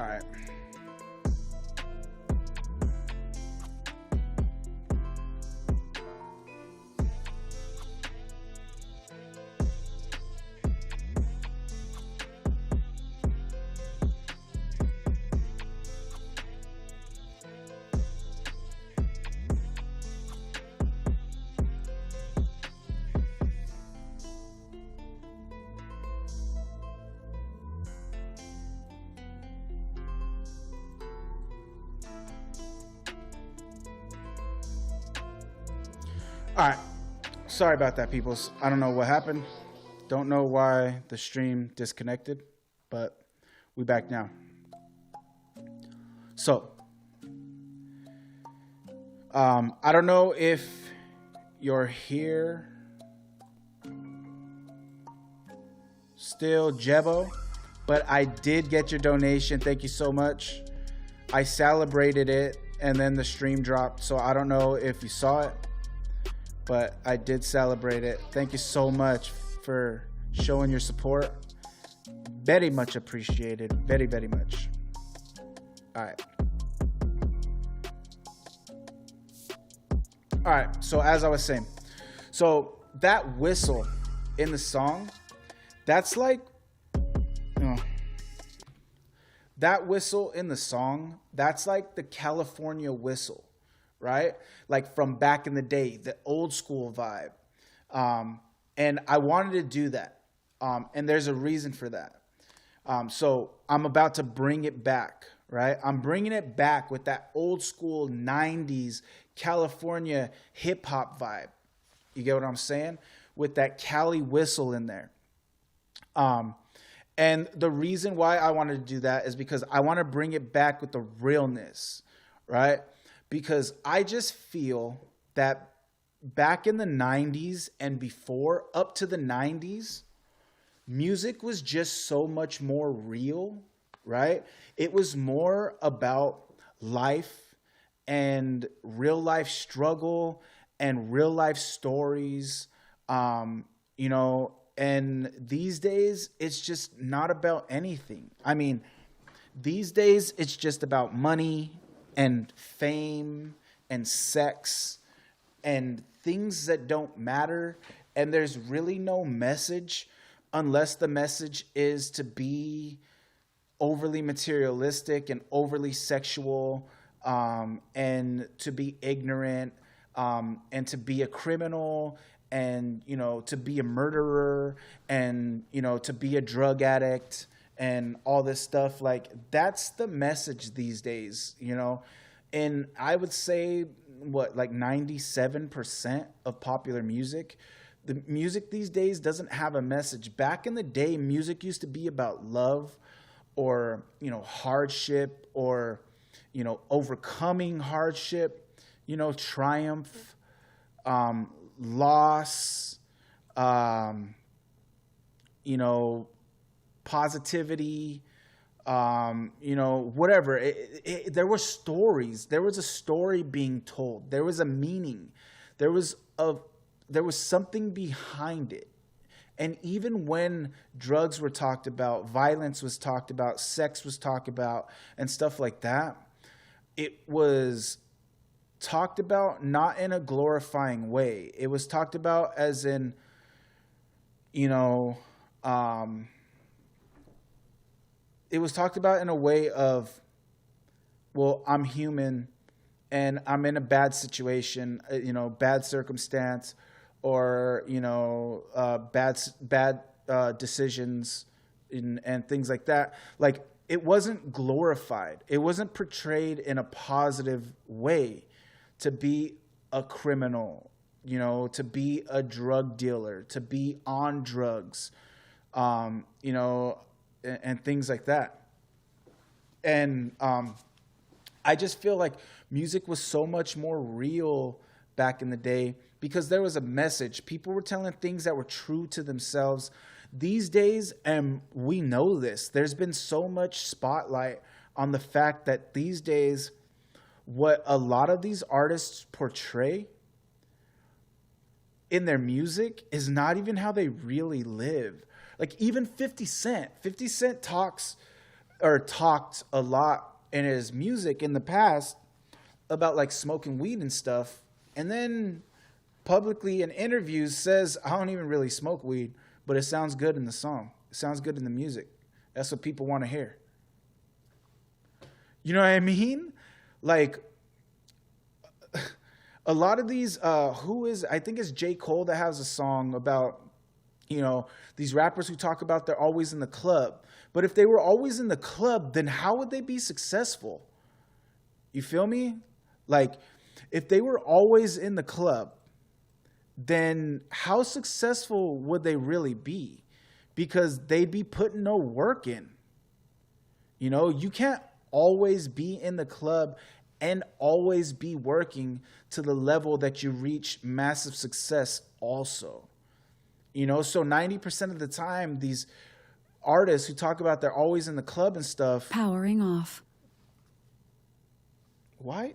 right. All right. Sorry about that, peoples. I don't know what happened. Don't know why the stream disconnected, but we back now. So, I don't know if you're here still, Jebo, but I did get your donation. Thank you so much. I celebrated it, and then the stream dropped, so I don't know if you saw it, but I did celebrate it. Thank you so much for showing your support. Very much appreciated. Very, very much. All right. All right. So as I was saying, so that whistle in the song, that's like, that whistle in the song, that's like the California whistle, right? Like from back in the day, the old school vibe. And I wanted to do that. And there's a reason for that. So I'm about to bring it back, right? I'm bringing it back with that old school 90s California hip hop vibe. You get what I'm saying? With that Cali whistle in there. And the reason why I wanted to do that is because I want to bring it back with the realness, right? Because I just feel that back in the 90s and before, up to the 90s, music was just so much more real, right? It was more about life and real life struggle and real life stories, you know, and these days it's just not about anything. I mean, these days it's just about money and fame and sex and things that don't matter. And there's really no message unless the message is to be overly materialistic and overly sexual, and to be ignorant, and to be a criminal, and, you know, to be a murderer, and, you know, to be a drug addict and all this stuff. Like, that's the message these days, you know. And I would say, what, like 97% of popular music, the music these days doesn't have a message. Back in the day, music used to be about love or, you know, hardship or, you know, overcoming hardship, you know, triumph, loss, you know, positivity, you know, whatever. There were stories. There was a story being told. There was a meaning. There was something behind it. And even when drugs were talked about, violence was talked about, sex was talked about, and stuff like that, it was talked about not in a glorifying way. It was talked about as in, you know, it was talked about in a way of, well, I'm human and I'm in a bad situation, you know, bad circumstance, or, you know, bad decisions and things like that. Like, it wasn't glorified. It wasn't portrayed in a positive way to be a criminal, you know, to be a drug dealer, to be on drugs, you know, and things like that. And I just feel like music was so much more real back in the day because there was a message. People were telling things that were true to themselves. These days, and we know this, there's been so much spotlight on the fact that these days, what a lot of these artists portray in their music is not even how they really live. Like, even 50 Cent talks or talked a lot in his music in the past about like smoking weed and stuff, and then publicly in interviews says, I don't even really smoke weed, but it sounds good in the song. It sounds good in the music. That's what people want to hear. You know what I mean? Like a lot of these, I think it's J. Cole that has a song about, these rappers who talk about they're always in the club. But if they were always in the club, then how would they be successful? You feel me? Like, if they were always in the club, then how successful would they really be? Because they'd be putting no work in. You can't always be in the club and always be working to the level that you reach massive success also. So 90% of the time, these artists who talk about they're always in the club and stuff. Powering off. What?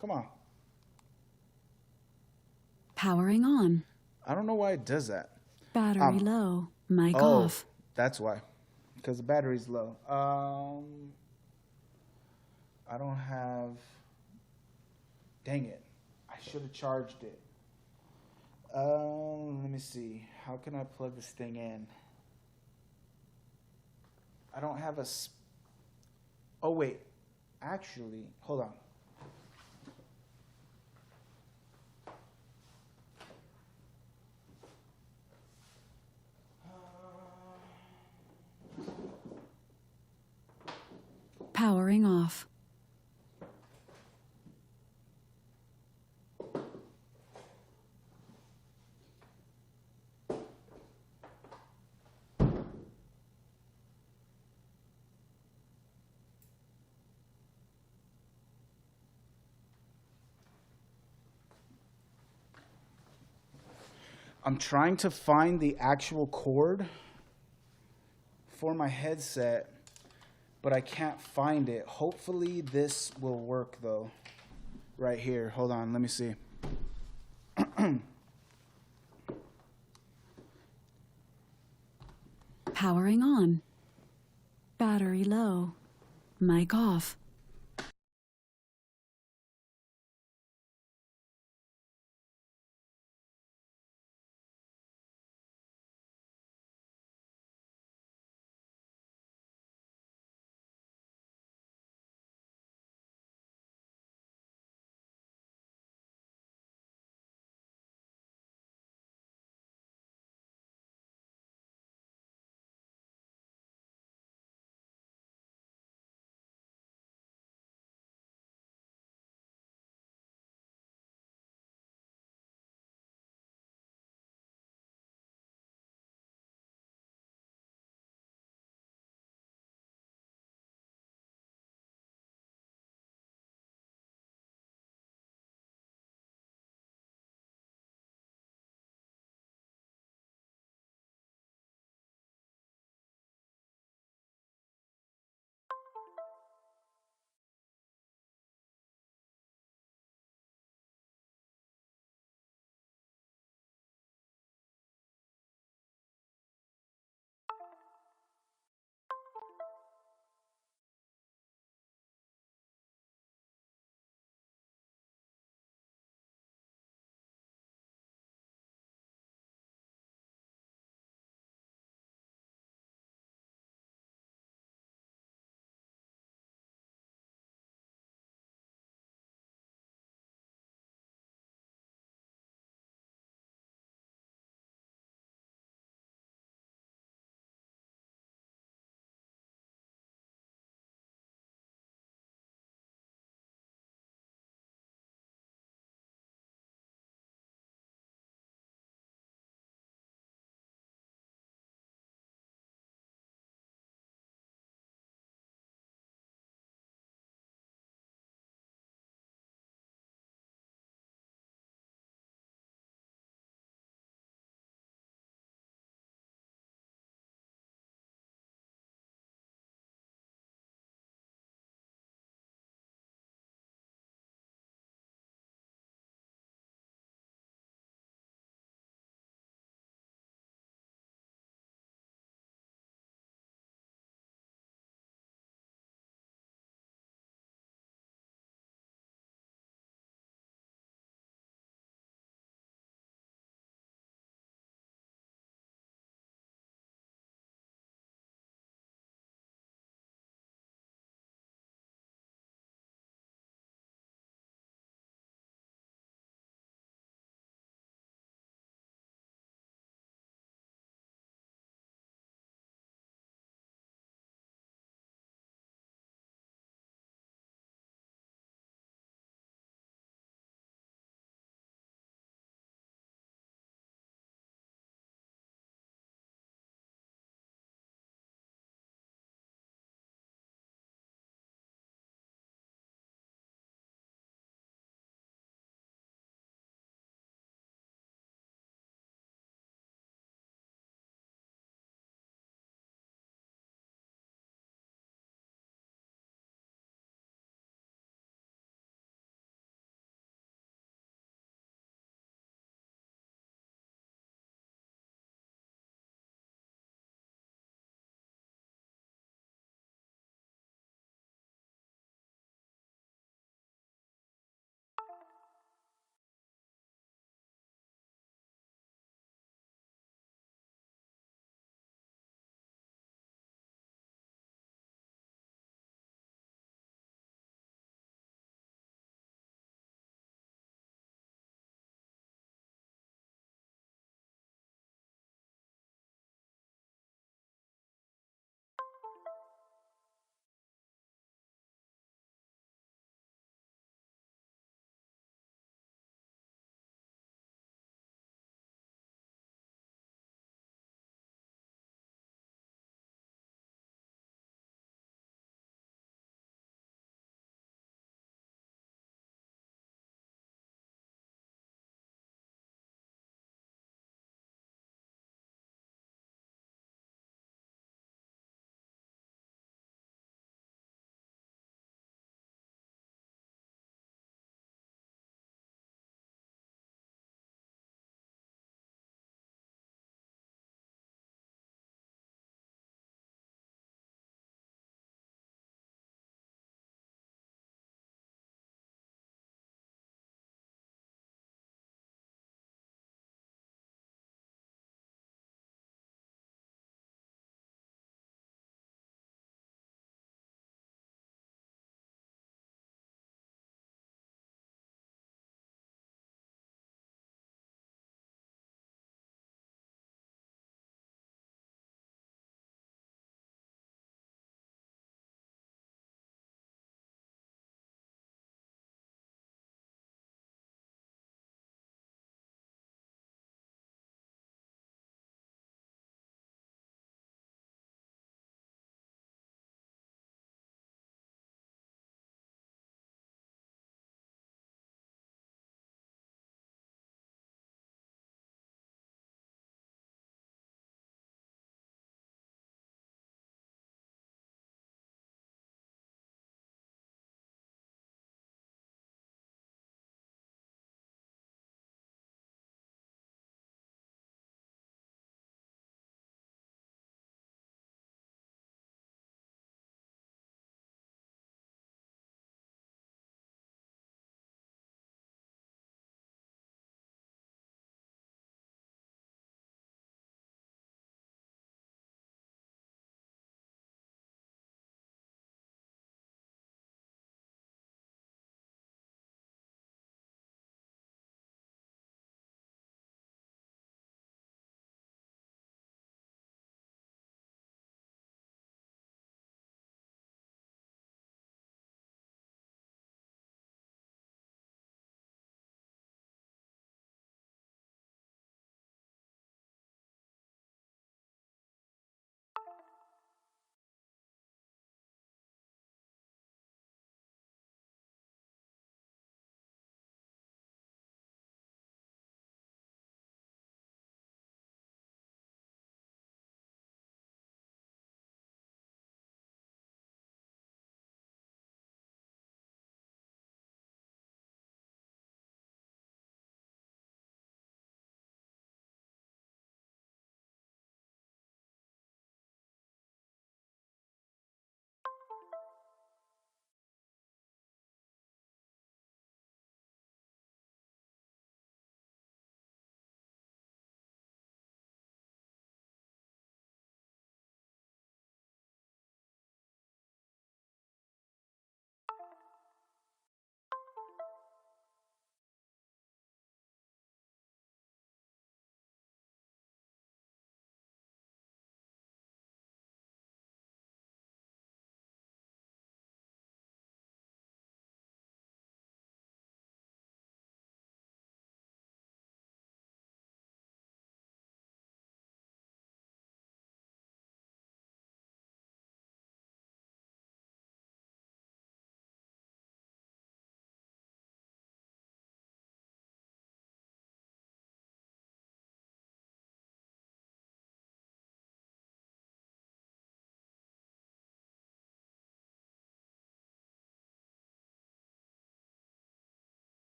Come on. Powering on. I don't know why it does that. Battery low. Mic off. That's why. Because the battery's low. I don't have... Dang it. I should have charged it. Let me see. How can I plug this thing in? I don't have a... Oh, wait. Actually, hold on. Powering off. I'm trying to find the actual cord for my headset, but I can't find it. Hopefully this will work though. Right here. Hold on, let me see. Powering on. Battery low. Mic off.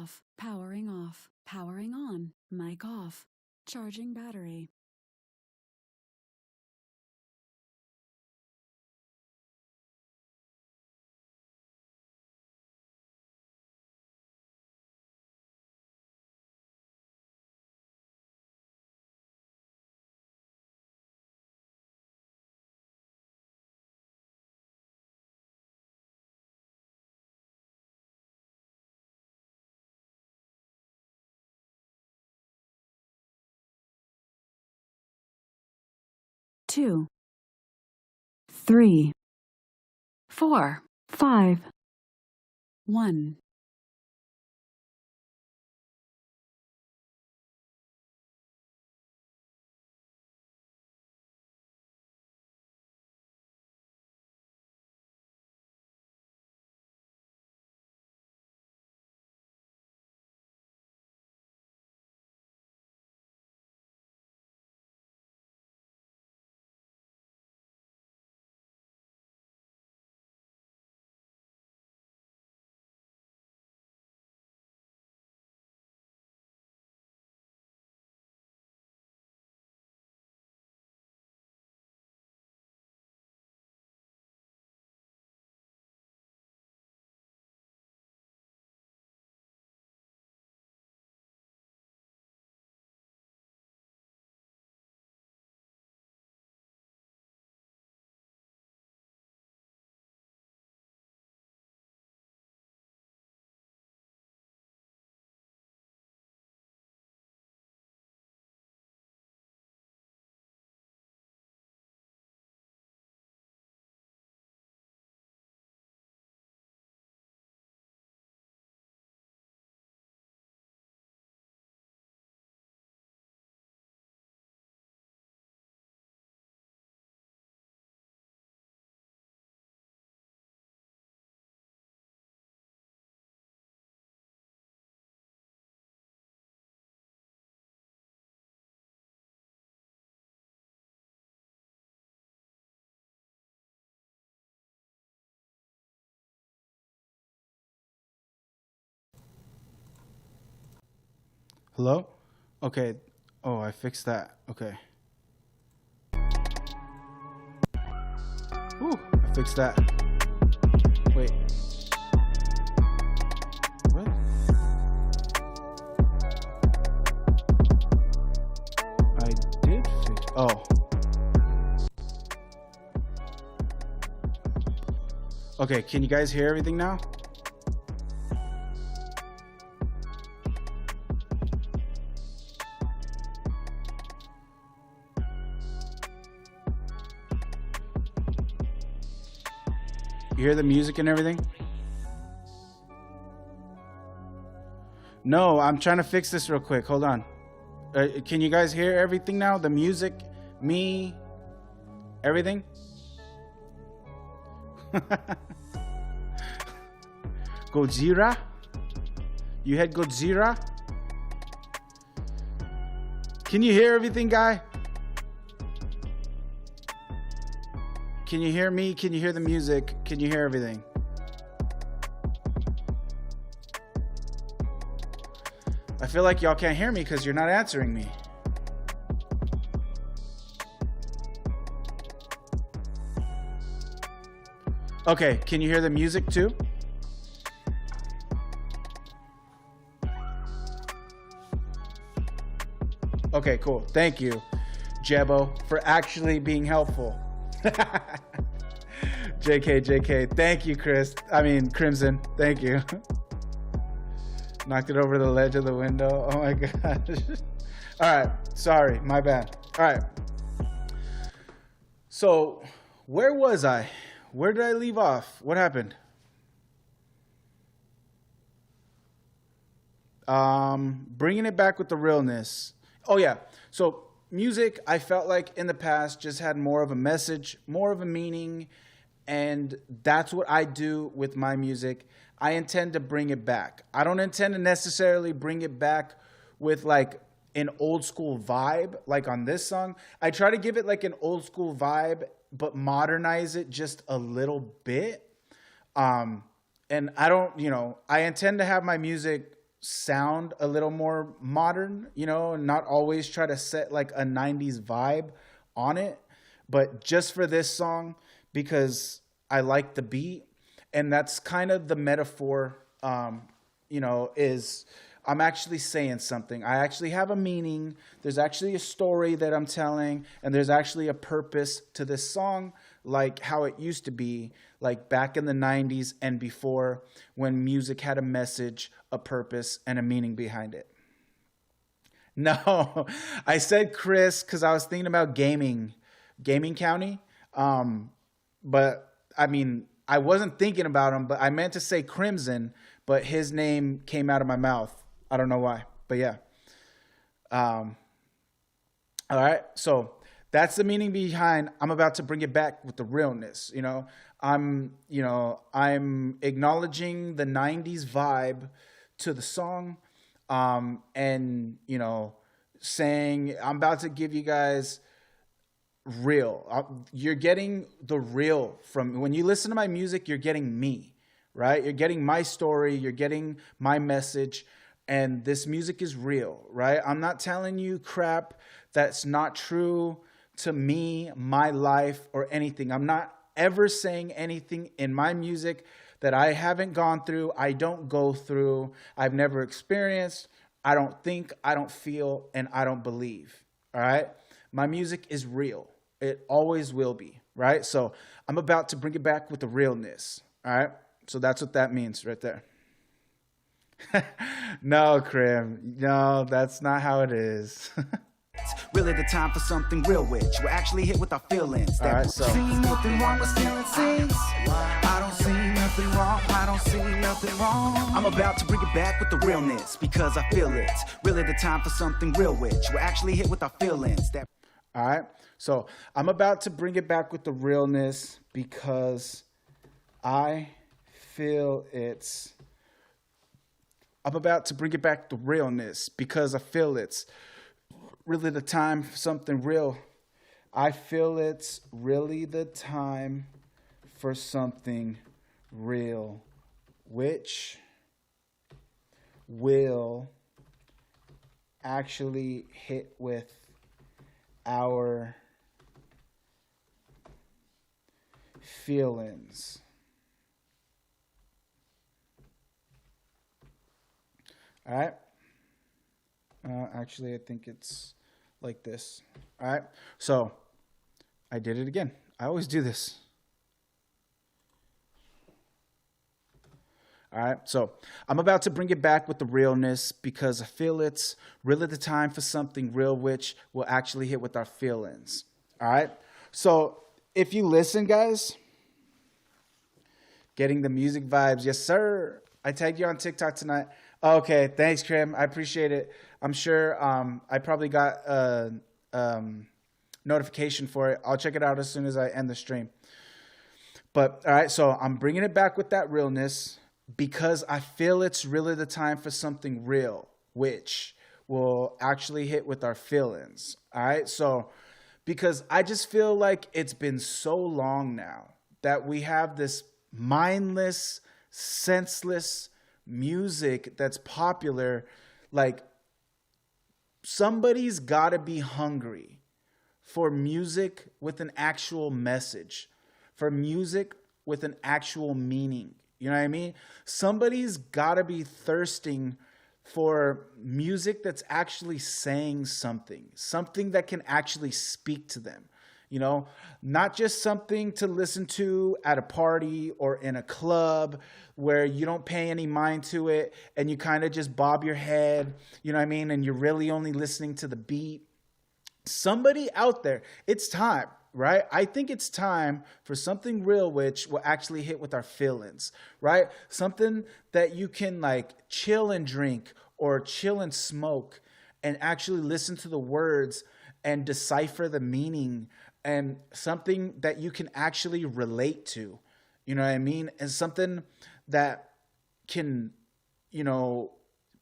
off. Powering off. Powering on. Mic off. Charging battery. Two, 3, 4, 5, 1. Hello? Okay. Oh, I fixed that. Okay. Ooh, I fixed that. Wait. What? I did fix. Oh. Okay, can you guys hear everything now? You hear the music and everything? No, I'm trying to fix this real quick. Hold on. Can you guys hear everything now? The music, me, everything? Godzilla? You had Godzilla? Can you hear everything, guy? Can you hear me? Can you hear the music? Can you hear everything? I feel like y'all can't hear me because you're not answering me. Okay, can you hear the music too? Okay, cool. Thank you, Jebo, for actually being helpful. JK. Thank you, Crimson. Thank you. Knocked it over the ledge of the window. Oh my gosh. All right. Sorry. My bad. All right. So, where was I? Where did I leave off? What happened? Bringing it back with the realness. Oh yeah. So music, I felt like in the past just had more of a message, more of a meaning, and that's what I do with my music. I intend to bring it back. I don't intend to necessarily bring it back with like an old school vibe, like on this song. I try to give it like an old school vibe, but modernize it just a little bit. And I don't, I intend to have my music sound a little more modern, and not always try to set like a 90s vibe on it. But just for this song, because I like the beat, and that's kind of the metaphor, is I'm actually saying something. I actually have a meaning. There's actually a story that I'm telling, and there's actually a purpose to this song, like how it used to be, like back in the 90s and before, when music had a message, a purpose, and a meaning behind it. No, I said Chris because I was thinking about gaming county. But I mean, I wasn't thinking about him, but I meant to say Crimson, but his name came out of my mouth. I don't know why, but yeah. All right. So that's the meaning behind I'm about to bring it back with the realness. I'm acknowledging the 90s vibe to the song. And saying I'm about to give you guys real. You're getting the real from when you listen to my music. You're getting me, right? You're getting my story. You're getting my message, and this music is real, right? I'm not telling you crap that's not true to me, my life, or anything. I'm not ever saying anything in my music that I haven't gone through, I don't go through, I've never experienced, I don't think, I don't feel, and I don't believe. All right? My music is real. It always will be, right? So I'm about to bring it back with the realness. All right? So that's what that means right there. No, Krim. No, that's not how it is. Really the time for something real, which we're actually hit with our feelings. All right, so see nothing wrong with stealing scenes. I don't see nothing wrong. I don't see nothing wrong. I'm about to bring it back with the realness because I feel it. Really the time for something real, which we're actually hit with our feelings. All right, so I'm about to bring it back with the realness because I feel it's. I'm about to bring it back to realness because I feel it's really the time for something real. I feel it's really the time for something real, which will actually hit with our feelings. All right. Actually, I think it's like this. All right. So I did it again. I always do this. All right. So I'm about to bring it back with the realness because I feel it's really the time for something real, which will actually hit with our feelings. All right. So if you listen, guys, getting the music vibes. Yes, sir. I tagged you on TikTok tonight. Okay. Thanks, Krim. I appreciate it. I'm sure I probably got a notification for it. I'll check it out as soon as I end the stream. But, all right, so I'm bringing it back with that realness because I feel it's really the time for something real, which will actually hit with our feelings. All right, so because I just feel like it's been so long now that we have this mindless, senseless music that's popular. Like, somebody's got to be hungry for music with an actual message, for music with an actual meaning. You know what I mean? Somebody's got to be thirsting for music that's actually saying something, something that can actually speak to them. You know, not just something to listen to at a party or in a club where you don't pay any mind to it and you kind of just bob your head, you know what I mean? And you're really only listening to the beat. Somebody out there, it's time, right? I think it's time for something real, which will actually hit with our feelings, right? Something that you can like chill and drink or chill and smoke and actually listen to the words and decipher the meaning, and something that you can actually relate to, you know what I mean? And something that can, you know,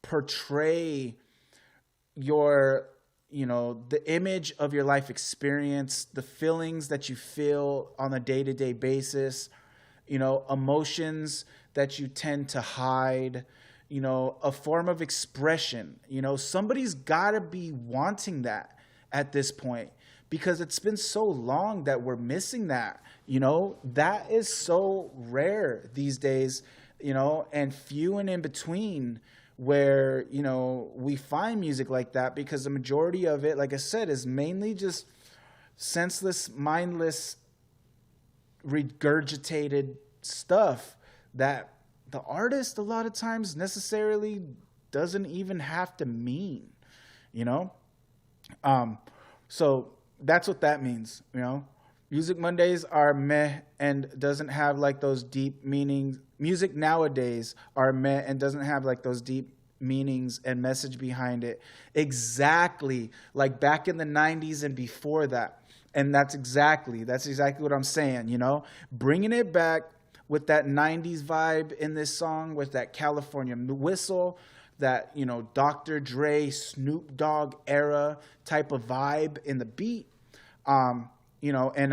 portray your, you know, the image of your life experience, the feelings that you feel on a day-to-day basis, you know, emotions that you tend to hide, a form of expression. Somebody's got to be wanting that at this point, because it's been so long that we're missing that. That is so rare these days, and few and in between where, we find music like that, because the majority of it, like I said, is mainly just senseless, mindless, regurgitated stuff that the artist a lot of times necessarily doesn't even have to mean, so that's what that means. Music Mondays are meh and doesn't have like those deep meanings. Music nowadays are meh and doesn't have like those deep meanings and message behind it, exactly like back in the 90s and before that. And that's exactly what I'm saying, bringing it back with that 90s vibe in this song, with that California whistle, that, Dr. Dre, Snoop Dogg era type of vibe in the beat. And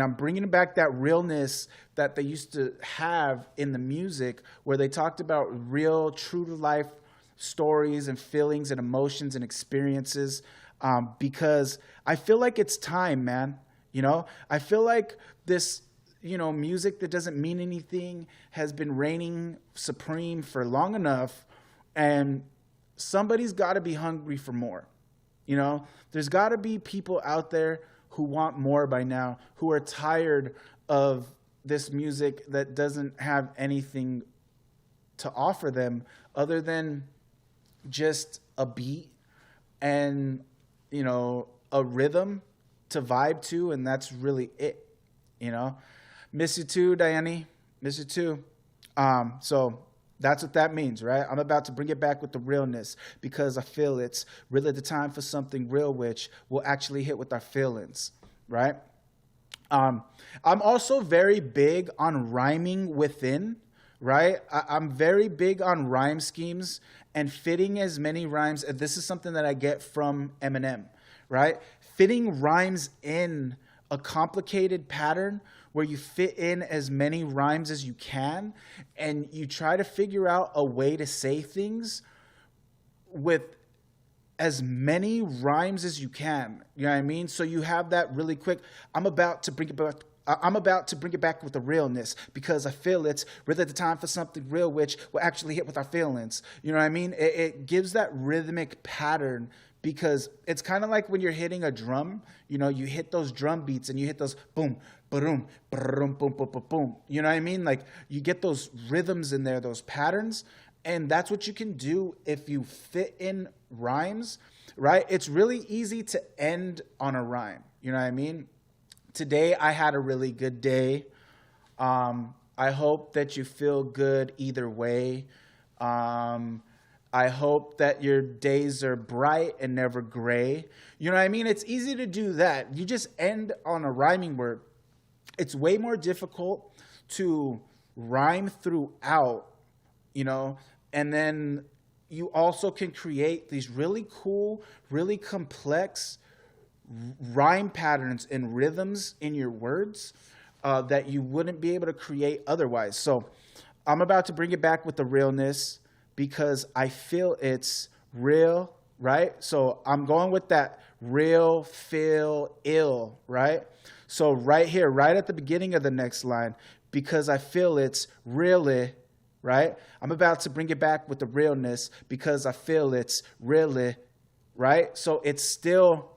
I'm bringing back that realness that they used to have in the music, where they talked about real, true to life stories and feelings and emotions and experiences, because I feel like it's time, man. I feel like this, music that doesn't mean anything has been reigning supreme for long enough, and somebody's got to be hungry for more. There's got to be people out there who want more by now, who are tired of this music that doesn't have anything to offer them other than just a beat and, a rhythm to vibe to, and that's really it. Miss you too, Diane. Miss you too. So that's what that means, right? I'm about to bring it back with the realness, because I feel it's really the time for something real, which will actually hit with our feelings, right? I'm also very big on rhyming within, right? I'm very big on rhyme schemes and fitting as many rhymes. This is something that I get from Eminem, right? Fitting rhymes in a complicated pattern where you fit in as many rhymes as you can, and you try to figure out a way to say things with as many rhymes as you can. You know what I mean? So you have that really quick. I'm about to bring it back with the realness, because I feel it's really the time for something real, which will actually hit with our feelings. You know what I mean? It gives that rhythmic pattern, because it's kind of like when you're hitting a drum. You hit those drum beats and you hit those boom, boom, boom, boom, boom, boom, boom. You know what I mean? Like, you get those rhythms in there, those patterns. And that's what you can do if you fit in rhymes, right? It's really easy to end on a rhyme. You know what I mean? Today, I had a really good day. I hope that you feel good either way. I hope that your days are bright and never gray. You know what I mean? It's easy to do that. You just end on a rhyming word. It's way more difficult to rhyme throughout, and then you also can create these really cool, really complex rhyme patterns and rhythms in your words that you wouldn't be able to create otherwise. So I'm about to bring it back with the realness, because I feel it's real, right? So I'm going with that real, feel, ill, right? So right here, right at the beginning of the next line, because I feel it's really, right? I'm about to bring it back with the realness, because I feel it's really, right? So it's still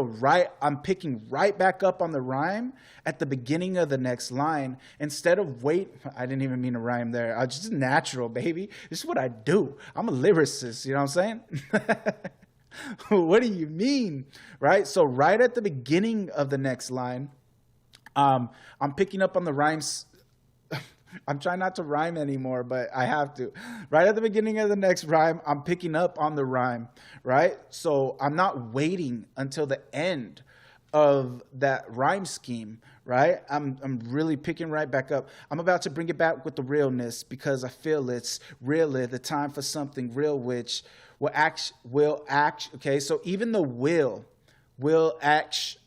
right. I'm picking right back up on the rhyme at the beginning of the next line, instead of I didn't even mean to rhyme there. I just natural, baby. This is what I do. I'm a lyricist. You know what I'm saying? What do you mean? Right? So right at the beginning of the next line, I'm picking up on the rhymes. I'm trying not to rhyme anymore, but I have to. Right at the beginning of the next rhyme, I'm picking up on the rhyme, right? So I'm not waiting until the end of that rhyme scheme, right? I'm really picking right back up. I'm about to bring it back with the realness, because I feel it's really the time for something real, which will act. Okay, so even the will X,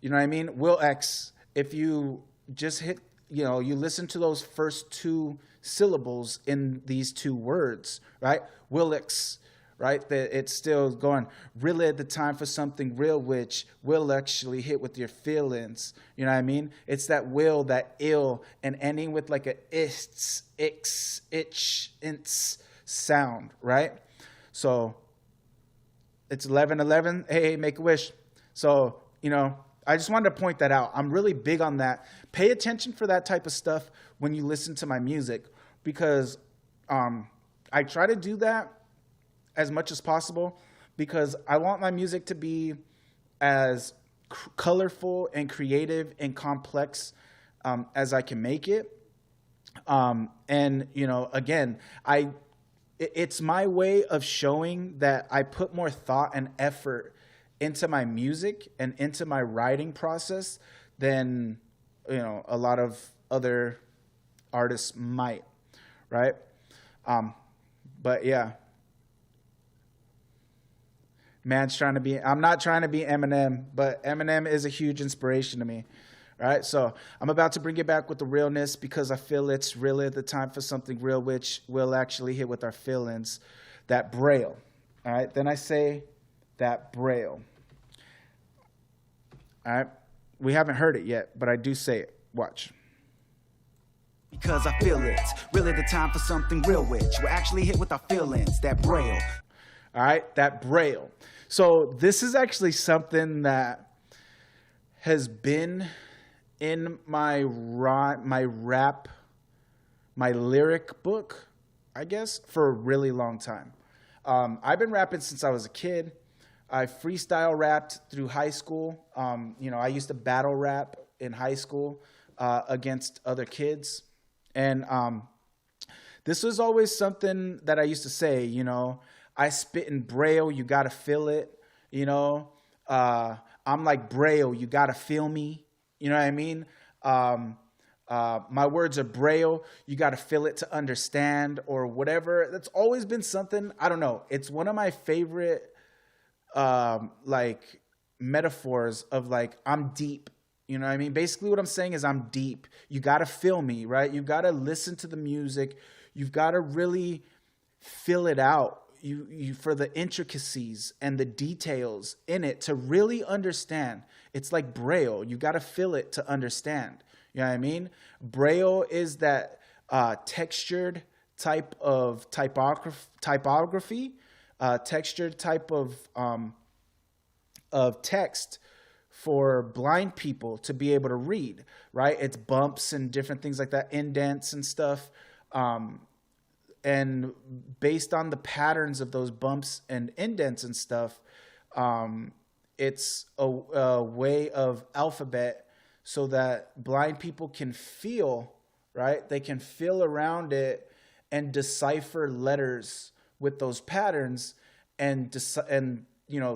you know what I mean? Will X, if you just hit, you listen to those first two syllables in these two words, right? Willix, right? That it's still going, really at the time for something real, which will actually hit with your feelings. You know what I mean? It's that will, that ill, and ending with like a ists, ix, itch, ints sound, right? So it's 11:11. Hey, make a wish. So, I just wanted to point that out. I'm really big on that. Pay attention for that type of stuff when you listen to my music, because I try to do that as much as possible, because I want my music to be as colorful and creative and complex as I can make it. And, again, it's my way of showing that I put more thought and effort into my music and into my writing process than, a lot of other artists might, right? But yeah. I'm not trying to be Eminem, but Eminem is a huge inspiration to me. All right, so I'm about to bring it back with the realness, because I feel it's really the time for something real, which will actually hit with our feelings. That braille. All right, then I say that braille. All right, we haven't heard it yet, but I do say it. Watch. Because I feel it's really the time for something real, which will actually hit with our feelings. That braille. All right, that braille. So this is actually something that has been in my lyric book, I guess, for a really long time. I've been rapping since I was a kid. I freestyle rapped through high school. I used to battle rap in high school against other kids. And this was always something that I used to say, I spit in braille, you gotta feel it, I'm like braille, you gotta feel me, you know what I mean? My words are braille, you gotta feel it to understand, or whatever. That's always been something, I don't know, it's one of my favorite metaphors of like, I'm deep. You know what I mean? Basically what I'm saying is I'm deep. You got to feel me, right? You got to listen to the music. You've got to really feel it out. You for the intricacies and the details in it to really understand. It's like braille. You got to feel it to understand. You know what I mean? Braille is that textured type of typography, textured type of text for blind people to be able to read, right? It's bumps and different things like that, indents and stuff. And based on the patterns of those bumps and indents and stuff, it's a way of alphabet so that blind people can feel, right? They can feel around it and decipher letters with those patterns, and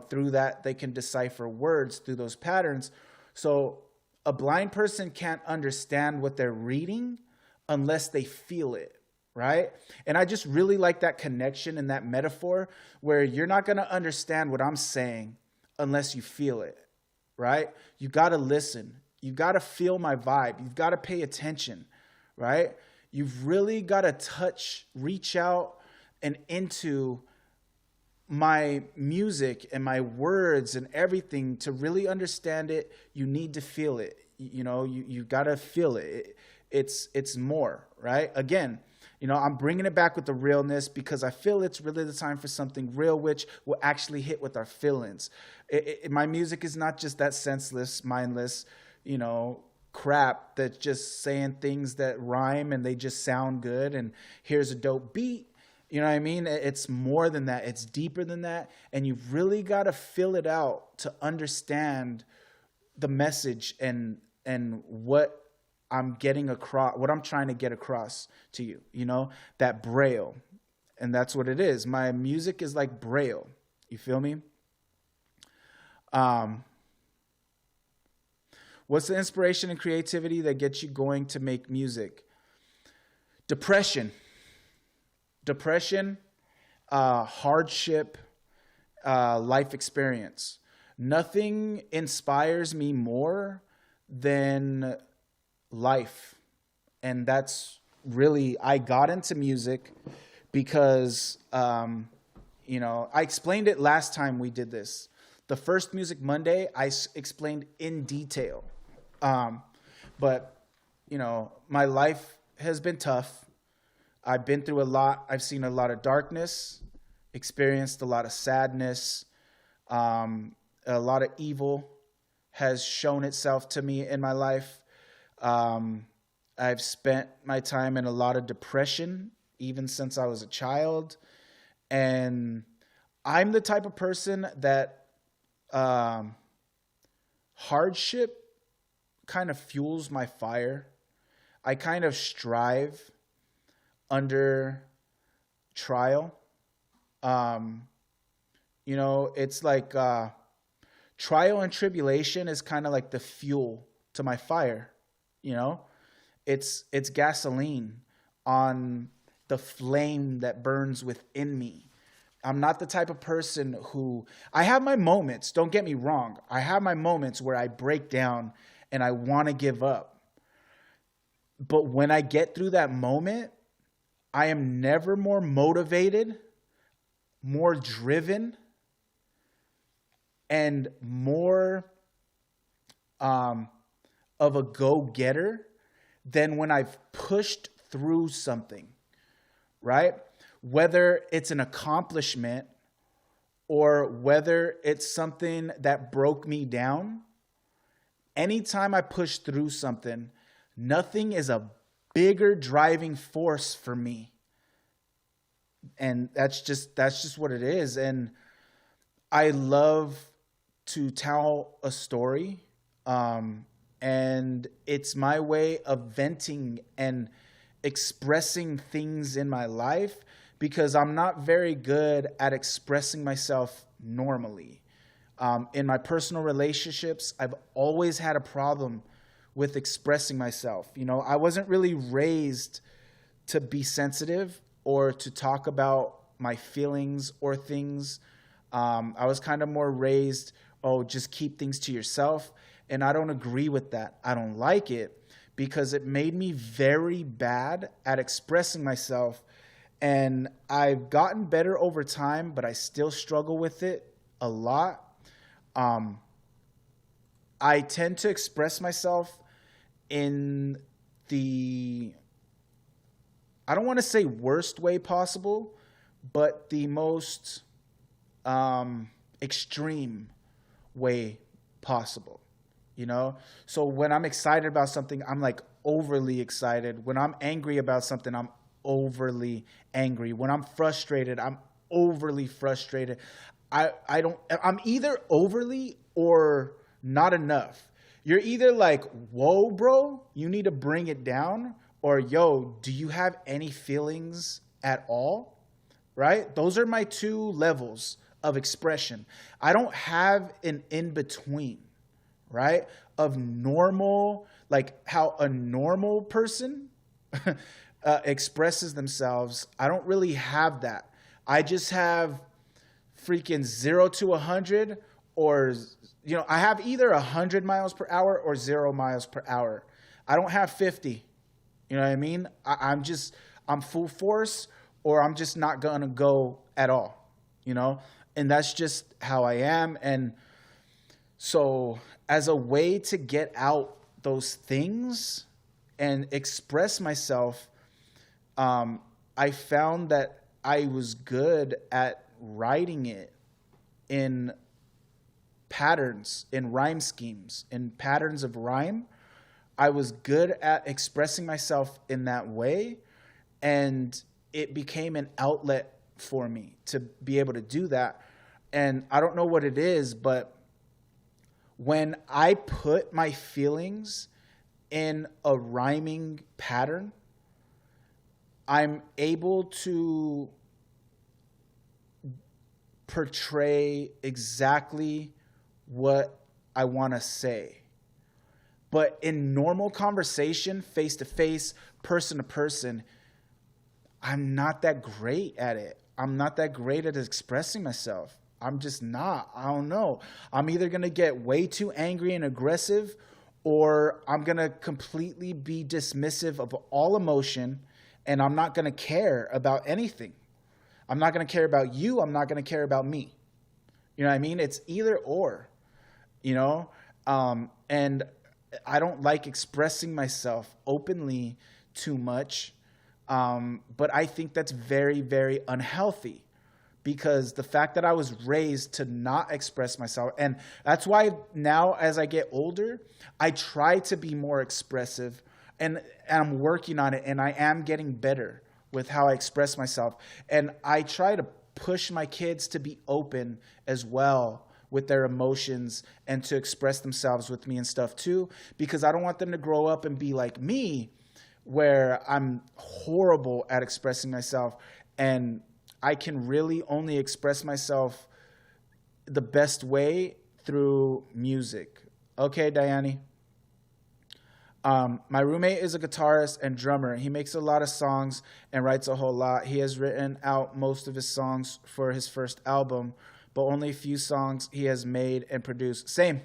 through that, they can decipher words through those patterns. So a blind person can't understand what they're reading unless they feel it, right? And I just really like that connection and that metaphor where you're not going to understand what I'm saying unless you feel it, right? You got to listen. You got to feel my vibe. You've got to pay attention, right? You've really got to reach out and into my music and my words and everything to really understand it. You need to feel it. You got to feel it. It's more, right? Again, I'm bringing it back with the realness because I feel it's really the time for something real, which will actually hit with our feelings. My music is not just that senseless, mindless, crap that's just saying things that rhyme and they just sound good and here's a dope beat. You know what I mean? It's more than that. It's deeper than that. And you've really got to fill it out to understand the message and what I'm getting across, what I'm trying to get across to you, that braille. And that's what it is. My music is like braille. You feel me? What's the inspiration and creativity that gets you going to make music? Depression, hardship, life experience. Nothing inspires me more than life. And that's I got into music because, you know, I explained it last time we did this. The first Music Monday, I explained in detail. But, you know, my life has been tough. I've been through a lot. I've seen a lot of darkness, experienced a lot of sadness. A lot of evil has shown itself to me in my life. I've spent my time in a lot of depression, even since I was a child. And I'm the type of person that hardship kind of fuels my fire. I kind of strive under trial. You know, it's like trial and tribulation is kind of like the fuel to my fire. You know, it's gasoline on the flame that burns within me. I'm not the type of person who, I have my moments, don't get me wrong. I have my moments where I break down and I want to give up. But when I get through that moment, I am never more motivated, more driven, and more of a go-getter than when I've pushed through something, right? Whether it's an accomplishment or whether it's something that broke me down, anytime I push through something, nothing is a bigger driving force for me. And that's just what it is. And I love to tell a story. And it's my way of venting and expressing things in my life, because I'm not very good at expressing myself normally. In my personal relationships, I've always had a problem with expressing myself. You know, I wasn't really raised to be sensitive or to talk about my feelings or things. I was kind of more raised, just keep things to yourself. And I don't agree with that. I don't like it because it made me very bad at expressing myself. And I've gotten better over time, but I still struggle with it a lot. I tend to express myself in the, I don't want to say worst way possible, but the most extreme way possible. You know, so when I'm excited about something, I'm like overly excited. When I'm angry about something, I'm overly angry. When I'm frustrated, I'm overly frustrated. I'm either overly or not enough. You're either like, whoa, bro, you need to bring it down, or yo, do you have any feelings at all? Right? Those are my two levels of expression. I don't have an in-between. Right? Of normal, like how a normal person expresses themselves. I don't really have that. I just have freaking 0 to 100, or, you know, I have either 100 miles per hour or 0 miles per hour. I don't have 50. You know what I mean? I'm full force, or I'm just not going to go at all, you know? And that's just how I am. And so as a way to get out those things and express myself, I found that I was good at writing it in patterns, in rhyme schemes, in patterns of rhyme. I was good at expressing myself in that way, and it became an outlet for me to be able to do that. And I don't know what it is, but when I put my feelings in a rhyming pattern, I'm able to portray exactly what I want to say. But in normal conversation, face to face, person to person, I'm not that great at it. I'm not that great at expressing myself. I'm just not. I don't know. I'm either going to get way too angry and aggressive, or I'm going to completely be dismissive of all emotion and I'm not going to care about anything. I'm not going to care about you. I'm not going to care about me. You know what I mean? It's either or, you know? And I don't like expressing myself openly too much. But I think that's very, very unhealthy, because the fact that I was raised to not express myself, and that's why now as I get older, I try to be more expressive, and I'm working on it, and I am getting better with how I express myself. And I try to push my kids to be open as well with their emotions and to express themselves with me and stuff too, because I don't want them to grow up and be like me, where I'm horrible at expressing myself, and I can really only express myself the best way through music. Okay, Diane? My roommate is a guitarist and drummer. He makes a lot of songs and writes a whole lot. He has written out most of his songs for his first album, but only a few songs he has made and produced. Same.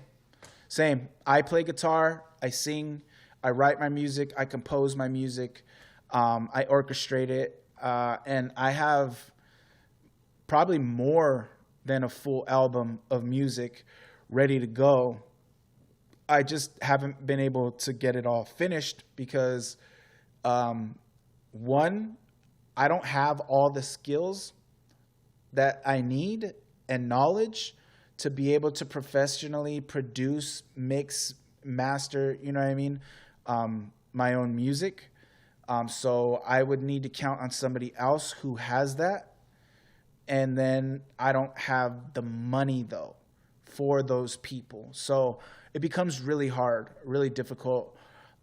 I play guitar, I sing, I write my music, I compose my music, I orchestrate it, and I have probably more than a full album of music ready to go. I just haven't been able to get it all finished because, one, I don't have all the skills that I need and knowledge to be able to professionally produce, mix, master, you know what I mean, my own music. So I would need to count on somebody else who has that. And then I don't have the money, though, for those people. So it becomes really hard, really difficult.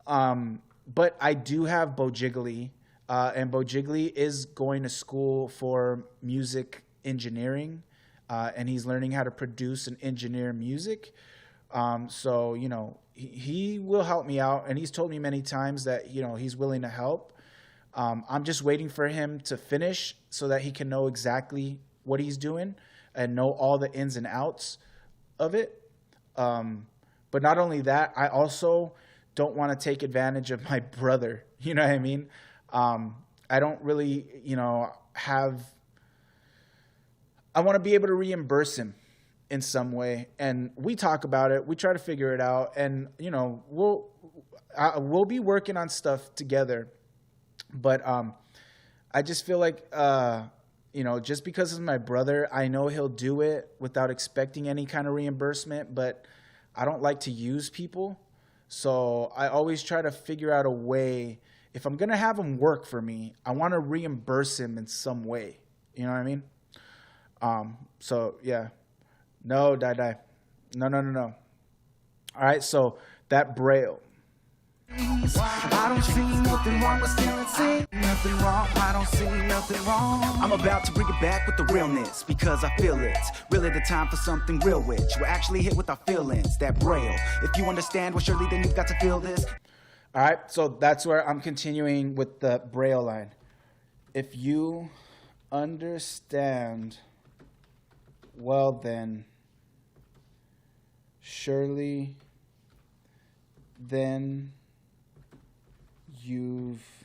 But I do have Bo Jiggly, and Bo Jiggly is going to school for music engineering, and he's learning how to produce and engineer music. So, you know, he will help me out, and he's told me many times that, you know, he's willing to help. I'm just waiting for him to finish so that he can know exactly what he's doing and know all the ins and outs of it. But not only that, I also don't want to take advantage of my brother. You know what I mean? I don't really, you know, I want to be able to reimburse him in some way. And we talk about it. We try to figure it out. And, you know, we'll be working on stuff together. But I just feel like, you know, just because it's my brother, I know he'll do it without expecting any kind of reimbursement. But I don't like to use people. So I always try to figure out a way. If I'm going to have him work for me, I want to reimburse him in some way. You know what I mean? So, yeah. No, die. No. All right, so that Braille. I don't see nothing wrong with stealing, see nothing wrong. I don't see nothing wrong. I'm about to bring it back with the realness because I feel it. Really the time for something real which we're actually hit with our feelings. That Braille. If you understand, well surely then you've got to feel this. All right, so that's where I'm continuing with the Braille line. If you understand, well then, surely then you've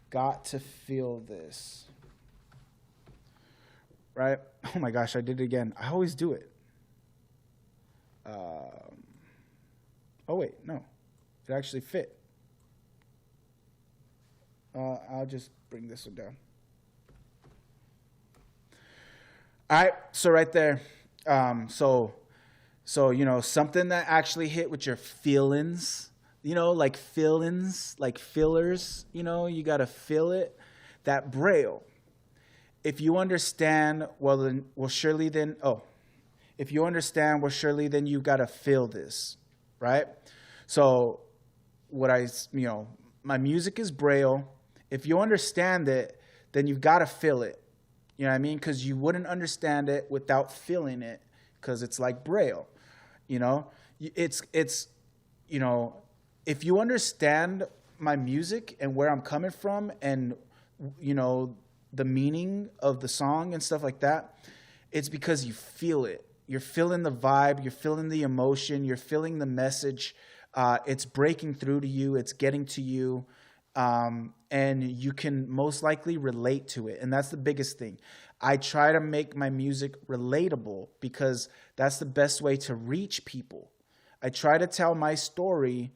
got to feel this. Right? Oh my gosh, I did it again. I always do it. Oh wait, no. It actually fit. I'll just bring this one down. All right, so right there. So you know, something that actually hit with your feelings, you know, like feelings, like fillers, you know, you got to feel it. That Braille. If you understand, if you understand, well, surely then you got to feel this, right? So my music is Braille. If you understand it, then you've got to feel it. You know what I mean? Because you wouldn't understand it without feeling it, because it's like Braille. You know, it's you know, if you understand my music and where I'm coming from and, you know, the meaning of the song and stuff like that, it's because you feel it. You're feeling the vibe. You're feeling the emotion. You're feeling the message. It's breaking through to you. It's getting to you. and you can most likely relate to it. And that's the biggest thing. I try to make my music relatable because that's the best way to reach people. I try to tell my story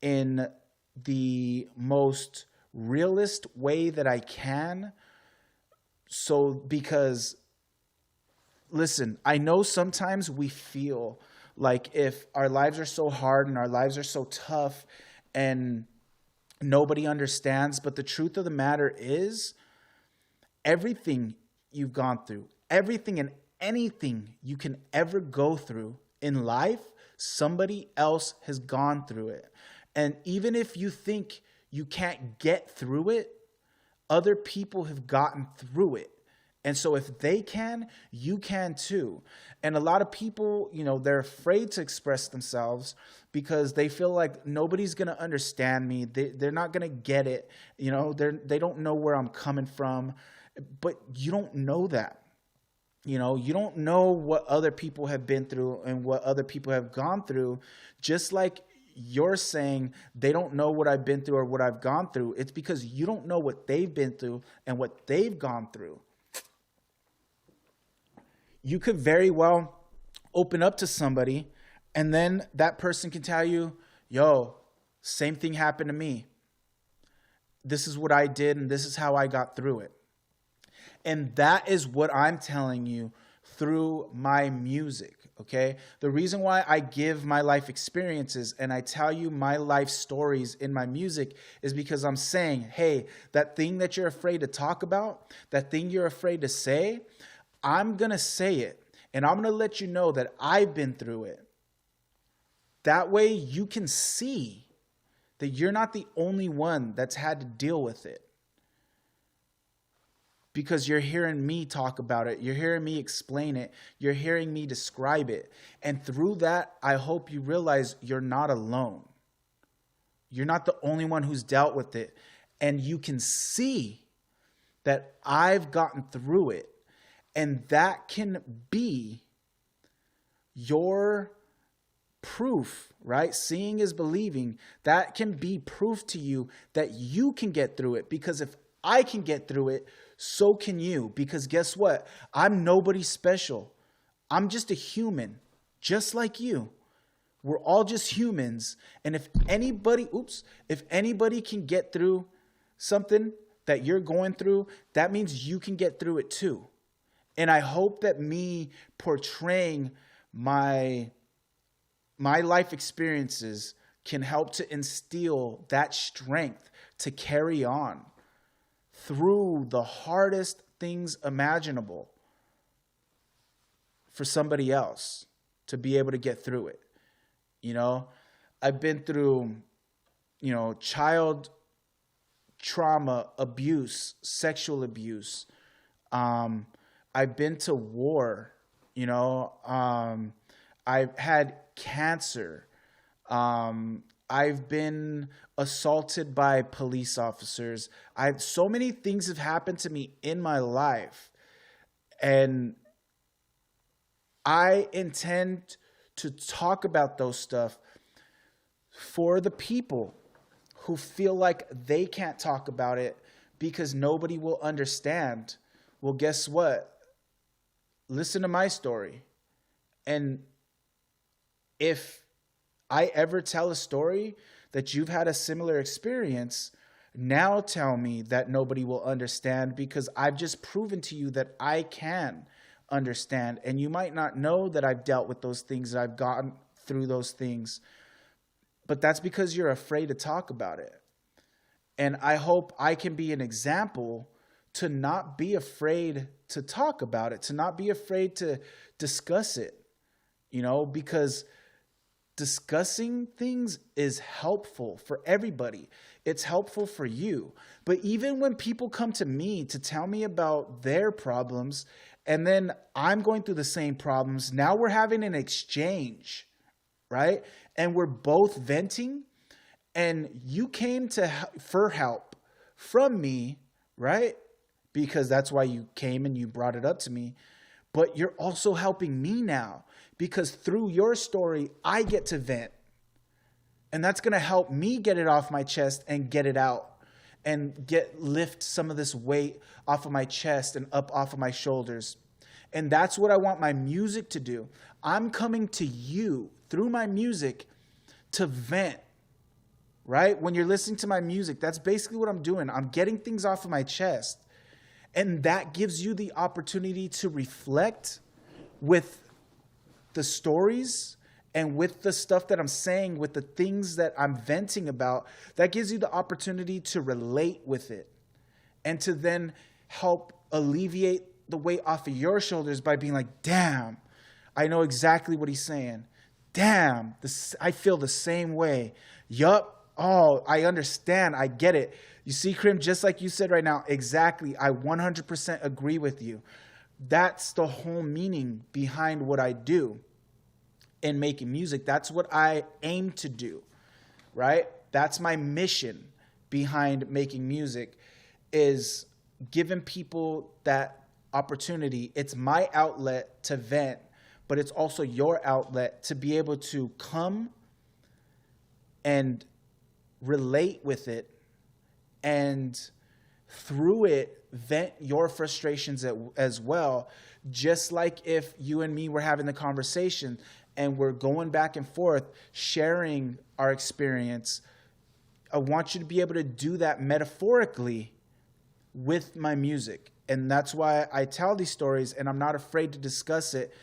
in the most realist way that I can. So, because, listen, I know sometimes we feel like if our lives are so hard and our lives are so tough and nobody understands, but the truth of the matter is everything you've gone through, everything and anything you can ever go through in life, somebody else has gone through it. And even if you think you can't get through it, other people have gotten through it. And so if they can, you can too. And a lot of people, they're afraid to express themselves because they feel like nobody's going to understand me. They're not going to get it. They don't know where I'm coming from. But you don't know that. You don't know what other people have been through and what other people have gone through. Just like you're saying they don't know what I've been through or what I've gone through. It's because you don't know what they've been through and what they've gone through. You could very well open up to somebody and then that person can tell you, yo, same thing happened to me. This is what I did and this is how I got through it. And that is what I'm telling you through my music, okay? The reason why I give my life experiences and I tell you my life stories in my music is because I'm saying, hey, that thing that you're afraid to talk about, that thing you're afraid to say, I'm going to say it. And I'm going to let you know that I've been through it. That way you can see that you're not the only one that's had to deal with it. Because you're hearing me talk about it. You're hearing me explain it. You're hearing me describe it. And through that, I hope you realize you're not alone. You're not the only one who's dealt with it. And you can see that I've gotten through it. And that can be your proof, right? Seeing is believing. That can be proof to you that you can get through it. Because if I can get through it, so can you. Because guess what? I'm nobody special. I'm just a human, just like you. We're all just humans. And if anybody can get through something that you're going through, that means you can get through it too. And I hope that me portraying my life experiences can help to instill that strength to carry on through the hardest things imaginable for somebody else to be able to get through it. I've been through, child trauma, abuse, sexual abuse. I've been to war, I've had cancer. I've been assaulted by police officers. So many things have happened to me in my life. And I intend to talk about those stuff for the people who feel like they can't talk about it because nobody will understand. Well, guess what? Listen to my story. And if I ever tell a story that you've had a similar experience, now tell me that nobody will understand because I've just proven to you that I can understand. And you might not know that I've dealt with those things, that I've gotten through those things, but that's because you're afraid to talk about it. And I hope I can be an example to not be afraid to talk about it, to not be afraid to discuss it, because discussing things is helpful for everybody. It's helpful for you. But even when people come to me to tell me about their problems, and then I'm going through the same problems, now we're having an exchange, right? And we're both venting, and you came for help from me, right? Because that's why you came and you brought it up to me. But you're also helping me now because through your story, I get to vent. And that's going to help me get it off my chest and get it out. and lift some of this weight off of my chest and up off of my shoulders. And that's what I want my music to do. I'm coming to you through my music to vent, right? When you're listening to my music, that's basically what I'm doing. I'm getting things off of my chest. And that gives you the opportunity to reflect with the stories and with the stuff that I'm saying, with the things that I'm venting about. That gives you the opportunity to relate with it and to then help alleviate the weight off of your shoulders by being like, damn, I know exactly what he's saying. Damn, I feel the same way. Yup. Oh, I understand. I get it. You see, Krim, just like you said right now, exactly. I 100% agree with you. That's the whole meaning behind what I do in making music. That's what I aim to do, right? That's my mission behind making music, is giving people that opportunity. It's my outlet to vent, but it's also your outlet to be able to come and relate with it, and through it vent your frustrations as well. Just like if you and me were having the conversation and we're going back and forth sharing our experience, I want you to be able to do that metaphorically with my music. And that's why I tell these stories, and I'm not afraid to discuss it,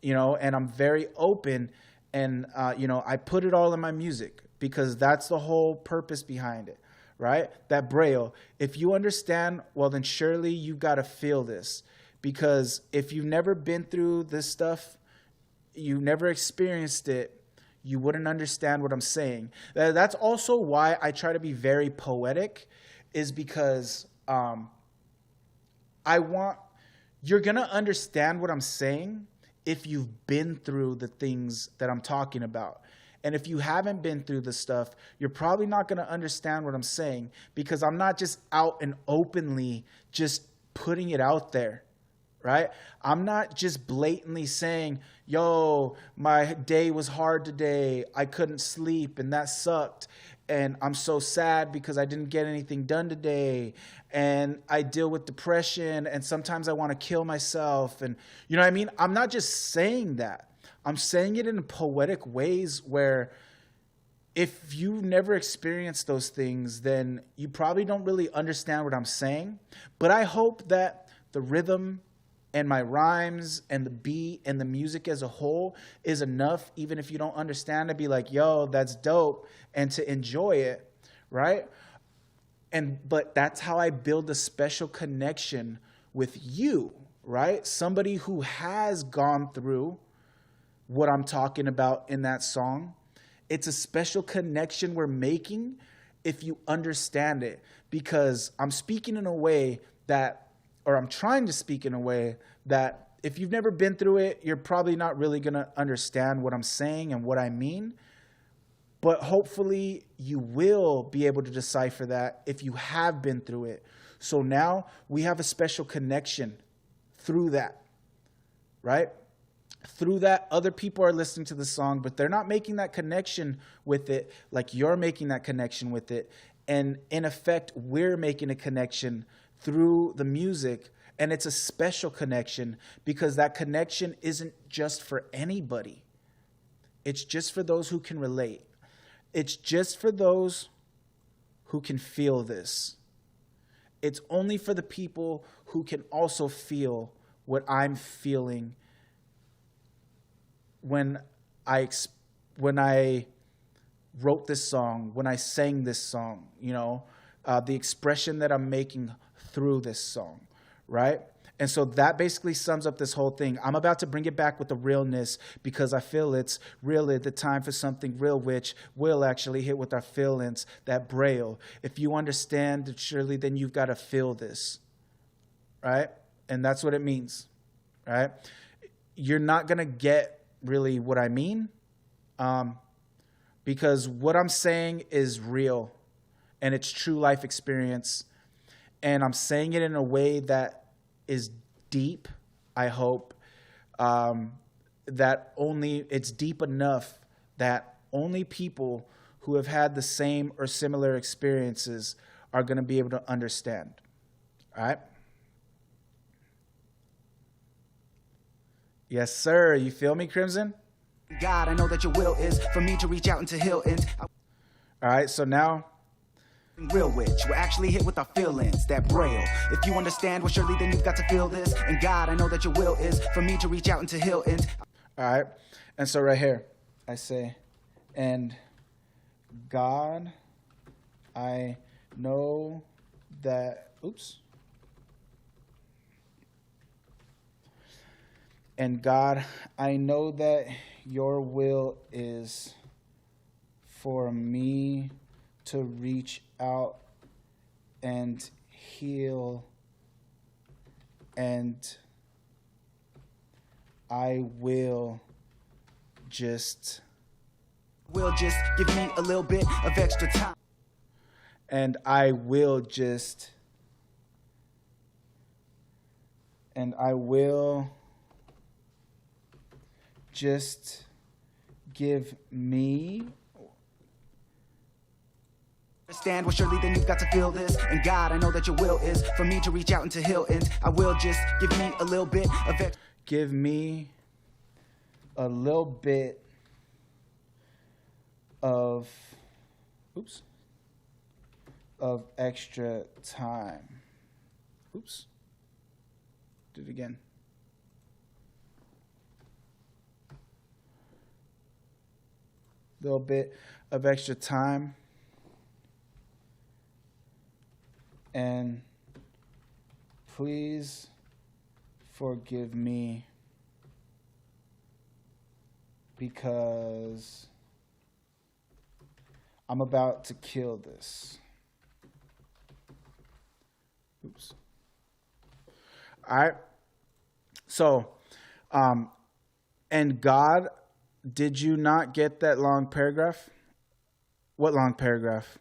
and I'm very open, and I put it all in my music, because that's the whole purpose behind it, right? That Braille, if you understand, well, then surely you've got to feel this. Because if you've never been through this stuff, you've never experienced it, you wouldn't understand what I'm saying. That's also why I try to be very poetic, is because you're going to understand what I'm saying if you've been through the things that I'm talking about. And if you haven't been through the stuff, you're probably not going to understand what I'm saying, because I'm not just out and openly just putting it out there, right? I'm not just blatantly saying, yo, my day was hard today. I couldn't sleep and that sucked. And I'm so sad because I didn't get anything done today. And I deal with depression, and sometimes I want to kill myself. And you know what I mean? I'm not just saying that. I'm saying it in poetic ways where if you've never experienced those things, then you probably don't really understand what I'm saying. But I hope that the rhythm and my rhymes and the beat and the music as a whole is enough, even if you don't understand, to be like, yo, that's dope, and to enjoy it, right? But that's how I build a special connection with you, right? Somebody who has gone through what I'm talking about in that song. It's a special connection we're making if you understand it, because I'm speaking in a way that, or I'm trying to speak in a way that if you've never been through it, you're probably not really going to understand what I'm saying and what I mean. But hopefully you will be able to decipher that if you have been through it. So now we have a special connection through that, right? Through that, other people are listening to the song, but they're not making that connection with it like you're making that connection with it. And in effect, we're making a connection through the music, and it's a special connection because that connection isn't just for anybody. It's just for those who can relate. It's just for those who can feel this. It's only for the people who can also feel what I'm feeling when I wrote this song, when I sang this song, the expression that I'm making through this song, right? And so that basically sums up this whole thing. I'm about to bring it back with the realness because I feel it's really the time for something real, which will actually hit with our feelings, that Braille. If you understand, surely then you've got to feel this, right? And that's what it means, right? You're not going to get really what I mean, because what I'm saying is real and it's true life experience, and I'm saying it in a way that is deep, I hope, that only it's deep enough that only people who have had the same or similar experiences are going to be able to understand. All right? Yes, sir. You feel me, Crimson? God, I know that your will is for me to reach out into heal and all right, so now real witch, we're actually hit with our feelings, that braille. If you understand, well, surely then you've got to feel this. And God, I know that your will is for me to reach out into heal and all right, and so right here, I say, and God, I know that, and God, I know that your will is for me to reach out and heal, and I will just give me a little bit of extra time. And I will just give me. Understand, well, surely then you've got to feel this. And God, I know that your will is for me to reach out into heal, and I will just give me a little bit of extra. Give me a little bit of extra time. Do it again. Little bit of extra time. And please forgive me because I'm about to kill this. All right. So, and God, did you not get that long paragraph? What long paragraph?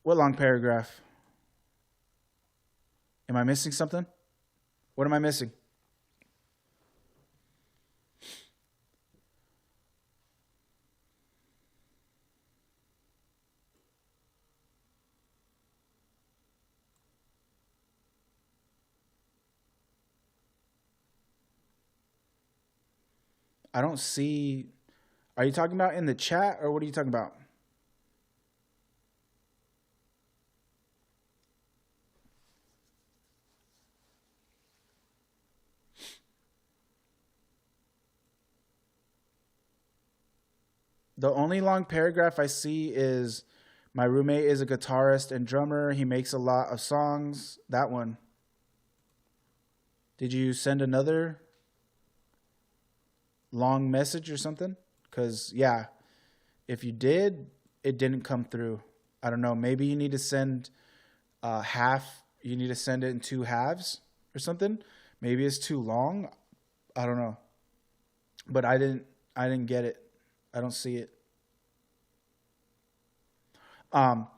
What long paragraph? Am I missing something? What am I missing? I don't see. Are you talking about in the chat, or what are you talking about? The only long paragraph I see is my roommate is a guitarist and drummer. He makes a lot of songs. That one. Did you send another long message or something? Because, yeah, if you did, it didn't come through. I don't know. Maybe you need to send half. You need to send it in 2 halves or something. Maybe it's too long. I don't know. But I didn't get it. I don't see it. But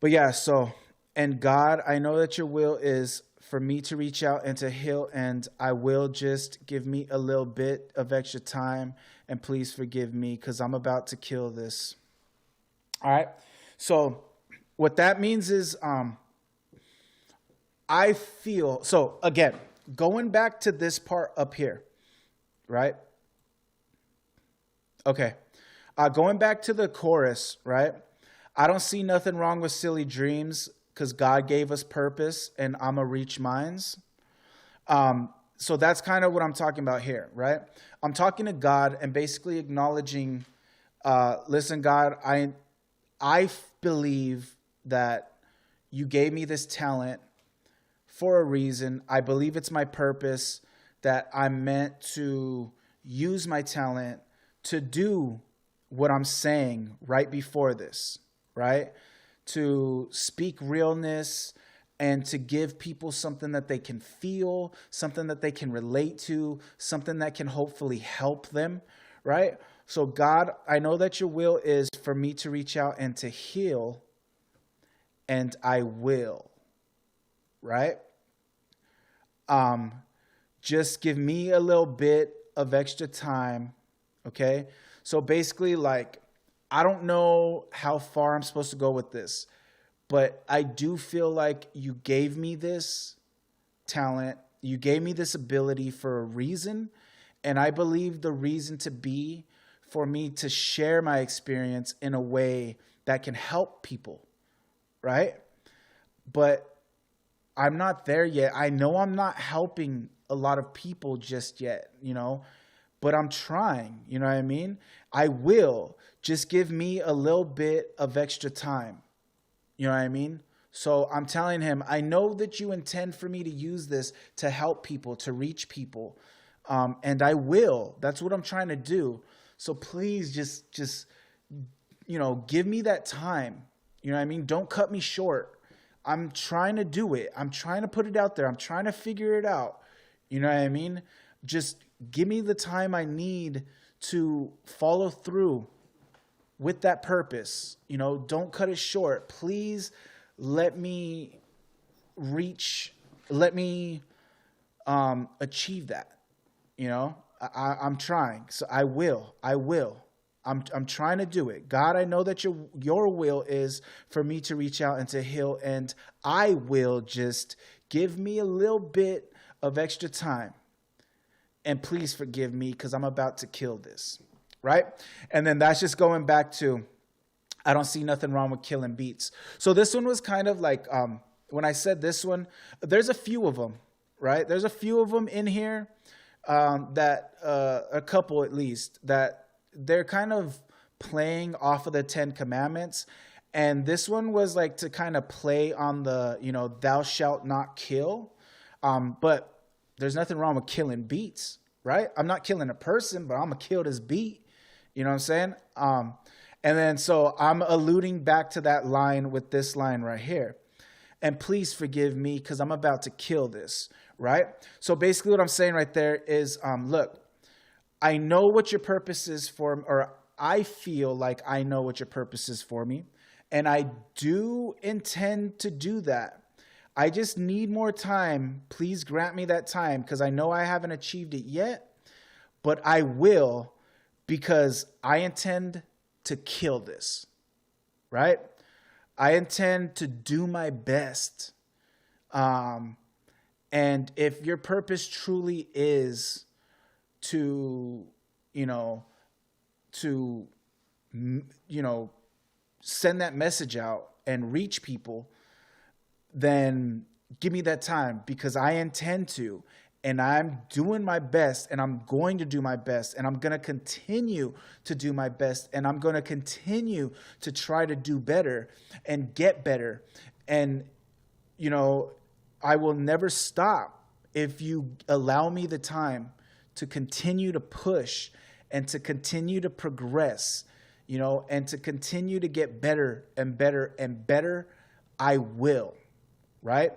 yeah, so, and God, I know that your will is for me to reach out and to heal, and I will just give me a little bit of extra time, and please forgive me because I'm about to kill this. All right. So what that means is, I feel, so again, going back to this part up here, right? Okay. Going back to the chorus, right? I don't see nothing wrong with silly dreams because God gave us purpose and I'ma reach mines. So that's kind of what I'm talking about here, right? I'm talking to God and basically acknowledging, listen, God, I believe that you gave me this talent for a reason. I believe it's my purpose, that I'm meant to use my talent to do what I'm saying right before this, right? To speak realness and to give people something that they can feel, something that they can relate to, something that can hopefully help them, right? So God, I know that your will is for me to reach out and to heal, and I will, right? Just give me a little bit of extra time, okay? So basically, like, I don't know how far I'm supposed to go with this, but I do feel like you gave me this talent, you gave me this ability for a reason, and I believe the reason to be for me to share my experience in a way that can help people, right? But I'm not there yet. I know I'm not helping a lot of people just yet, but I'm trying, you know what I mean? I will. Just give me a little bit of extra time. You know what I mean? So I'm telling him, I know that you intend for me to use this to help people, to reach people. And I will. That's what I'm trying to do. So please just give me that time. You know what I mean? Don't cut me short. I'm trying to do it. I'm trying to put it out there. I'm trying to figure it out. You know what I mean? Just give me the time I need to follow through with that purpose. Don't cut it short. Please let me achieve that. I'm trying. So I will. I'm trying to do it. God, I know that your will is for me to reach out and to heal, and I will. Just give me a little bit of extra time. And please forgive me because I'm about to kill this, right? And then that's just going back to, I don't see nothing wrong with killing beats. So this one was kind of like, when I said this one, there's a few of them, right? There's a few of them in here that, a couple at least, that they're kind of playing off of the 10 Commandments. And this one was like to kind of play on the, thou shalt not kill. But there's nothing wrong with killing beats, right? I'm not killing a person, but I'm going to kill this beat. You know what I'm saying? And then so I'm alluding back to that line with this line right here. And please forgive me because I'm about to kill this, right? So basically what I'm saying right there is, look, I know what your purpose is for, or I feel like I know what your purpose is for me. And I do intend to do that. I just need more time. Please grant me that time because I know I haven't achieved it yet, but I will because I intend to kill this, right? I intend to do my best. And if your purpose truly is to send that message out and reach people, then give me that time because I intend to, and I'm doing my best, and I'm going to do my best, and I'm going to continue to do my best, and I'm going to continue to try to do better and get better. And, I will never stop if you allow me the time to continue to push and to continue to progress, and to continue to get better and better and better. I will. Right?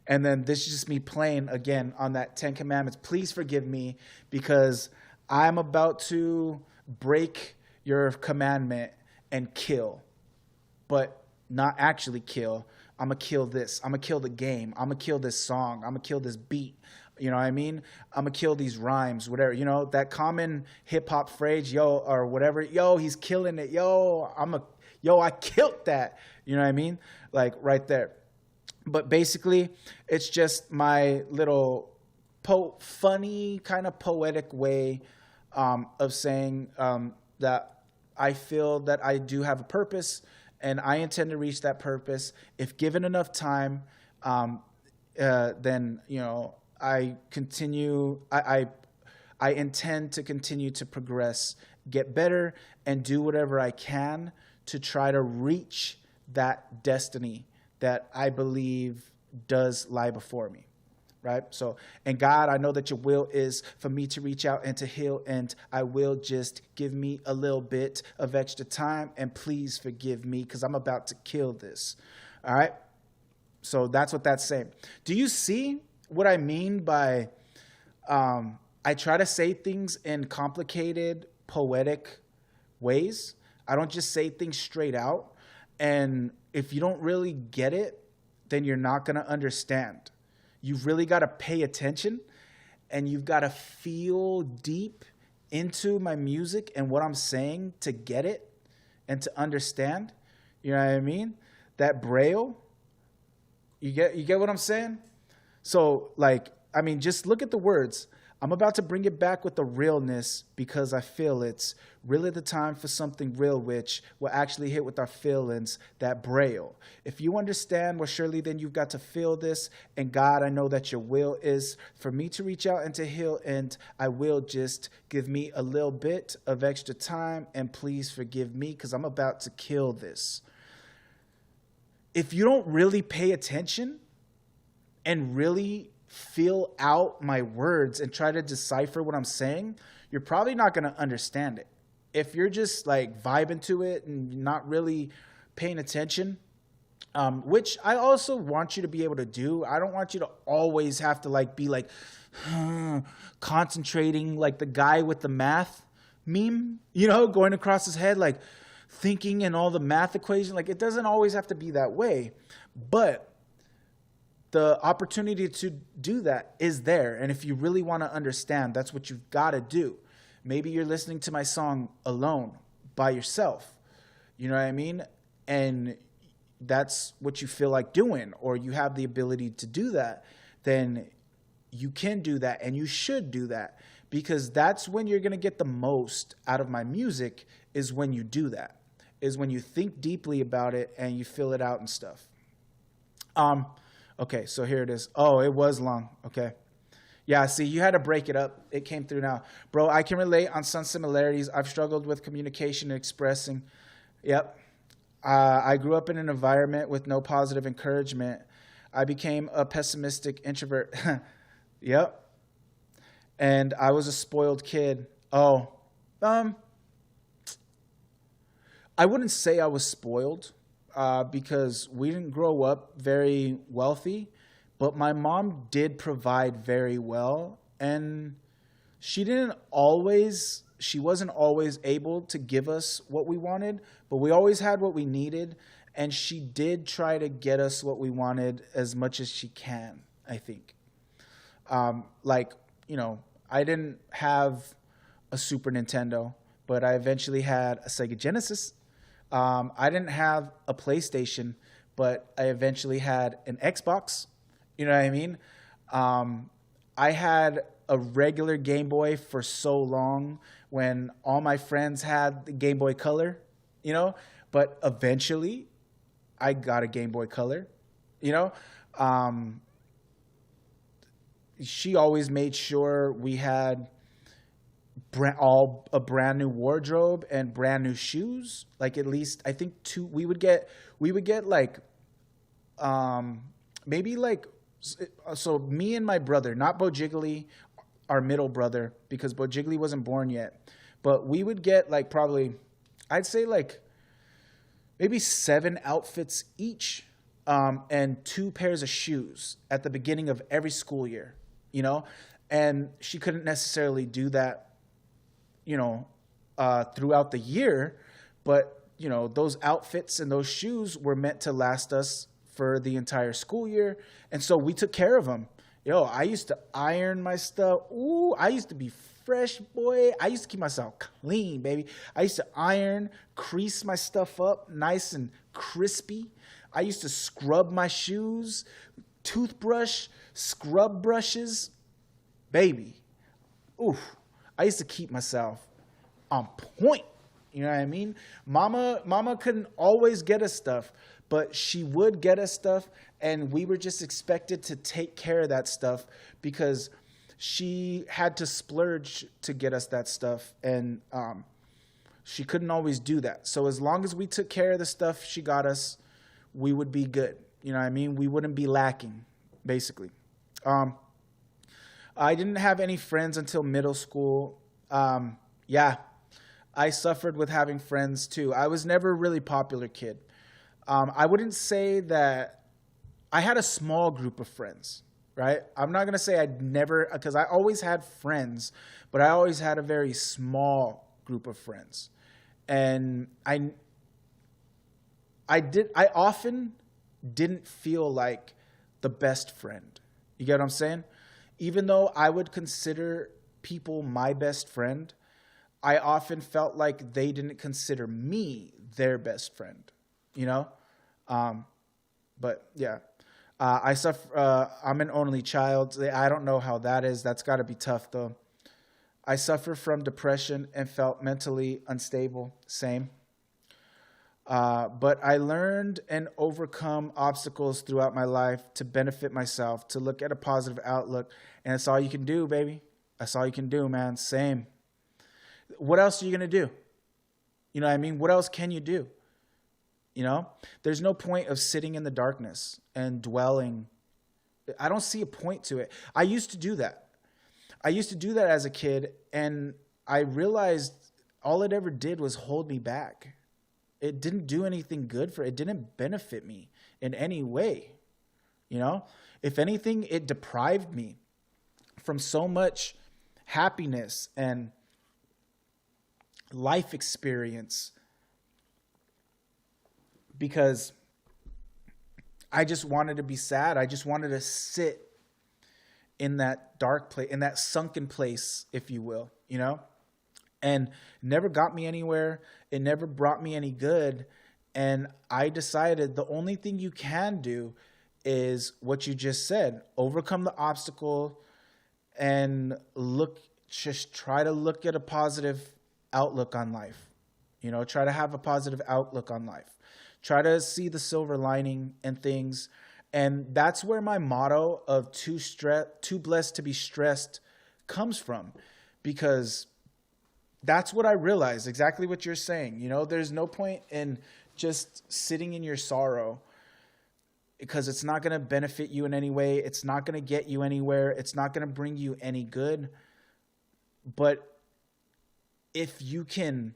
And then this is just me playing again on that 10 Commandments. Please forgive me because I'm about to break your commandment and kill, but not actually kill. I'm going to kill this. I'm going to kill the game. I'm going to kill this song. I'm going to kill this beat. You know what I mean? I'm going to kill these rhymes, whatever, that common hip hop phrase, or whatever. He's killing it. I killed that. You know what I mean? Like right there. But basically, it's just my little funny, kind of poetic way of saying that I feel that I do have a purpose, and I intend to reach that purpose. If given enough time, then I intend to continue to progress, get better, and do whatever I can to try to reach that destiny that I believe does lie before me, right? So, and God, I know that your will is for me to reach out and to heal, and I will. Just give me a little bit of extra time, and please forgive me because I'm about to kill this, all right? So that's what that's saying. Do you see what I mean by I try to say things in complicated, poetic ways? I don't just say things straight out. And if you don't really get it, then you're not going to understand. You've really got to pay attention, and you've got to feel deep into my music and what I'm saying to get it. and to understand. You know what I mean? That braille, you get what I'm saying? So, like, I mean, just look at the words. I'm about to bring it back with the realness because I feel it's really the time for something real, which will actually hit with our feelings, that braille. If you understand, well, surely then you've got to feel this. And God, I know that your will is for me to reach out and to heal. And I will just give me a little bit of extra time. And please forgive me because I'm about to kill this. If you don't really pay attention and really feel out my words and try to decipher what I'm saying, you're probably not going to understand it. If you're just like vibing to it and not really paying attention, which I also want you to be able to do. I don't want you to always have to like be like concentrating like the guy with the math meme, you know, going across his head, like thinking in all the math equations. Like, it doesn't always have to be that way, but the opportunity to do that is there. And if you really want to understand, that's what you've got to do. Maybe you're listening to my song alone by yourself. You know what I mean? And that's what you feel like doing, or you have the ability to do that, then you can do that and you should do that, because that's when you're going to get the most out of my music, is when you do that, is when you think deeply about it and you fill it out and stuff. Okay, so here it is. Oh, it was long. Okay. Yeah, see, you had to break it up. It came through now. Bro, I can relate on some similarities. I've struggled with communication and expressing. Yep. I grew up in an environment with no positive encouragement. I became a pessimistic introvert. Yep. And I was a spoiled kid. Oh, I wouldn't say I was spoiled. Because we didn't grow up very wealthy, but my mom did provide very well, and she wasn't always able to give us what we wanted, but we always had what we needed, and she did try to get us what we wanted as much as she can, I think. Like, you know, I didn't have a Super Nintendo, but I eventually had a Sega Genesis. I didn't have a PlayStation, but I eventually had an Xbox. You know what I mean? I had a regular Game Boy for so long when all my friends had the Game Boy Color, you know? But eventually, I got a Game Boy Color, you know? She always made sure we had a brand new wardrobe and brand new shoes. Like, at least I think we would get like maybe like, so me and my brother, not Bo Jiggly, our middle brother, because Bo Jiggly wasn't born yet, but we would get like probably, I'd say like maybe 7 outfits each, and 2 pairs of shoes at the beginning of every school year, you know? And she couldn't necessarily do that, you know, throughout the year, but, you know, those outfits and those shoes were meant to last us for the entire school year. And so we took care of them. Yo, I used to iron my stuff. Ooh, I used to be fresh, boy. I used to keep myself clean, baby. I used to iron, crease my stuff up nice and crispy. I used to scrub my shoes, toothbrush, scrub brushes, baby. Oof. I used to keep myself on point. You know what I mean? Mama couldn't always get us stuff, but she would get us stuff, and we were just expected to take care of that stuff because she had to splurge to get us that stuff, and she couldn't always do that. So as long as we took care of the stuff she got us, we would be good. You know what I mean? We wouldn't be lacking, basically. I didn't have any friends until middle school. Yeah, I suffered with having friends too. I was never a really popular kid. I wouldn't say that I had a small group of friends, right? I'm not going to say I'd never, because I always had friends, but I always had a very small group of friends. And I often didn't feel like the best friend. You get what I'm saying? Even though I would consider people my best friend, I often felt like they didn't consider me their best friend, you know? But yeah, I suffer, I'm an only child. I don't know how that is. That's got to be tough though. I suffer from depression and felt mentally unstable. Same. But I learned and overcome obstacles throughout my life to benefit myself, to look at a positive outlook. And that's all you can do, baby. That's all you can do, man. Same. What else are you going to do? You know what I mean? What else can you do? You know, there's no point of sitting in the darkness and dwelling. I don't see a point to it. I used to do that. I used to do that as a kid, and I realized all it ever did was hold me back. It didn't do anything good for it. It didn't benefit me in any way. You know, if anything, it deprived me from so much happiness and life experience, because I just wanted to be sad. I just wanted to sit in that dark place, in that sunken place, if you will, you know, and never got me anywhere. It never brought me any good. And I decided the only thing you can do is what you just said, overcome the obstacle and just try to look at a positive outlook on life. You know, try to have a positive outlook on life. Try to see the silver lining in things. And that's where my motto of too blessed to be stressed comes from, because that's what I realized, exactly what you're saying. You know, there's no point in just sitting in your sorrow, because it's not going to benefit you in any way. It's not going to get you anywhere. It's not going to bring you any good. But if you can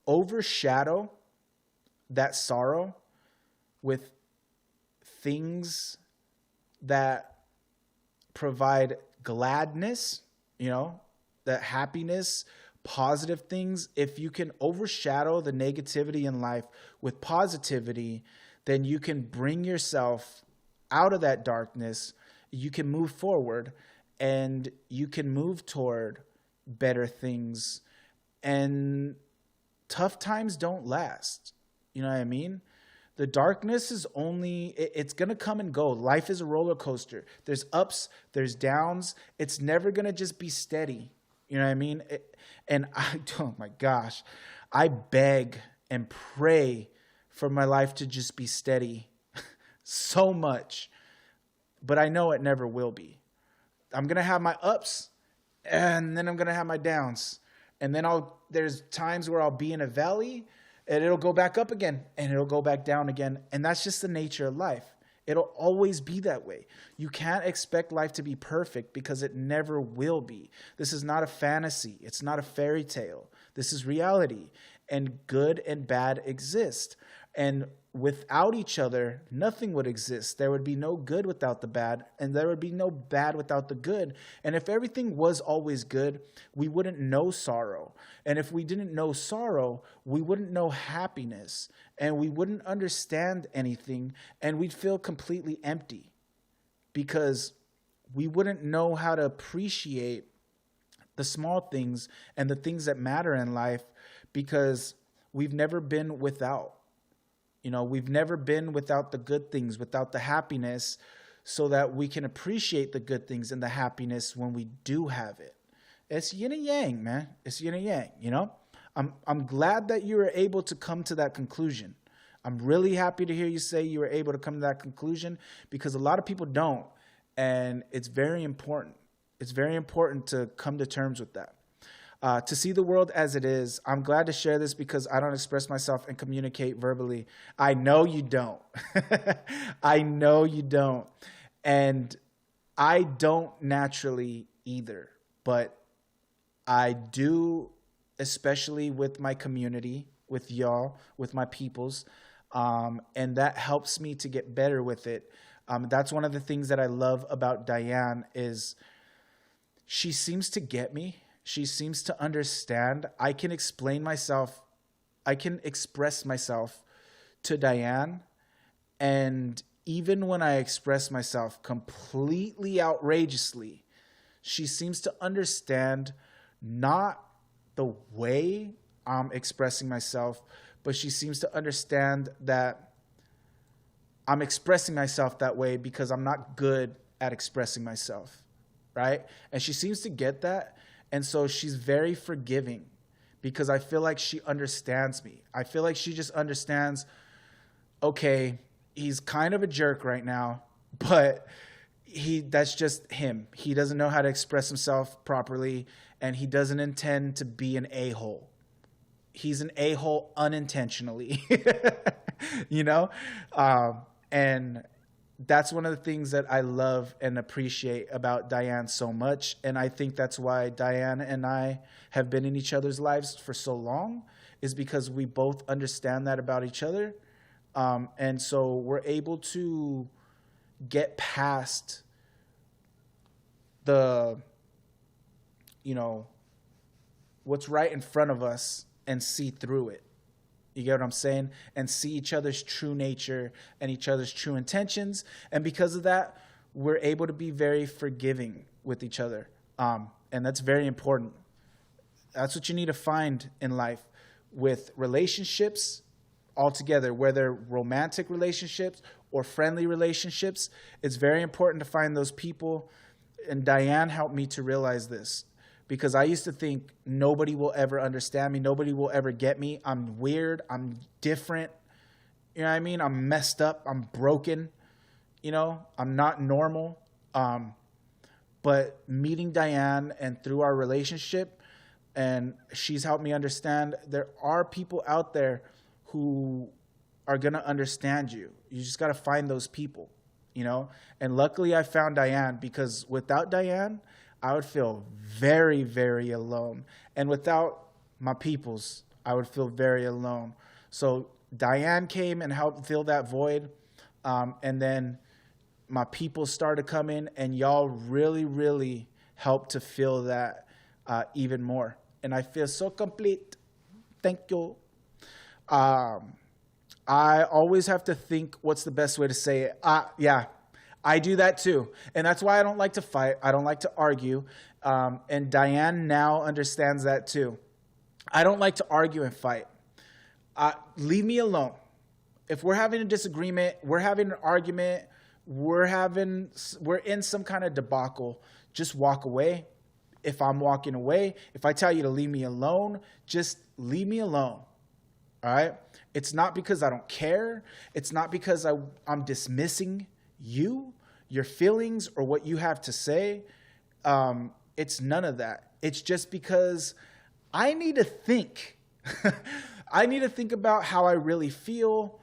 overshadow that sorrow with things that provide gladness, you know, that happiness, positive things, if you can overshadow the negativity in life with positivity, then you can bring yourself out of that darkness. You can move forward and you can move toward better things. And tough times don't last. You know what I mean? The darkness is it's going to come and go. Life is a roller coaster. There's ups, there's downs. It's never going to just be steady. You know what I mean? Oh my gosh, I beg and pray for my life to just be steady so much, but I know it never will be. I'm going to have my ups, and then I'm going to have my downs. And then there's times where I'll be in a valley, and it'll go back up again, and it'll go back down again. And that's just the nature of life. It'll always be that way. You can't expect life to be perfect, because it never will be. This is not a fantasy. It's not a fairy tale. This is reality. And good and bad exist. And without each other, nothing would exist. There would be no good without the bad, and there would be no bad without the good. And if everything was always good, we wouldn't know sorrow. And if we didn't know sorrow, we wouldn't know happiness, and we wouldn't understand anything, and we'd feel completely empty, because we wouldn't know how to appreciate the small things and the things that matter in life, because we've never been without. You know, we've never been without the good things, without the happiness, so that we can appreciate the good things and the happiness when we do have it. It's yin and yang, man. It's yin and yang, you know? I'm glad that you were able to come to that conclusion. I'm really happy to hear you say you were able to come to that conclusion, because a lot of people don't. And it's very important. It's very important to come to terms with that. To see the world as it is. I'm glad to share this, because I don't express myself and communicate verbally. I know you don't. I know you don't. And I don't naturally either. But I do, especially with my community, with y'all, with my peoples. And that helps me to get better with it. That's one of the things that I love about Diane, is she seems to get me. She seems to understand. I can explain myself. I can express myself to Diane. And even when I express myself completely outrageously, she seems to understand, not the way I'm expressing myself, but she seems to understand that I'm expressing myself that way because I'm not good at expressing myself, right? And she seems to get that. And so she's very forgiving because I feel like she understands me. I feel like she just understands, okay, he's kind of a jerk right now, but that's just him. He doesn't know how to express himself properly, and he doesn't intend to be an a-hole. He's an a-hole unintentionally, you know? And that's one of the things that I love and appreciate about Diane so much. And I think that's why Diane and I have been in each other's lives for so long, is because we both understand that about each other. And so we're able to get past the, you know, what's right in front of us and see through it. You get what I'm saying? And see each other's true nature and each other's true intentions. And because of that, we're able to be very forgiving with each other. And that's very important. That's what you need to find in life with relationships altogether, whether romantic relationships or friendly relationships. It's very important to find those people. And Diane helped me to realize this, because I used to think nobody will ever understand me. Nobody will ever get me. I'm weird. I'm different. You know what I mean? I'm messed up. I'm broken. You know, I'm not normal. But meeting Diane and through our relationship, and she's helped me understand there are people out there who are going to understand you. You just got to find those people, you know? And luckily I found Diane, because without Diane, I would feel very, very alone. And without my peoples, I would feel very alone. So Diane came and helped fill that void. And then my people started coming, and y'all really, really helped to fill that even more. And I feel so complete. Thank you. I always have to think, what's the best way to say it? Yeah, I do that too. And that's why I don't like to fight. I don't like to argue. And Diane now understands that too. I don't like to argue and fight. Leave me alone. If we're having a disagreement, we're having an argument, we're in some kind of debacle, just walk away. If I'm walking away, if I tell you to leave me alone, just leave me alone. All right? It's not because I don't care. It's not because I'm dismissing you, your feelings, or what you have to say. It's none of that. It's just because I need to think. I need to think about how I really feel,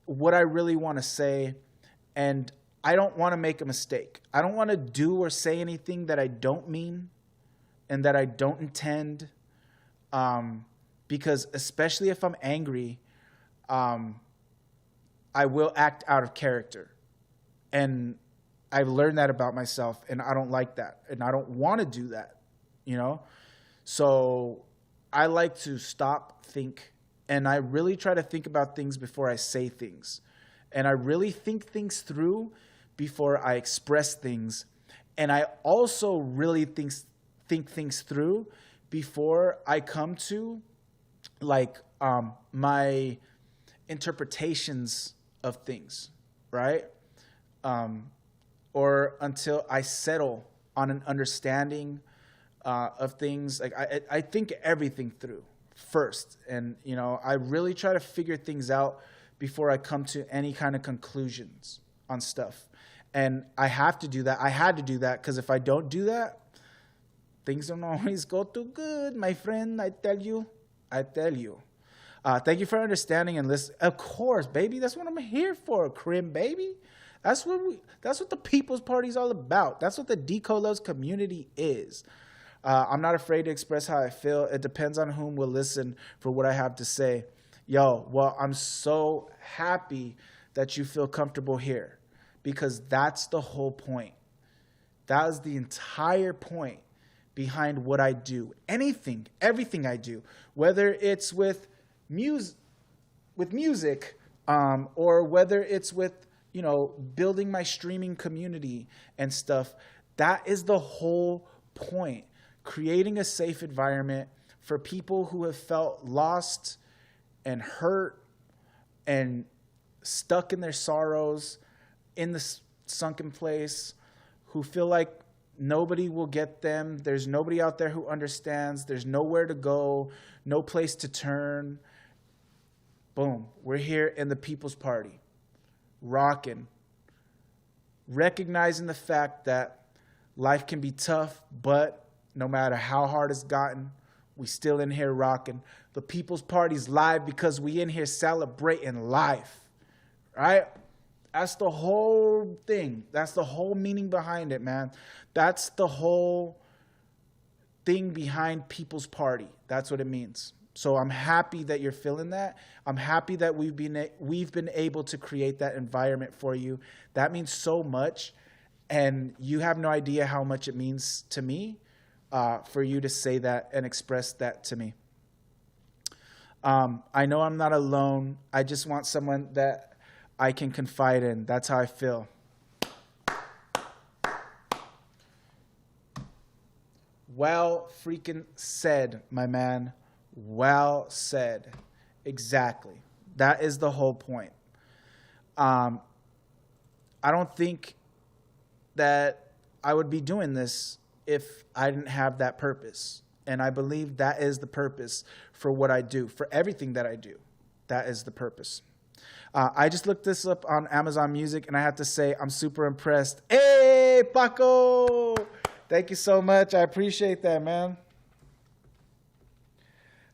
what I really want to say, and I don't want to make a mistake. I don't want to do or say anything that I don't mean and that I don't intend, because especially if I'm angry, I will act out of character. And I've learned that about myself, and I don't like that, and I don't want to do that, you know? So I like to stop, think, and I really try to think about things before I say things. And I really think things through before I express things. And I also really think things through before I come to like my interpretations of things, right? Or until I settle on an understanding of things. Like I think everything through first, and you know, I really try to figure things out before I come to any kind of conclusions on stuff. And I have to do that. I had to do that, because if I don't do that, things don't always go too good, my friend. I tell you. Thank you for understanding and listening. Of course, baby. That's what I'm here for, Crim, baby. That's what the People's Party is all about. That's what the Deco Loves community is. I'm not afraid to express how I feel. It depends on whom will listen for what I have to say. Yo, well, I'm so happy that you feel comfortable here, because that's the whole point. That is the entire point behind what I do. Everything I do, whether it's with music, or whether it's with, you know, building my streaming community and stuff. That is the whole point. Creating a safe environment for people who have felt lost and hurt and stuck in their sorrows, in the sunken place, who feel like nobody will get them. There's nobody out there who understands. There's nowhere to go, no place to turn. Boom, we're here in the People's Party, rocking, recognizing the fact that life can be tough, but no matter how hard it's gotten, we still in here rocking. The People's Party's live because we in here celebrating life, right? That's the whole thing. That's the whole meaning behind it, man. That's the whole thing behind People's Party. That's what it means. So I'm happy that you're feeling that. I'm happy that we've been able to create that environment for you. That means so much, and you have no idea how much it means to me for you to say that and express that to me. I know I'm not alone. I just want someone that I can confide in. That's how I feel. Well freaking said, my man. Well said. Exactly. That is the whole point. I don't think that I would be doing this if I didn't have that purpose. And I believe that is the purpose for what I do, for everything that I do. That is the purpose. I just looked this up on Amazon Music, and I have to say I'm super impressed. Hey, Paco! Thank you so much. I appreciate that, man.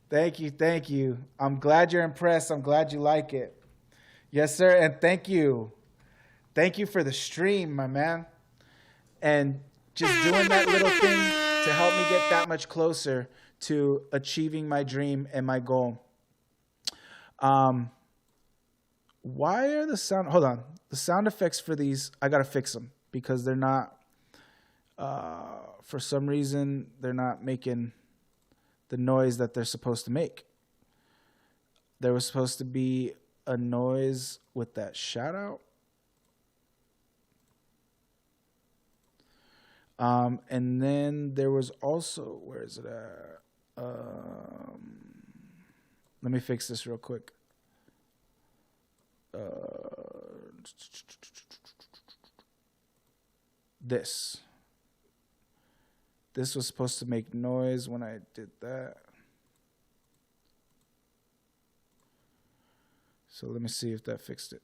Thank you, thank you. I'm glad you're impressed. I'm glad you like it. Yes, sir, and thank you. Thank you for the stream, my man. And just doing that little thing to help me get that much closer to achieving my dream and my goal. Why are the sound... Hold on. The sound effects for these, I got to fix them because they're not... for some reason, they're not making the noise that they're supposed to make. There was supposed to be a noise with that shout out. And then there was also, where is it at? Let me fix this real quick. This was supposed to make noise when I did that. So let me see if that fixed it.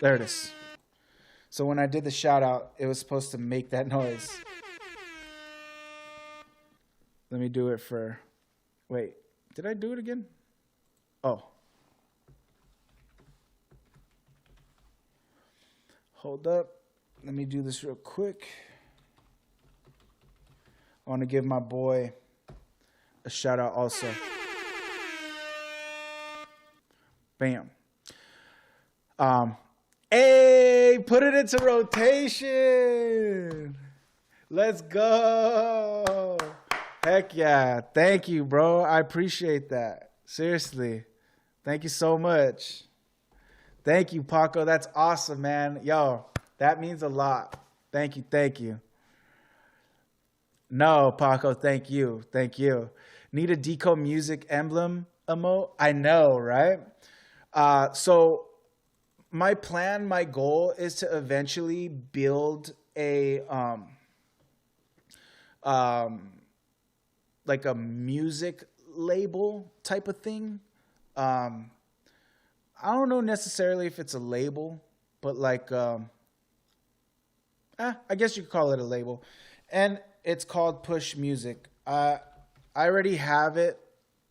There it is. So when I did the shout out, it was supposed to make that noise. Let me do it for, wait, did I do it again? Oh. Hold up. Let me do this real quick. I want to give my boy a shout out also. Bam. Hey, put it into rotation. Let's go. Heck yeah. Thank you, bro. I appreciate that. Seriously. Thank you so much. Thank you, Paco. That's awesome, man. Yo, that means a lot. Thank you. Thank you. No, Paco, thank you. Thank you. Need a Deco Music emblem emote? I know, right? So my plan, my goal is to eventually build a like a music label type of thing. I don't know necessarily if it's a label, but like I guess you could call it a label. And it's called Push Music. I already have it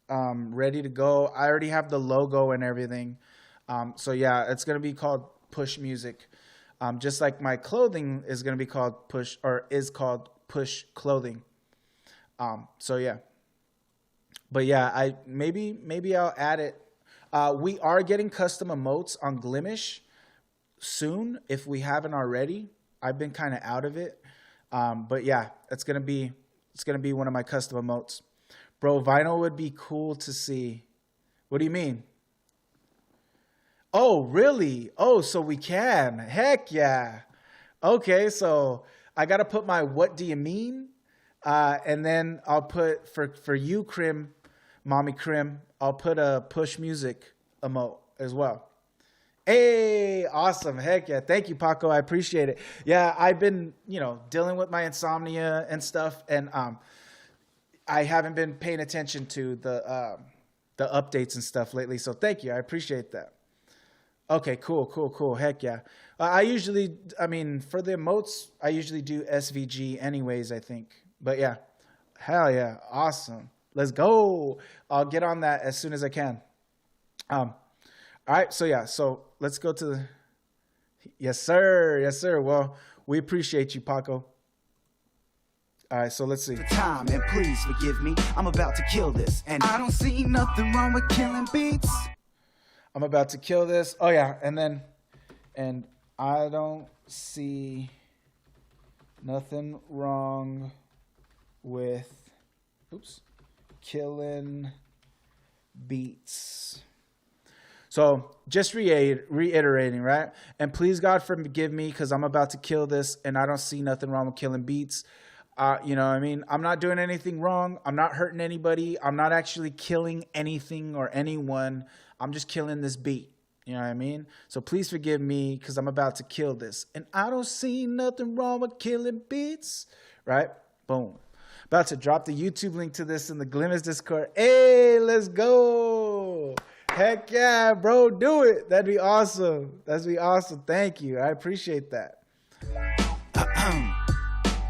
ready to go. I already have the logo and everything. So yeah, it's going to be called Push Music. Just like my clothing is going to be called Push, or is called Push Clothing. So yeah. But yeah, maybe I'll add it. We are getting custom emotes on Glimish soon if we haven't already. I've been kind of out of it. But yeah, it's gonna be one of my custom emotes. Bro, vinyl would be cool to see. What do you mean? Oh, really? Oh, so we can. Heck yeah. Okay, so I gotta put my what do you mean And then I'll put for you, Crim, Mommy Crim, I'll put a push music emote as well. Hey, awesome. Heck yeah. Thank you, Paco. I appreciate it. Yeah, I've been, dealing with my insomnia and stuff, and I haven't been paying attention to the updates and stuff lately. So thank you. I appreciate that. Okay, cool. Heck yeah. For the emotes, I usually do SVG anyways, I think. But yeah, hell yeah. Awesome. Let's go. I'll get on that as soon as I can. All right. So let's go to the, yes, sir. Well, we appreciate you, Paco. All right, so let's see. Time, and please forgive me. I'm about to kill this, and I don't see nothing wrong with killing beats. I'm about to kill this. Oh yeah, and I don't see nothing wrong with killing beats. So just reiterating, right? And please God forgive me because I'm about to kill this, and I don't see nothing wrong with killing beats. You know what I mean? I'm not doing anything wrong. I'm not hurting anybody. I'm not actually killing anything or anyone. I'm just killing this beat. You know what I mean? So please forgive me because I'm about to kill this. And I don't see nothing wrong with killing beats. Right? Boom. About to drop the YouTube link to this in the Glimmers Discord. Hey, let's go. Heck yeah, bro. Do it. That'd be awesome. That'd be awesome. Thank you. I appreciate that.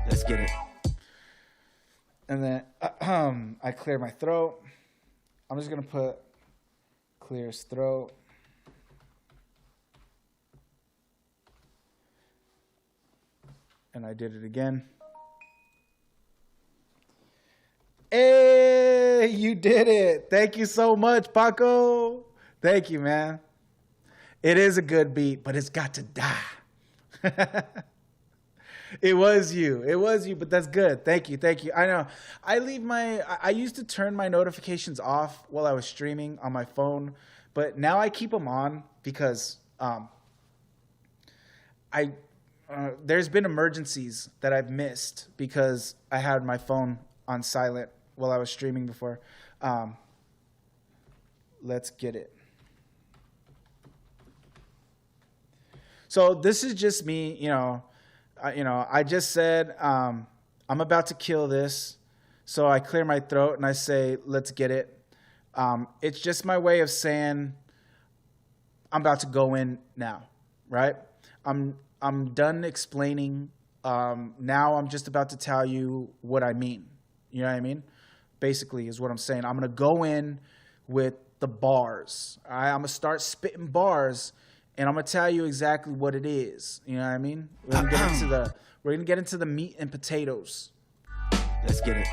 Let's get it. And then I clear my throat. I'm just going to put clears throat. And I did it again. Hey, you did it. Thank you so much, Paco. Thank you, man. It is a good beat, but it's got to die. It was you, but that's good. Thank you. I know. I used to turn my notifications off while I was streaming on my phone, but now I keep them on because there's been emergencies that I've missed because I had my phone on silent while I was streaming before. Let's get it. So this is just me, I just said, I'm about to kill this. So I clear my throat and I say, let's get it. It's just my way of saying I'm about to go in now, right? I'm done explaining. Now I'm just about to tell you what I mean. You know what I mean? Basically is what I'm saying. I'm going to go in with the bars. All right? I'm going to start spitting bars. And I'm gonna tell you exactly what it is. You know what I mean? We're gonna get into the meat and potatoes. Let's get it.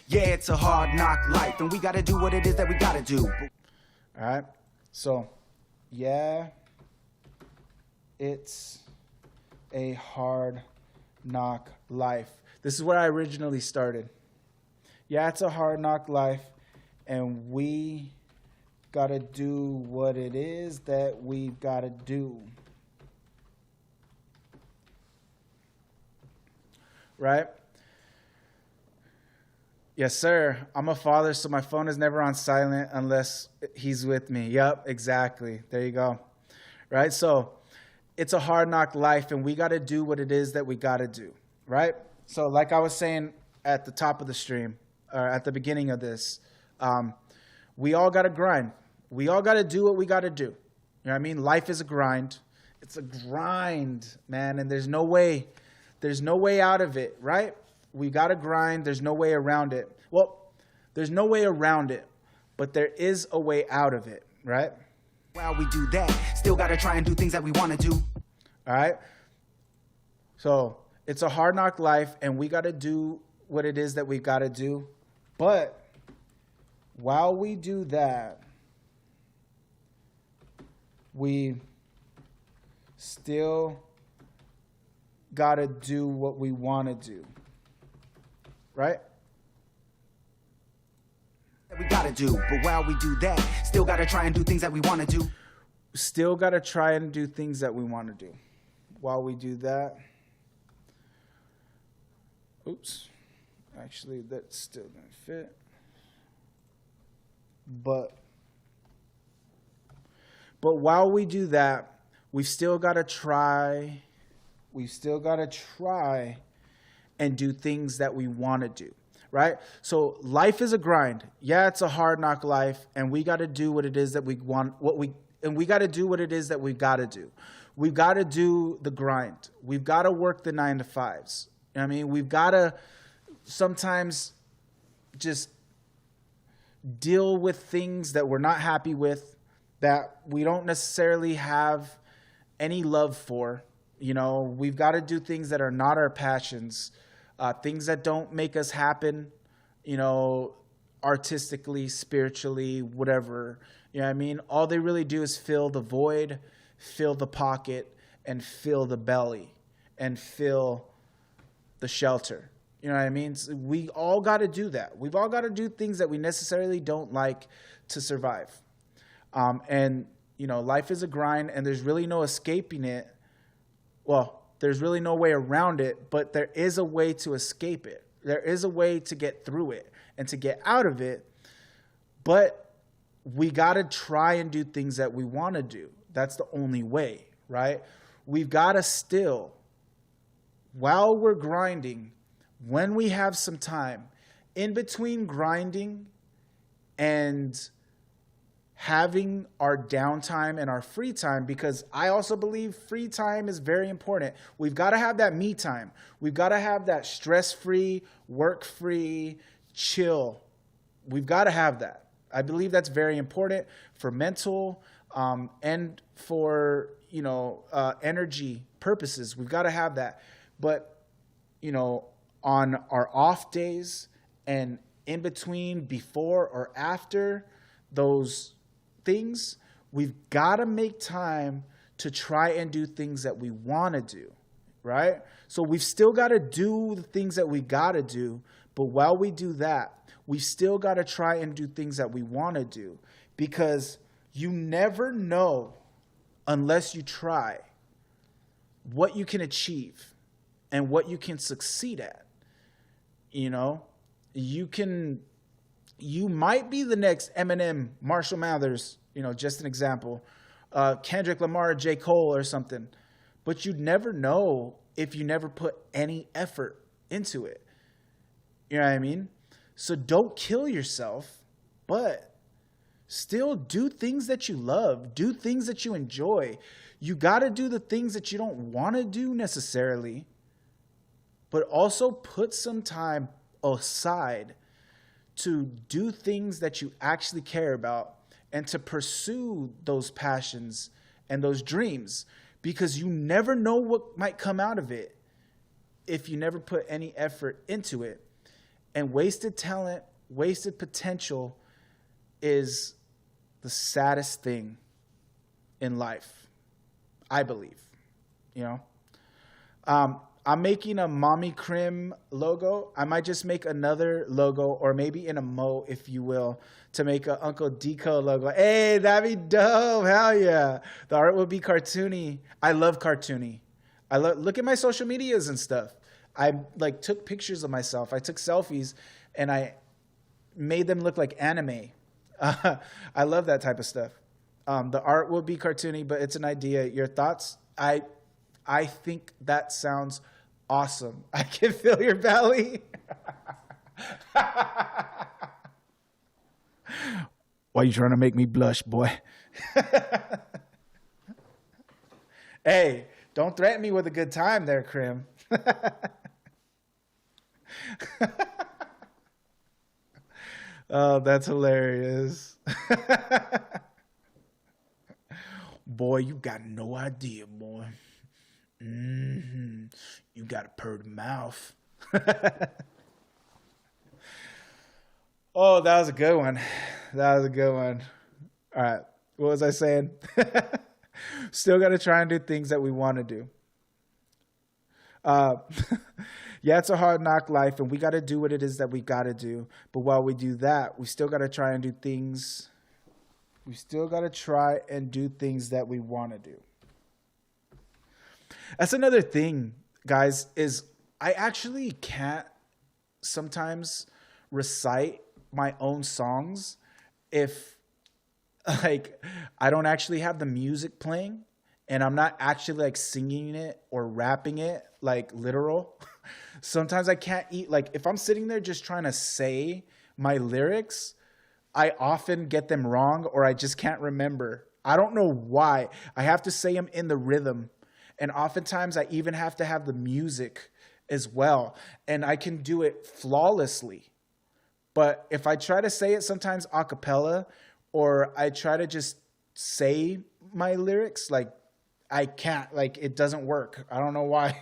Yeah, it's a hard knock life, and we gotta do what it is that we gotta do. All right. So, yeah, it's a hard knock life. This is where I originally started. Yeah, it's a hard knock life, and we gotta do what it is that we've gotta do. Right? Yes, sir. I'm a father, so my phone is never on silent unless he's with me. Yep, exactly. There you go. Right? So it's a hard knock life, and we gotta do what it is that we gotta do. Right? So like I was saying at the top of the stream, or at the beginning of this, we all gotta grind. We all got to do what we got to do. You know what I mean? Life is a grind. It's a grind, man, and there's no way out of it, right? We got to grind. There's no way around it. Well, there's no way around it, but there is a way out of it, right? While we do that, still got to try and do things that we want to do. All right? So it's a hard knock life, and we got to do what it is that we got to do. But while we do that, we still got to do what we want to do, right? We got to do, but while we do that, still got to try and do things that we want to do. Still got to try and do things that we want to do. While we do that, Actually, that's still gonna fit. But while we do that, we've still got to try. We've still got to try and do things that we want to do, right? So life is a grind. Yeah, it's a hard knock life, and we got to do what it is that we want. We got to do what it is that we got to do. We've got to do the grind. We've got to work the 9 to 5s. You know what I mean? We've got to sometimes just deal with things that we're not happy with, that we don't necessarily have any love for. You know, we've got to do things that are not our passions, things that don't make us happen, you know, artistically, spiritually, whatever. You know what I mean? All they really do is fill the void, fill the pocket, and fill the belly, and fill the shelter. You know what I mean? So we all got to do that. We've all got to do things that we necessarily don't like to survive. And, you know, life is a grind, and there's really no escaping it. Well, there's really no way around it, but there is a way to escape it. There is a way to get through it and to get out of it. But we got to try and do things that we want to do. That's the only way, right? We've got to still, while we're grinding, when we have some time, in between grinding and having our downtime and our free time, because I also believe free time is very important. We've got to have that me time. We've got to have that stress-free, work-free, chill. We've got to have that. I believe that's very important for mental and for, you know, energy purposes. We've got to have that. But, you know, on our off days and in between, before or after those things, we've got to make time to try and do things that we want to do, right? So we've still got to do the things that we got to do, but while we do that, we still got to try and do things that we want to do, because you never know unless you try what you can achieve and what you can succeed at. You know, you might be the next Eminem, Marshall Mathers, you know, just an example, Kendrick Lamar, J. Cole or something, but you'd never know if you never put any effort into it. You know what I mean? So don't kill yourself, but still do things that you love, do things that you enjoy. You got to do the things that you don't want to do necessarily, but also put some time aside to do things that you actually care about and to pursue those passions and those dreams, because you never know what might come out of it if you never put any effort into it. And wasted talent, wasted potential is the saddest thing in life, I believe, you know. I'm making a Mommy Crim logo. I might just make another logo, or maybe in a mo, if you will, to make a Uncle Deco logo. Hey, that'd be dope. Hell yeah. The art will be cartoony. I love cartoony. Look at my social medias and stuff. I took pictures of myself. I took selfies and I made them look like anime. I love that type of stuff. The art will be cartoony, but it's an idea. Your thoughts? I think that sounds awesome. I can feel your belly. Why you trying to make me blush, boy? Hey, don't threaten me with a good time there, Krim. Oh, that's hilarious. Boy, you got no idea, boy. You got a purty mouth. Oh, that was a good one. That was a good one. All right. What was I saying? Still got to try and do things that we want to do. Yeah, it's a hard knock life, and we got to do what it is that we got to do. But while we do that, we still got to try and do things. We still got to try and do things that we want to do. That's another thing, guys, is I actually can't sometimes recite my own songs if like I don't actually have the music playing and I'm not actually like singing it or rapping it like literal. Sometimes I can't eat, like if I'm sitting there just trying to say my lyrics, I often get them wrong or I just can't remember. I don't know why. I have to say them in the rhythm. And oftentimes I even have to have the music as well. And I can do it flawlessly. But if I try to say it sometimes a cappella, or I try to just say my lyrics, like I can't, like it doesn't work. I don't know why,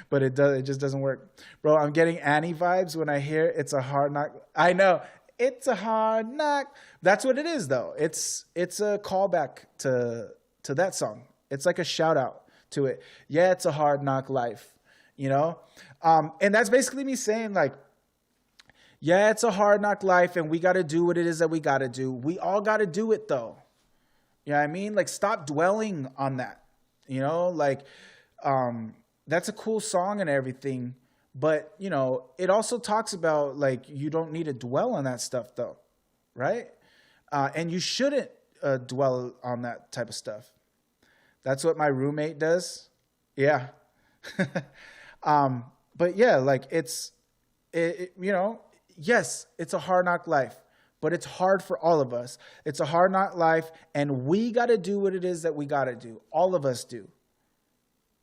but it just doesn't work. Bro, I'm getting Annie vibes when I hear It's a Hard Knock. I know, it's a hard knock. That's what it is though. It's a callback to that song. It's like a shout out to it. Yeah, it's a hard knock life, you know? And that's basically me saying like, yeah, it's a hard knock life and we got to do what it is that we got to do. We all got to do it though. You know what I mean? Like stop dwelling on that, you know, like, that's a cool song and everything, but you know, it also talks about like, you don't need to dwell on that stuff though. Right. And you shouldn't dwell on that type of stuff. That's what my roommate does. Yeah. But yeah, like you know, yes, it's a hard knock life, but it's hard for all of us. It's a hard knock life, and we got to do what it is that we got to do. All of us do,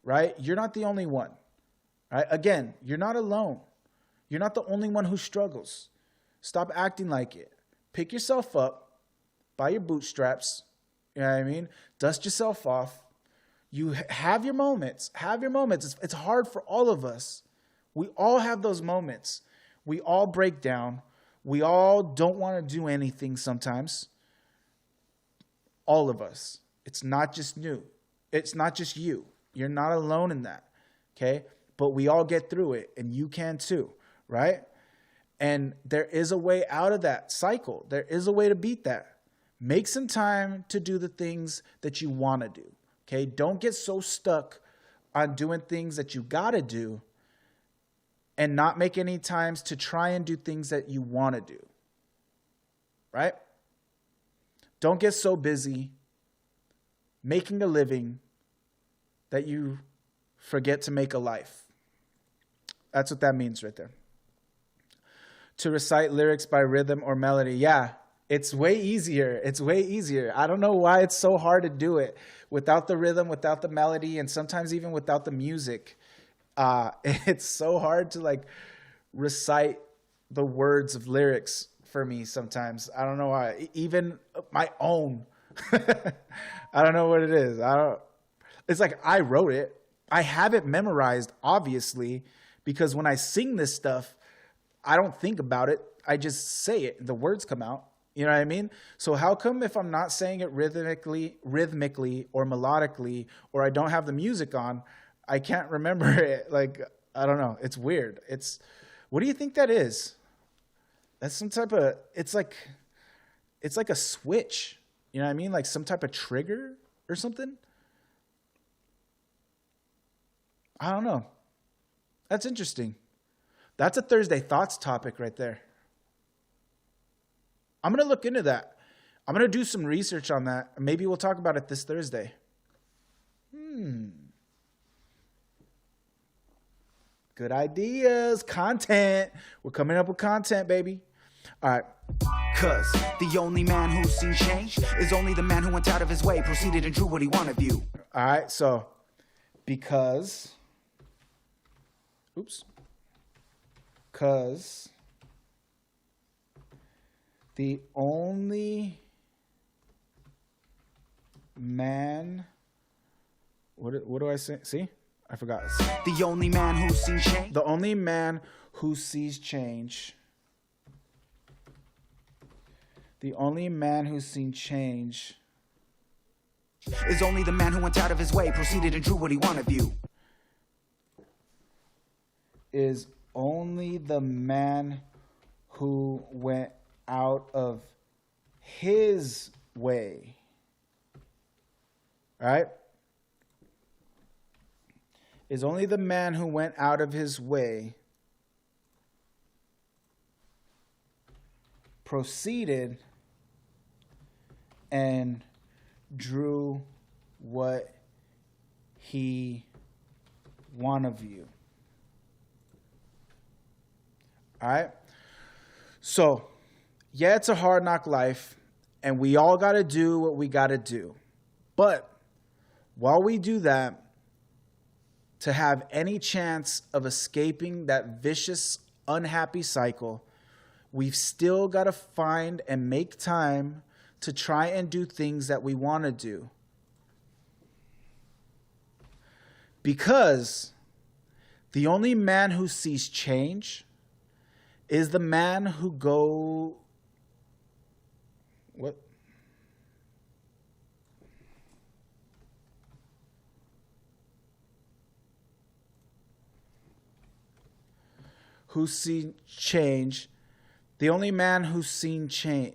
right? You're not the only one, right? Again, you're not alone. You're not the only one who struggles. Stop acting like it. Pick yourself up by your bootstraps. You know what I mean? Dust yourself off. You have your moments. Have your moments. It's hard for all of us. We all have those moments. We all break down. We all don't want to do anything sometimes. All of us. It's not just you. It's not just you. You're not alone in that. Okay? But we all get through it, and you can too, right? And there is a way out of that cycle. There is a way to beat that. Make some time to do the things that you want to do. Okay? Don't get so stuck on doing things that you got to do and not make any times to try and do things that you want to do. Right? Don't get so busy making a living that you forget to make a life. That's what that means right there. To recite lyrics by rhythm or melody. Yeah, it's way easier. It's way easier. I don't know why it's so hard to do it without the rhythm, without the melody, and sometimes even without the music. It's so hard to like recite the words of lyrics for me sometimes. I don't know why. Even my own. I don't know what it is. It's like I wrote it. I have it memorized, obviously, because when I sing this stuff, I don't think about it. I just say it. The words come out. You know what I mean? So how come if I'm not saying it rhythmically or melodically, or I don't have the music on, I can't remember it? Like, I don't know. It's weird. What do you think that is? That's some type of, it's like a switch. You know what I mean? Like some type of trigger or something. I don't know. That's interesting. That's a Thursday Thoughts topic right there. I'm going to look into that. I'm going to do some research on that. Maybe we'll talk about it this Thursday. Good ideas. Content. We're coming up with content, baby. All right. Cause the only man who's seen change is only the man who went out of his way, proceeded and drew what he wanted of you. All right. So, because the only man, what do I say? See? I forgot. The only man who's seen change. The only man who sees change. The only man who's seen change is only the man who went out of his way, proceeded and drew what he wanted of you. Is only the man who went out of his way. Right? Is only the man who went out of his way proceeded and drew what he wanted of you. All right? So, yeah, it's a hard knock life, and we all got to do what we got to do. But while we do that, to have any chance of escaping that vicious, unhappy cycle, we've still got to find and make time to try and do things that we want to do. Because the only man who sees change is the man who who's seen change. The only man who's seen change.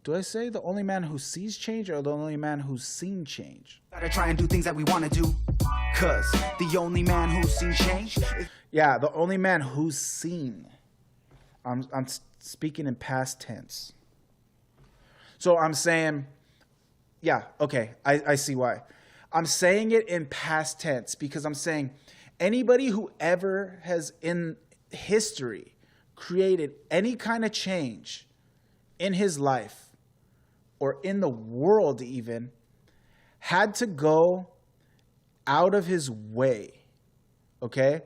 Do I say the only man who sees change or the only man who's seen change? Gotta try and do things that we want to do. Cause the only man who's seen change is... Yeah, the only man who's seen. I'm speaking in past tense. So I'm saying, yeah, okay, I see why. I'm saying it in past tense because I'm saying anybody who ever has in history created any kind of change in his life or in the world even had to go out of his way. Okay?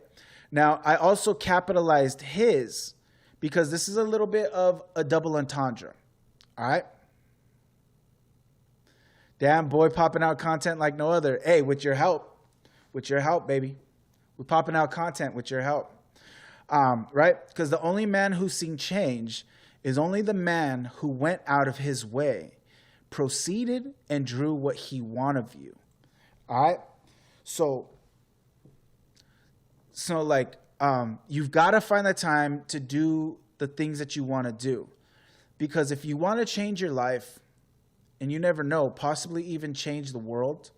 Now, I also capitalized his because this is a little bit of a double entendre. All right? Damn, boy, popping out content like no other. Hey, with your help, baby. We're popping out content with your help. Right? Because the only man who's seen change is only the man who went out of his way, proceeded, and drew what he wanted of you. All right? So like, you've got to find the time to do the things that you want to do. Because if you want to change your life, and you never know, possibly even change the world,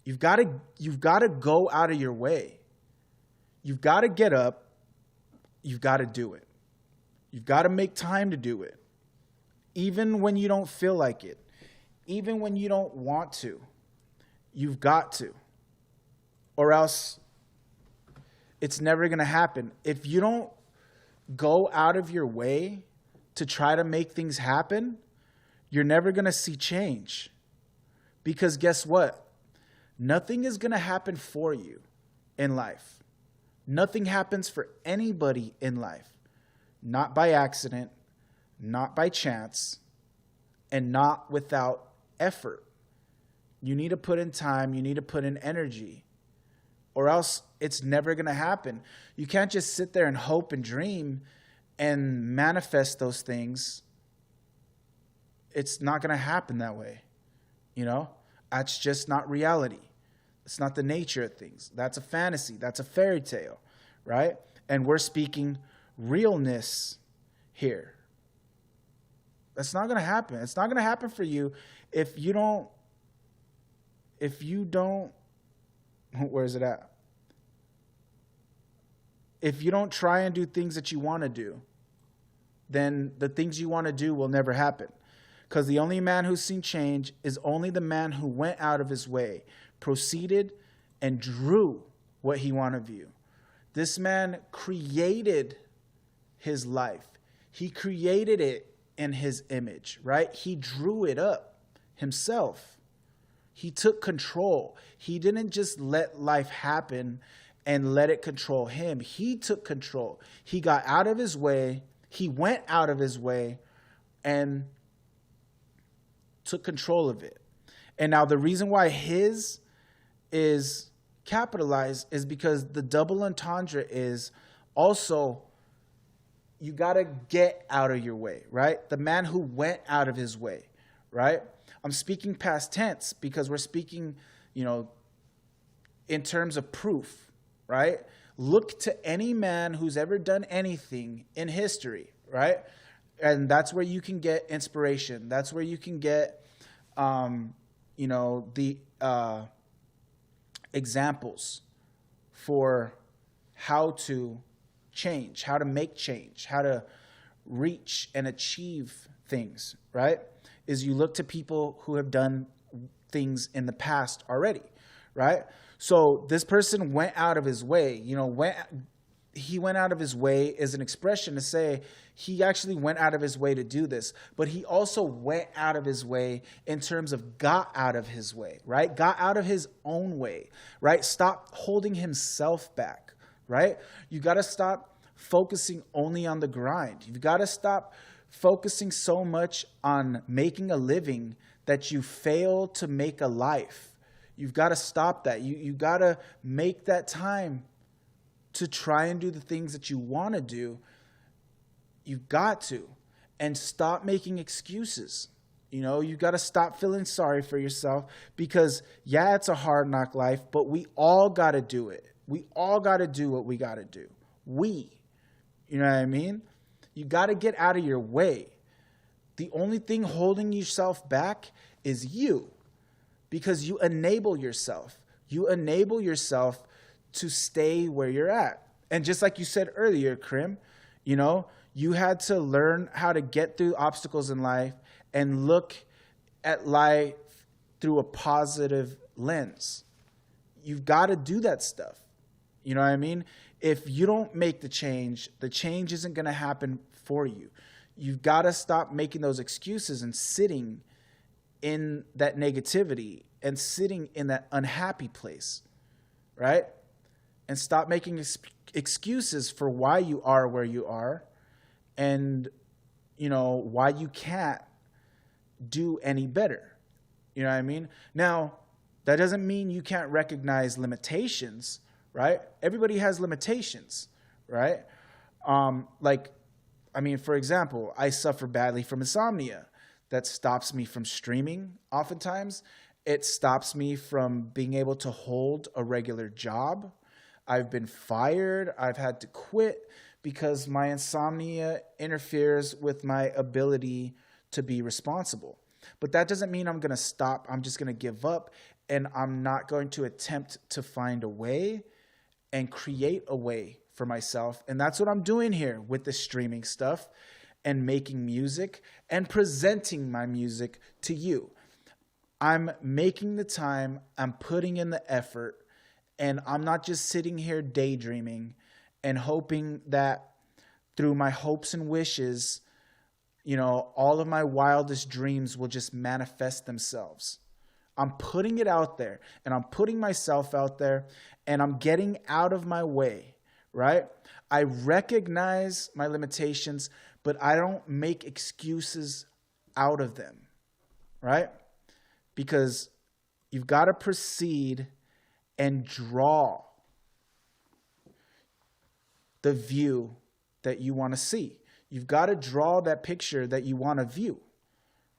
you've got to go out of your way. You've got to get up. You've got to do it. You've got to make time to do it. Even when you don't feel like it. Even when you don't want to. You've got to. Or else it's never going to happen. If you don't go out of your way to try to make things happen, you're never going to see change. Because guess what? Nothing is going to happen for you in life. Nothing happens for anybody in life. Not by accident, not by chance, and not without effort. You need to put in time, you need to put in energy, or else it's never going to happen. You can't just sit there and hope and dream and manifest those things. It's not going to happen that way. You know, that's just not reality. It's not the nature of things. That's a fantasy. That's a fairy tale, right? And we're speaking realness here. That's not going to happen. It's not going to happen for you if you don't, where is it at? If you don't try and do things that you want to do, then the things you want to do will never happen. Because the only man who's seen change is only the man who went out of his way, proceeded, and drew what he wanted of you. This man created his life. He created it in his image, right? He drew it up himself. He took control. He didn't just let life happen and let it control him. He took control. He got out of his way. He went out of his way and took control of it. And now the reason why his is capitalized is because the double entendre is also you got to get out of your way, right? The man who went out of his way, right? I'm speaking past tense because we're speaking, in terms of proof, right? Look to any man who's ever done anything in history, right? And that's where you can get inspiration. That's where you can get, the examples for how to change, how to make change, how to reach and achieve things, right? Is you look to people who have done things in the past already, right? So this person went out of his way, he went out of his way is an expression to say he actually went out of his way to do this, but he also went out of his way in terms of got out of his way, right? Got out of his own way, right? Stop holding himself back, right? You got to stop focusing only on the grind. You've got to stop focusing so much on making a living that you fail to make a life. You've got to stop that. You got to make that time to try and do the things that you want to do. You've got to. And stop making excuses. You got to stop feeling sorry for yourself because, yeah, it's a hard knock life, but we all got to do it. We all got to do what we got to do. You know what I mean? You got to get out of your way. The only thing holding yourself back is you, because you enable yourself. You enable yourself to stay where you're at. And just like you said earlier, Krim, you had to learn how to get through obstacles in life and look at life through a positive lens. You've got to do that stuff. You know what I mean? If you don't make the change isn't going to happen for you. You've got to stop making those excuses and sitting in that negativity and sitting in that unhappy place, right? And stop making excuses for why you are where you are and, why you can't do any better. You know what I mean? Now, that doesn't mean you can't recognize limitations, right? Everybody has limitations, right? For example, I suffer badly from insomnia. That stops me from streaming oftentimes. It stops me from being able to hold a regular job. I've been fired. I've had to quit because my insomnia interferes with my ability to be responsible. But that doesn't mean I'm going to stop. I'm just going to give up, and I'm not going to attempt to find a way and create a way for myself. And that's what I'm doing here with the streaming stuff and making music and presenting my music to you. I'm making the time, I'm putting in the effort, and I'm not just sitting here daydreaming and hoping that through my hopes and wishes, all of my wildest dreams will just manifest themselves. I'm putting it out there, and I'm putting myself out there, and I'm getting out of my way, right? I recognize my limitations, but I don't make excuses out of them, right? Because you've got to proceed and draw the view that you want to see. You've got to draw that picture that you want to view,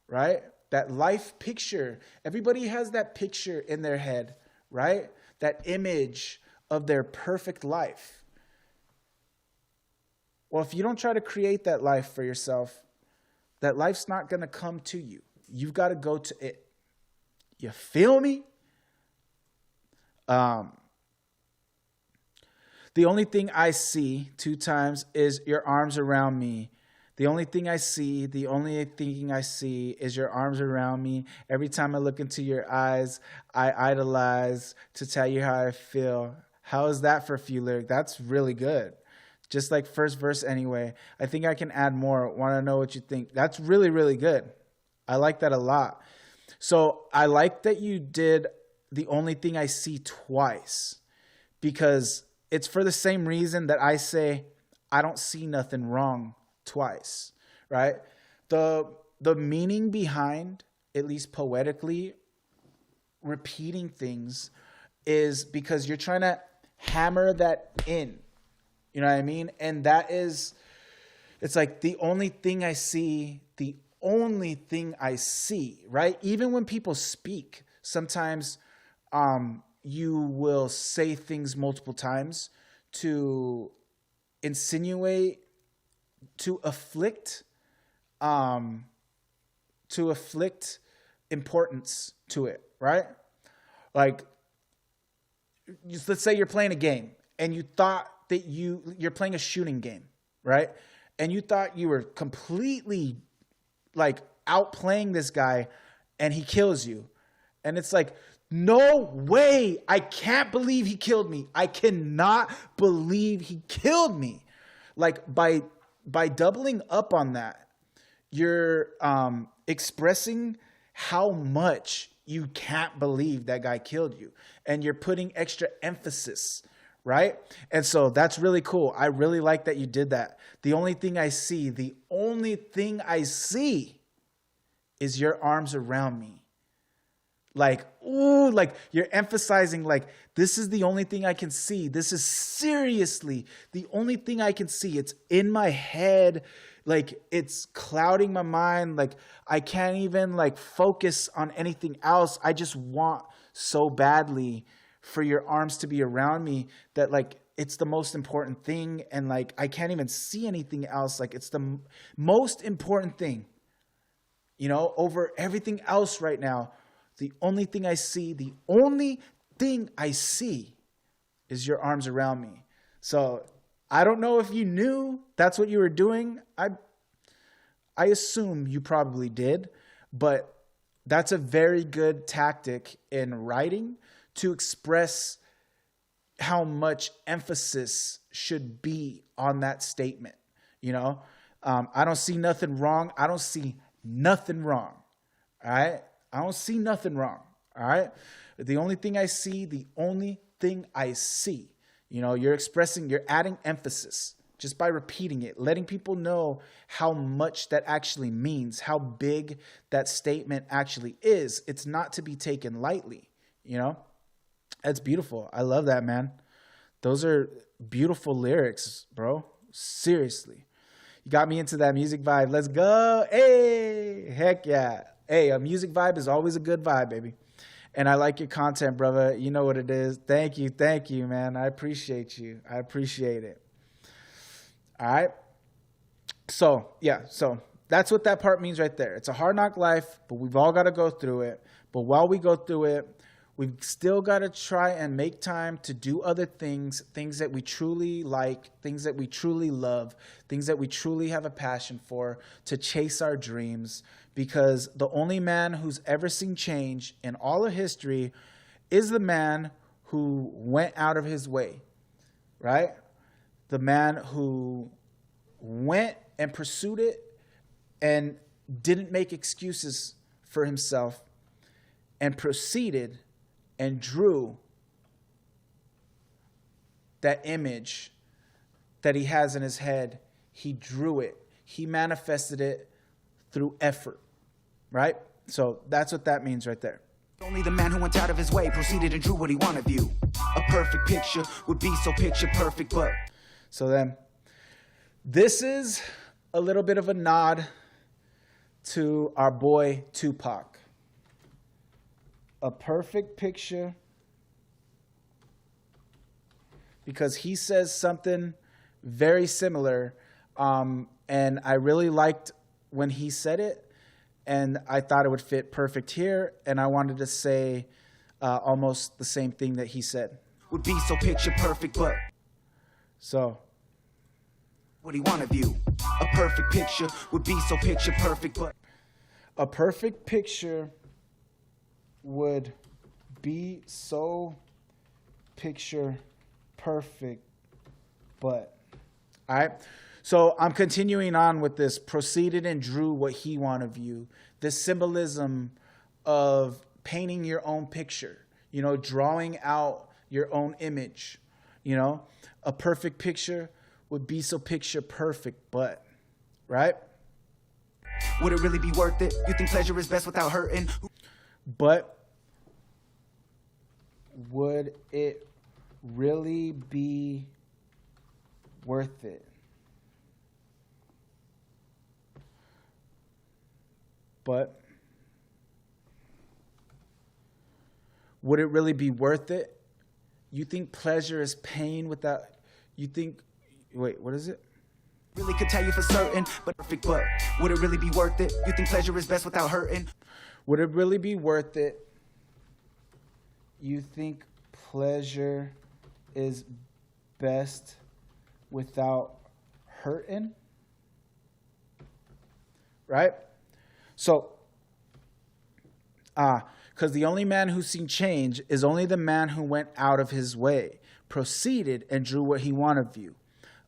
right? That life picture. Everybody has that picture in their head, right? That image of their perfect life. Well, if you don't try to create that life for yourself, that life's not going to come to you. You've got to go to it. You feel me? The only thing I see 2 times is your arms around me. The only thing I see is your arms around me. Every time I look into your eyes, I idolize to tell you how I feel. How is that for a few lyrics? That's really good. Just like first verse anyway. I think I can add more. Want to know what you think. That's really, really good. I like that a lot. So I like that you did the only thing I see twice, because it's for the same reason that I say I don't see nothing wrong twice, right? The meaning behind, at least poetically, repeating things is because you're trying to hammer that in. You know what I mean? And that is, it's like the only thing I see, right? Even when people speak, sometimes you will say things multiple times to insinuate, to afflict importance to it, right? Like, let's say you're playing a game and you thought that you're playing a shooting game, right? and you thought you were completely like outplaying this guy, and he kills you. And it's like, no way. I can't believe he killed me. I cannot believe he killed me. Like by doubling up on that, you're expressing how much you can't believe that guy killed you. And you're putting extra emphasis, right? And so that's really cool. I really like that you did that. The only thing I see is your arms around me. Like, ooh, like you're emphasizing, like, this is the only thing I can see. This is seriously the only thing I can see. It's in my head. Like, it's clouding my mind. Like, I can't even like focus on anything else. I just want so badly for your arms to be around me that like, it's the most important thing. And like, I can't even see anything else. Like, it's the most important thing, you know, over everything else right now. The only thing I see is your arms around me. So I don't know if you knew that's what you were doing. I assume you probably did, but that's a very good tactic in writing to express how much emphasis should be on that statement. You know, I don't see nothing wrong. I don't see nothing wrong. All right. I don't see nothing wrong. All right. The only thing I see, you know, you're adding emphasis just by repeating it, letting people know how much that actually means, how big that statement actually is. It's not to be taken lightly, you know. That's beautiful. I love that, man. Those are beautiful lyrics, bro. Seriously. You got me into that music vibe. Let's go. Hey, heck yeah. Hey, a music vibe is always a good vibe, baby. And I like your content, brother. You know what it is. Thank you, man. I appreciate you. I appreciate it. All right. So, yeah. So that's what that part means right there. It's a hard knock life, but we've all got to go through it. But while we go through it, we've still got to try and make time to do other things, things that we truly like, things that we truly love, things that we truly have a passion for, to chase our dreams. Because the only man who's ever seen change in all of history is the man who went out of his way, right? The man who went and pursued it and didn't make excuses for himself and proceeded and drew that image that he has in his head. He drew it. He manifested it through effort, right? So that's what that means right there. Only the man who went out of his way proceeded and drew what he wanted of you. A perfect picture would be so picture perfect, but... So then, this is a little bit of a nod to our boy Tupac. A perfect picture, because he says something very similar, and I really liked when he said it, and I thought it would fit perfect here, and I wanted to say almost the same thing that he said. Would be so picture perfect, but... So, what he want of you. A perfect picture would be so picture perfect, but... A perfect picture would be so picture perfect, but... All right. So I'm continuing on with this. Proceeded and drew what he want of you. This symbolism of painting your own picture, you know, drawing out your own image, you know. A perfect picture would be so picture perfect, but, right? Would it really be worth it? You think pleasure is best without hurting? But would it really be worth it? But would it really be worth it? You think pleasure is pain without... You think... Wait, what is it? Really could tell you for certain, but perfect, but would it really be worth it? You think pleasure is best without hurting? Would it really be worth it? You think pleasure is best without hurting? right? So, because the only man who's seen change is only the man who went out of his way, proceeded, and drew what he wanted of you.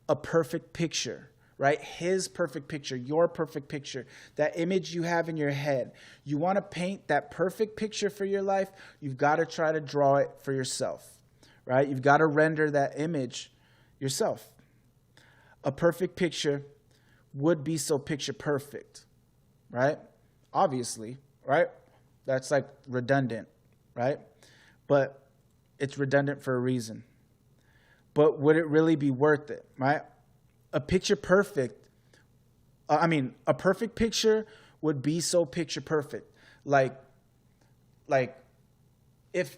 A perfect picture, right? His perfect picture, your perfect picture, that image you have in your head. You want to paint that perfect picture for your life, you've got to try to draw it for yourself, right? You've got to render that image yourself. A perfect picture would be so picture perfect, right? Obviously, right? That's like redundant, right? But it's redundant for a reason. But would it really be worth it, right? A perfect picture would be so picture perfect. Like if,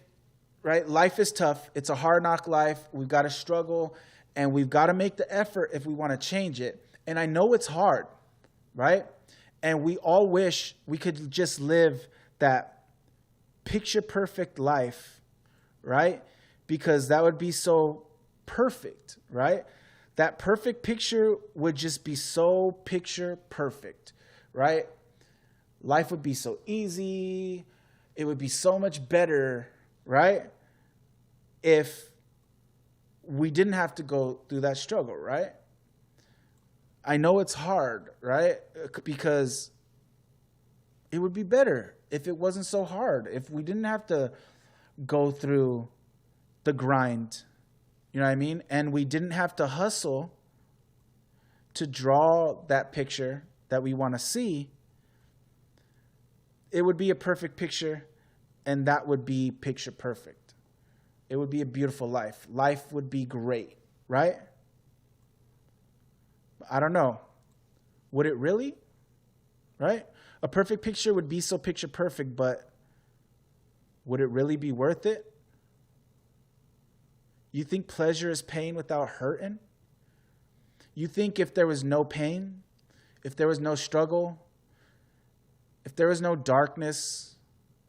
right, life is tough. It's a hard knock life. We've got to struggle and we've got to make the effort if we want to change it. And I know it's hard, right? And we all wish we could just live that picture perfect life, right? Because that would be so perfect, right? That perfect picture would just be so picture perfect, right? Life would be so easy. It would be so much better, right? If we didn't have to go through that struggle, right? I know it's hard, right? Because it would be better if it wasn't so hard, if we didn't have to go through the grind, you know what I mean? And we didn't have to hustle to draw that picture that we want to see. It would be a perfect picture, and that would be picture perfect. It would be a beautiful life. Life would be great, right? I don't know. Would it really? Right? A perfect picture would be so picture perfect, but would it really be worth it? You think pleasure is pain without hurting? You think if there was no pain, if there was no struggle, if there was no darkness,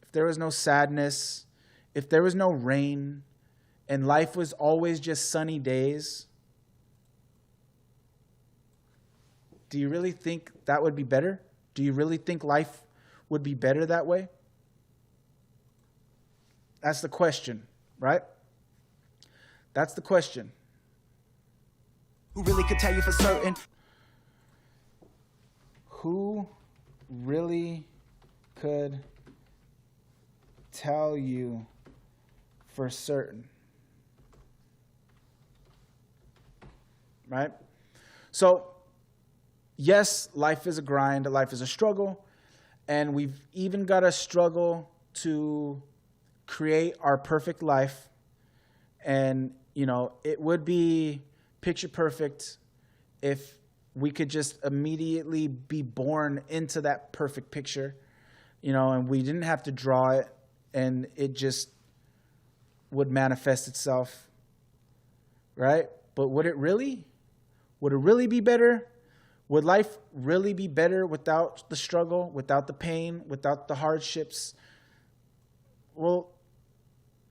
if there was no sadness, if there was no rain, and life was always just sunny days, do you really think that would be better? Do you really think life would be better that way? That's the question, right? That's the question. Who really could tell you for certain? Who really could tell you for certain? Right? So, yes, life is a grind, life is a struggle, and we've even got to struggle to create our perfect life. And, you know, it would be picture perfect if we could just immediately be born into that perfect picture, you know, and we didn't have to draw it and it just would manifest itself, right? But would it really? Would it really be better? Would life really be better without the struggle, without the pain, without the hardships? Well,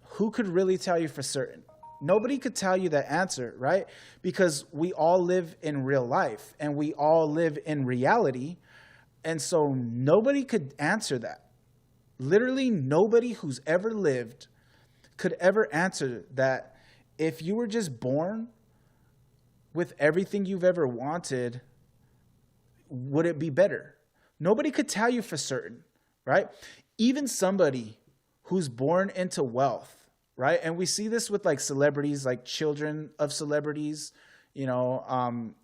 who could really tell you for certain? Nobody could tell you that answer, right? Because we all live in real life and we all live in reality. And so nobody could answer that. Literally nobody who's ever lived could ever answer that. If you were just born with everything you've ever wanted, would it be better? Nobody could tell you for certain, right? Even somebody who's born into wealth, right? And we see this with like celebrities, like children of celebrities, you know,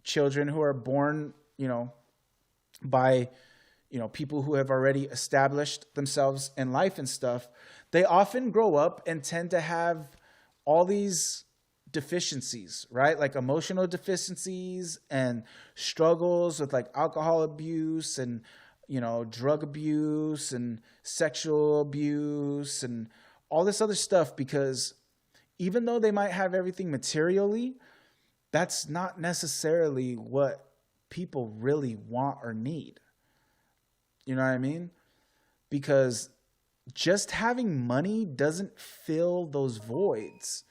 children who are born, you know, by, you know, people who have already established themselves in life and stuff. They often grow up and tend to have all these deficiencies, right? Like emotional deficiencies and struggles with like alcohol abuse and, you know, drug abuse and sexual abuse and all this other stuff, because even though they might have everything materially, that's not necessarily what people really want or need. You know what I mean? Because just having money doesn't fill those voids,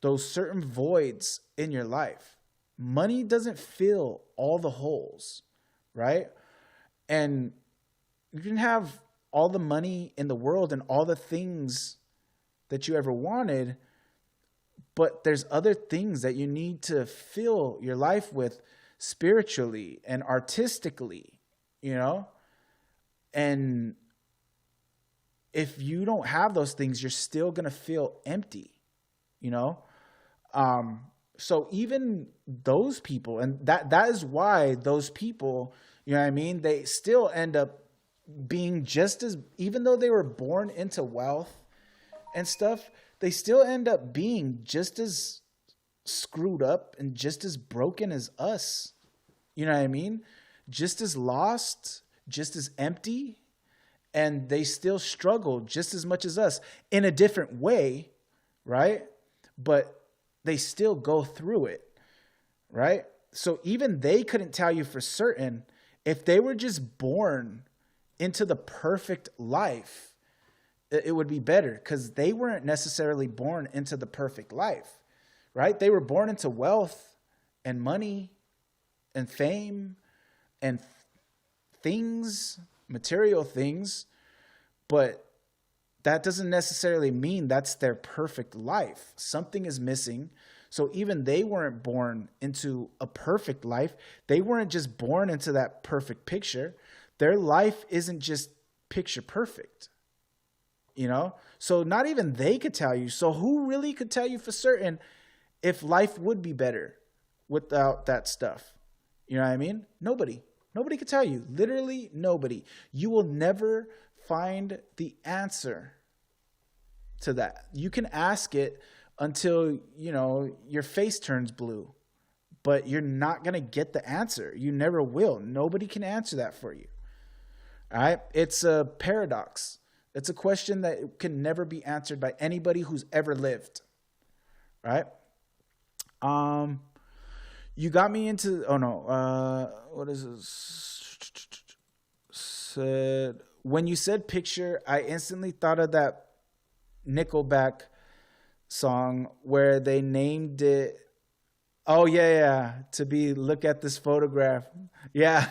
those certain voids in your life. Money doesn't fill all the holes. right? And you can have all the money in the world and all the things that you ever wanted, but there's other things that you need to fill your life with spiritually and artistically, you know? And if you don't have those things, you're still going to feel empty, you know? So even those people, and that is why those people, you know what I mean? They still end up being just as, even though they were born into wealth and stuff, they still end up being just as screwed up and just as broken as us. You know what I mean? Just as lost, just as empty, and they still struggle just as much as us in a different way, right? But they still go through it, right? So even they couldn't tell you for certain if they were just born into the perfect life, it would be better, because they weren't necessarily born into the perfect life, right? They were born into wealth and money and fame and things, material things, but that doesn't necessarily mean that's their perfect life. Something is missing. So even they weren't born into a perfect life. They weren't just born into that perfect picture. Their life isn't just picture perfect, you know? So not even they could tell you. So who really could tell you for certain if life would be better without that stuff? You know what I mean? Nobody. Nobody could tell you. Literally nobody. You will never find the answer to that. You can ask it until, you know, your face turns blue, but you're not going to get the answer. You never will. Nobody can answer that for you. All right? It's a paradox. It's a question that can never be answered by anybody who's ever lived. Right? You got me into, oh no, what is this? When you said picture, I instantly thought of that Nickelback song where they named it, oh yeah, to be look at this photograph. Yeah,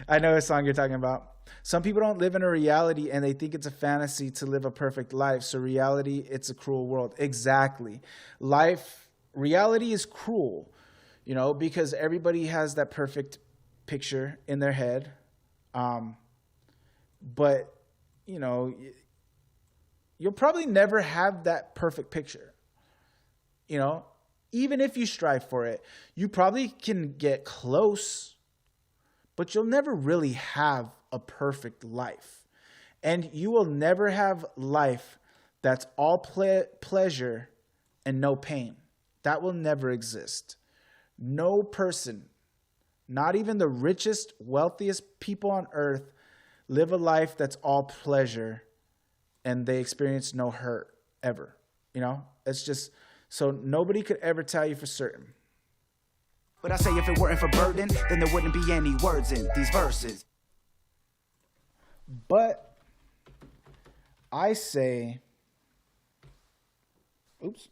I know what song you're talking about. Some people don't live in a reality and they think it's a fantasy to live a perfect life. So reality, it's a cruel world. Exactly. Reality is cruel, you know, because everybody has that perfect picture in their head. But, you know, you'll probably never have that perfect picture. You know, even if you strive for it, you probably can get close, but you'll never really have a perfect life. And you will never have life that's all pleasure and no pain. That will never exist. No person, not even the richest, wealthiest people on earth, live a life that's all pleasure and they experience no hurt ever. You know, it's just, so nobody could ever tell you for certain. But I say if it weren't for burden, then there wouldn't be any words in these verses. But I say, oops.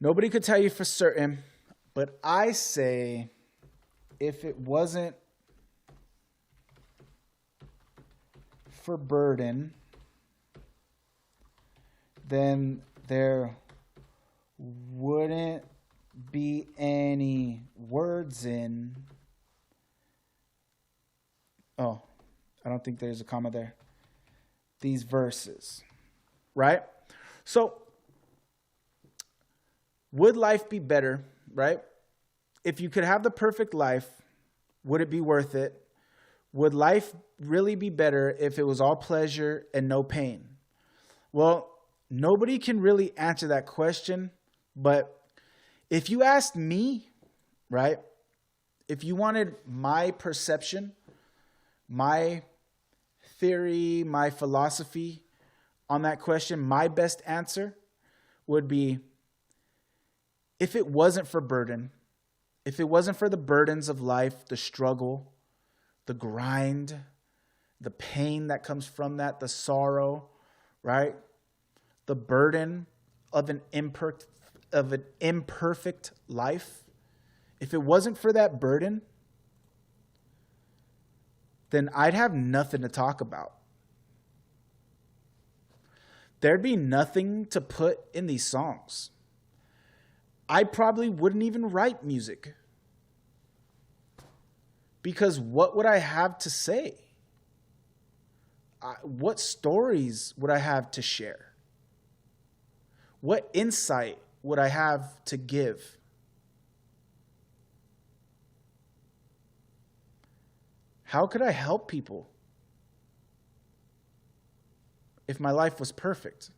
Nobody could tell you for certain, but I say if it wasn't for burden, then there wouldn't be any words in. Oh, I don't think there's a comma there. These verses, right? So, would life be better, right? If you could have the perfect life, would it be worth it? Would life really be better if it was all pleasure and no pain? Well, nobody can really answer that question, but if you asked me, right, if you wanted my perception, my theory, my philosophy on that question, my best answer would be, if it wasn't for burden, if it wasn't for the burdens of life, the struggle, the grind, the pain that comes from that, the sorrow, right? the burden of an imperfect life, if it wasn't for that burden, then I'd have nothing to talk about. There'd be nothing to put in these songs. I probably wouldn't even write music. Because what would I have to say? What stories would I have to share? What insight would I have to give? How could I help people if my life was perfect?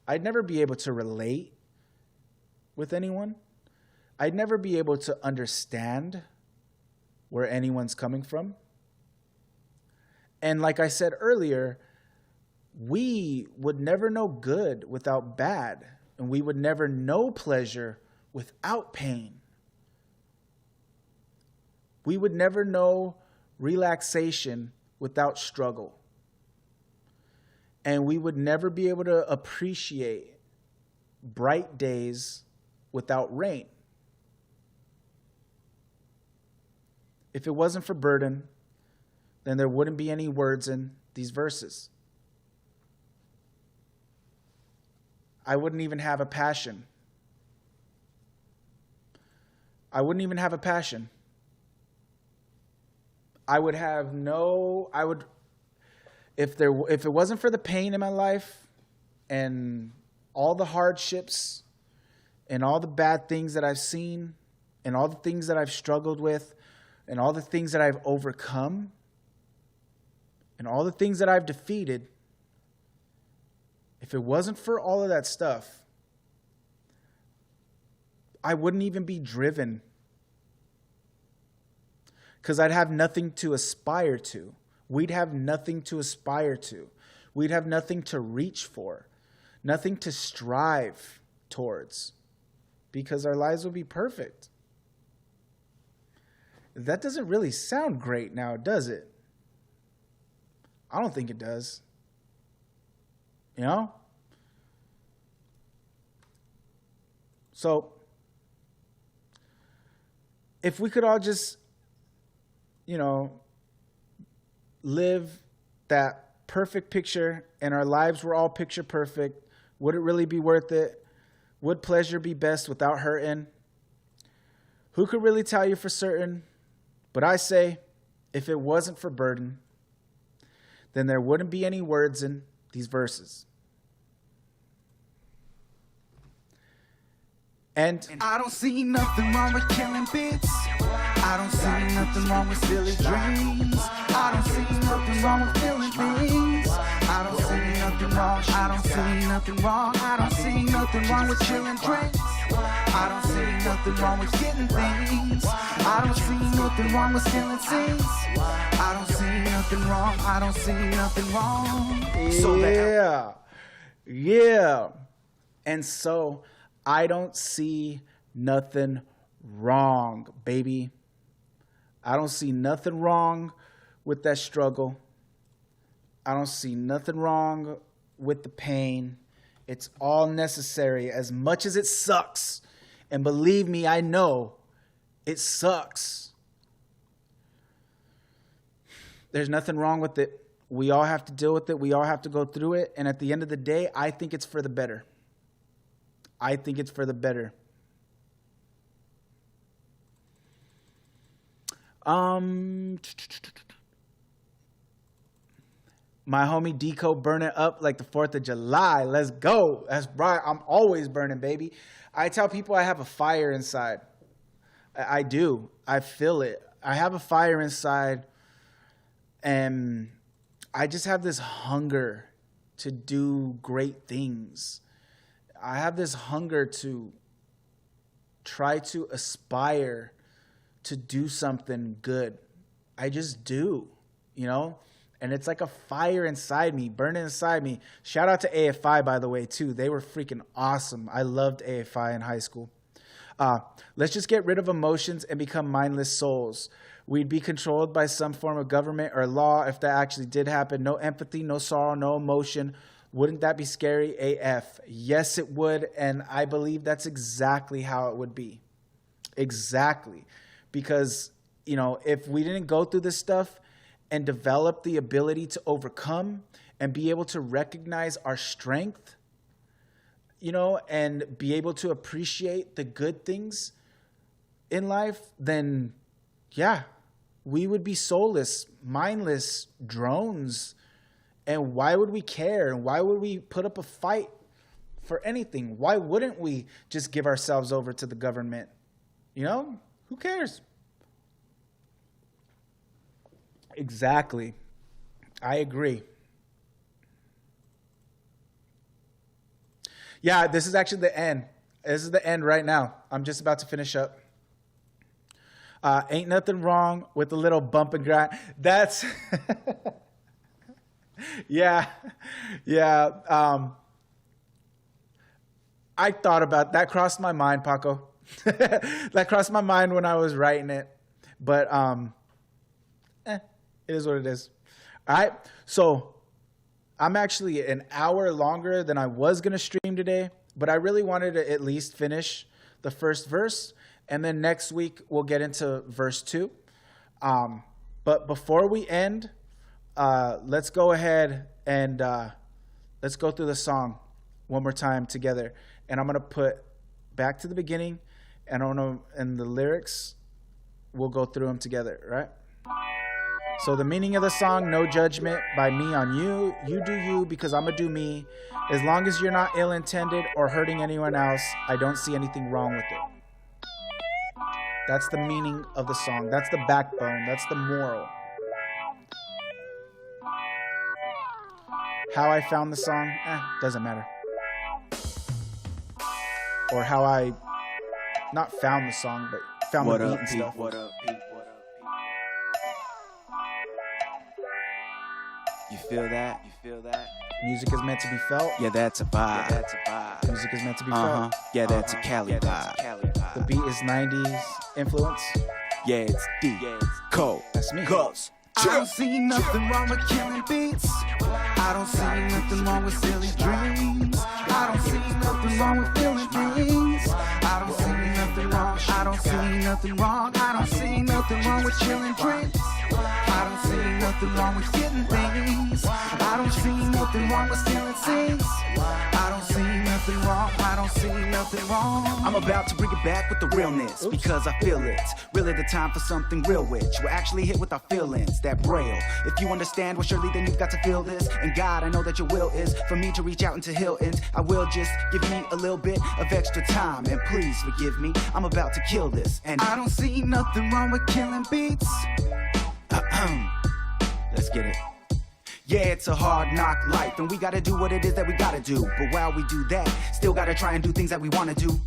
I'd never be able to relate with anyone. I'd never be able to understand where anyone's coming from. And like I said earlier, we would never know good without bad, and we would never know pleasure without pain. We would never know relaxation without struggle. And we would never be able to appreciate bright days without rain. If it wasn't for burden, then there wouldn't be any words in these verses. I wouldn't even have a passion. I wouldn't even have a passion. If it wasn't for the pain in my life and all the hardships and all the bad things that I've seen and all the things that I've struggled with and all the things that I've overcome and all the things that I've defeated, if it wasn't for all of that stuff, I wouldn't even be driven, because I'd have nothing to aspire to. We'd have nothing to aspire to. We'd have nothing to reach for, nothing to strive towards, because our lives would be perfect. That doesn't really sound great now, does it? I don't think it does. You know? So, if we could all just, live that perfect picture and our lives were all picture perfect, would it really be worth it? Would pleasure be best without hurting? Who could really tell you for certain? But I say, if it wasn't for burden, then there wouldn't be any words in these verses. And I don't see nothing wrong with killing bits. I don't see nothing wrong with silly dreams. I don't see nothing wrong with feeling things. I don't see nothing wrong. I don't see nothing wrong. I don't see nothing wrong with chilling drinks. I don't see nothing wrong with getting things. I don't see nothing wrong with stealing scenes. I don't see nothing wrong. I don't see nothing wrong. Yeah. And so I don't see nothing wrong, baby. I don't see nothing wrong with that struggle. I don't see nothing wrong with the pain. It's all necessary, as much as it sucks. And believe me, I know it sucks. There's nothing wrong with it. We all have to deal with it. We all have to go through it. And at the end of the day, I think it's for the better. I think it's for the better. My homie Deco burning up like the 4th of July. Let's go. That's right. I'm always burning, baby. I tell people I have a fire inside. I do. I feel it. I have a fire inside, and I just have this hunger to do great things. I have this hunger to try to aspire to do something good. I just do, And it's like a fire inside me, burning inside me. Shout out to AFI, by the way, too. They were freaking awesome. I loved AFI in high school. Let's just get rid of emotions and become mindless souls. We'd be controlled by some form of government or law if that actually did happen. No empathy, no sorrow, no emotion. Wouldn't that be scary AF? Yes, it would. And I believe that's exactly how it would be. Exactly. Because, you know, if we didn't go through this stuff and develop the ability to overcome and be able to recognize our strength, you know, and be able to appreciate the good things in life, then yeah, we would be soulless, mindless drones. And why would we care? And why would we put up a fight for anything? Why wouldn't we just give ourselves over to the government? You know, who cares? Exactly. I agree. Yeah, this is actually the end. This is the end right now. I'm just about to finish up. Ain't nothing wrong with a little bump and grind. That's yeah. I thought about that. Crossed my mind, Paco. That crossed my mind when I was writing it. But it is what it is. All right. So I'm actually an hour longer than I was going to stream today, but I really wanted to at least finish the first verse. And then next week, we'll get into verse 2. But before we end, let's go ahead and let's go through the song one more time together. And I'm going to put back to the beginning, and the lyrics, we'll go through them together, right? So the meaning of the song, no judgment by me on you. You do you because I'm going to do me. As long as you're not ill-intended or hurting anyone else, I don't see anything wrong with it. That's the meaning of the song. That's the backbone. That's the moral. How I found the song, doesn't matter. Or how I, not found the song, but found the beat and stuff. What up, Pete? You feel that? Music is meant to be felt. Yeah, that's a vibe. Music is meant to be felt. Yeah, that's a Cali vibe. The beat is 90s influence. Yeah, it's D. Cole. That's me. Goes. I don't see nothing wrong with killing beats. I don't see nothing wrong with silly dreams. I don't see nothing wrong with feeling things. I don't see nothing wrong. I don't see nothing wrong. I don't see nothing wrong with chilling drinks. I don't see nothing wrong with getting things. I don't see nothing wrong with stealing scenes. I don't see nothing wrong. I don't see nothing wrong. I'm about to bring it back with the realness because I feel it. Really the time for something real which will actually hit with our feelings. That braille. If you understand, well surely then you've got to feel this. And God, I know that your will is for me to reach out into Hilton's. I will just give me a little bit of extra time. And please forgive me, I'm about to kill this. And I don't see nothing wrong with killing beats. Let's get it. Yeah, it's a hard knock life, and we gotta do what it is that we gotta do. But while we do that, still gotta try and do things that we wanna do.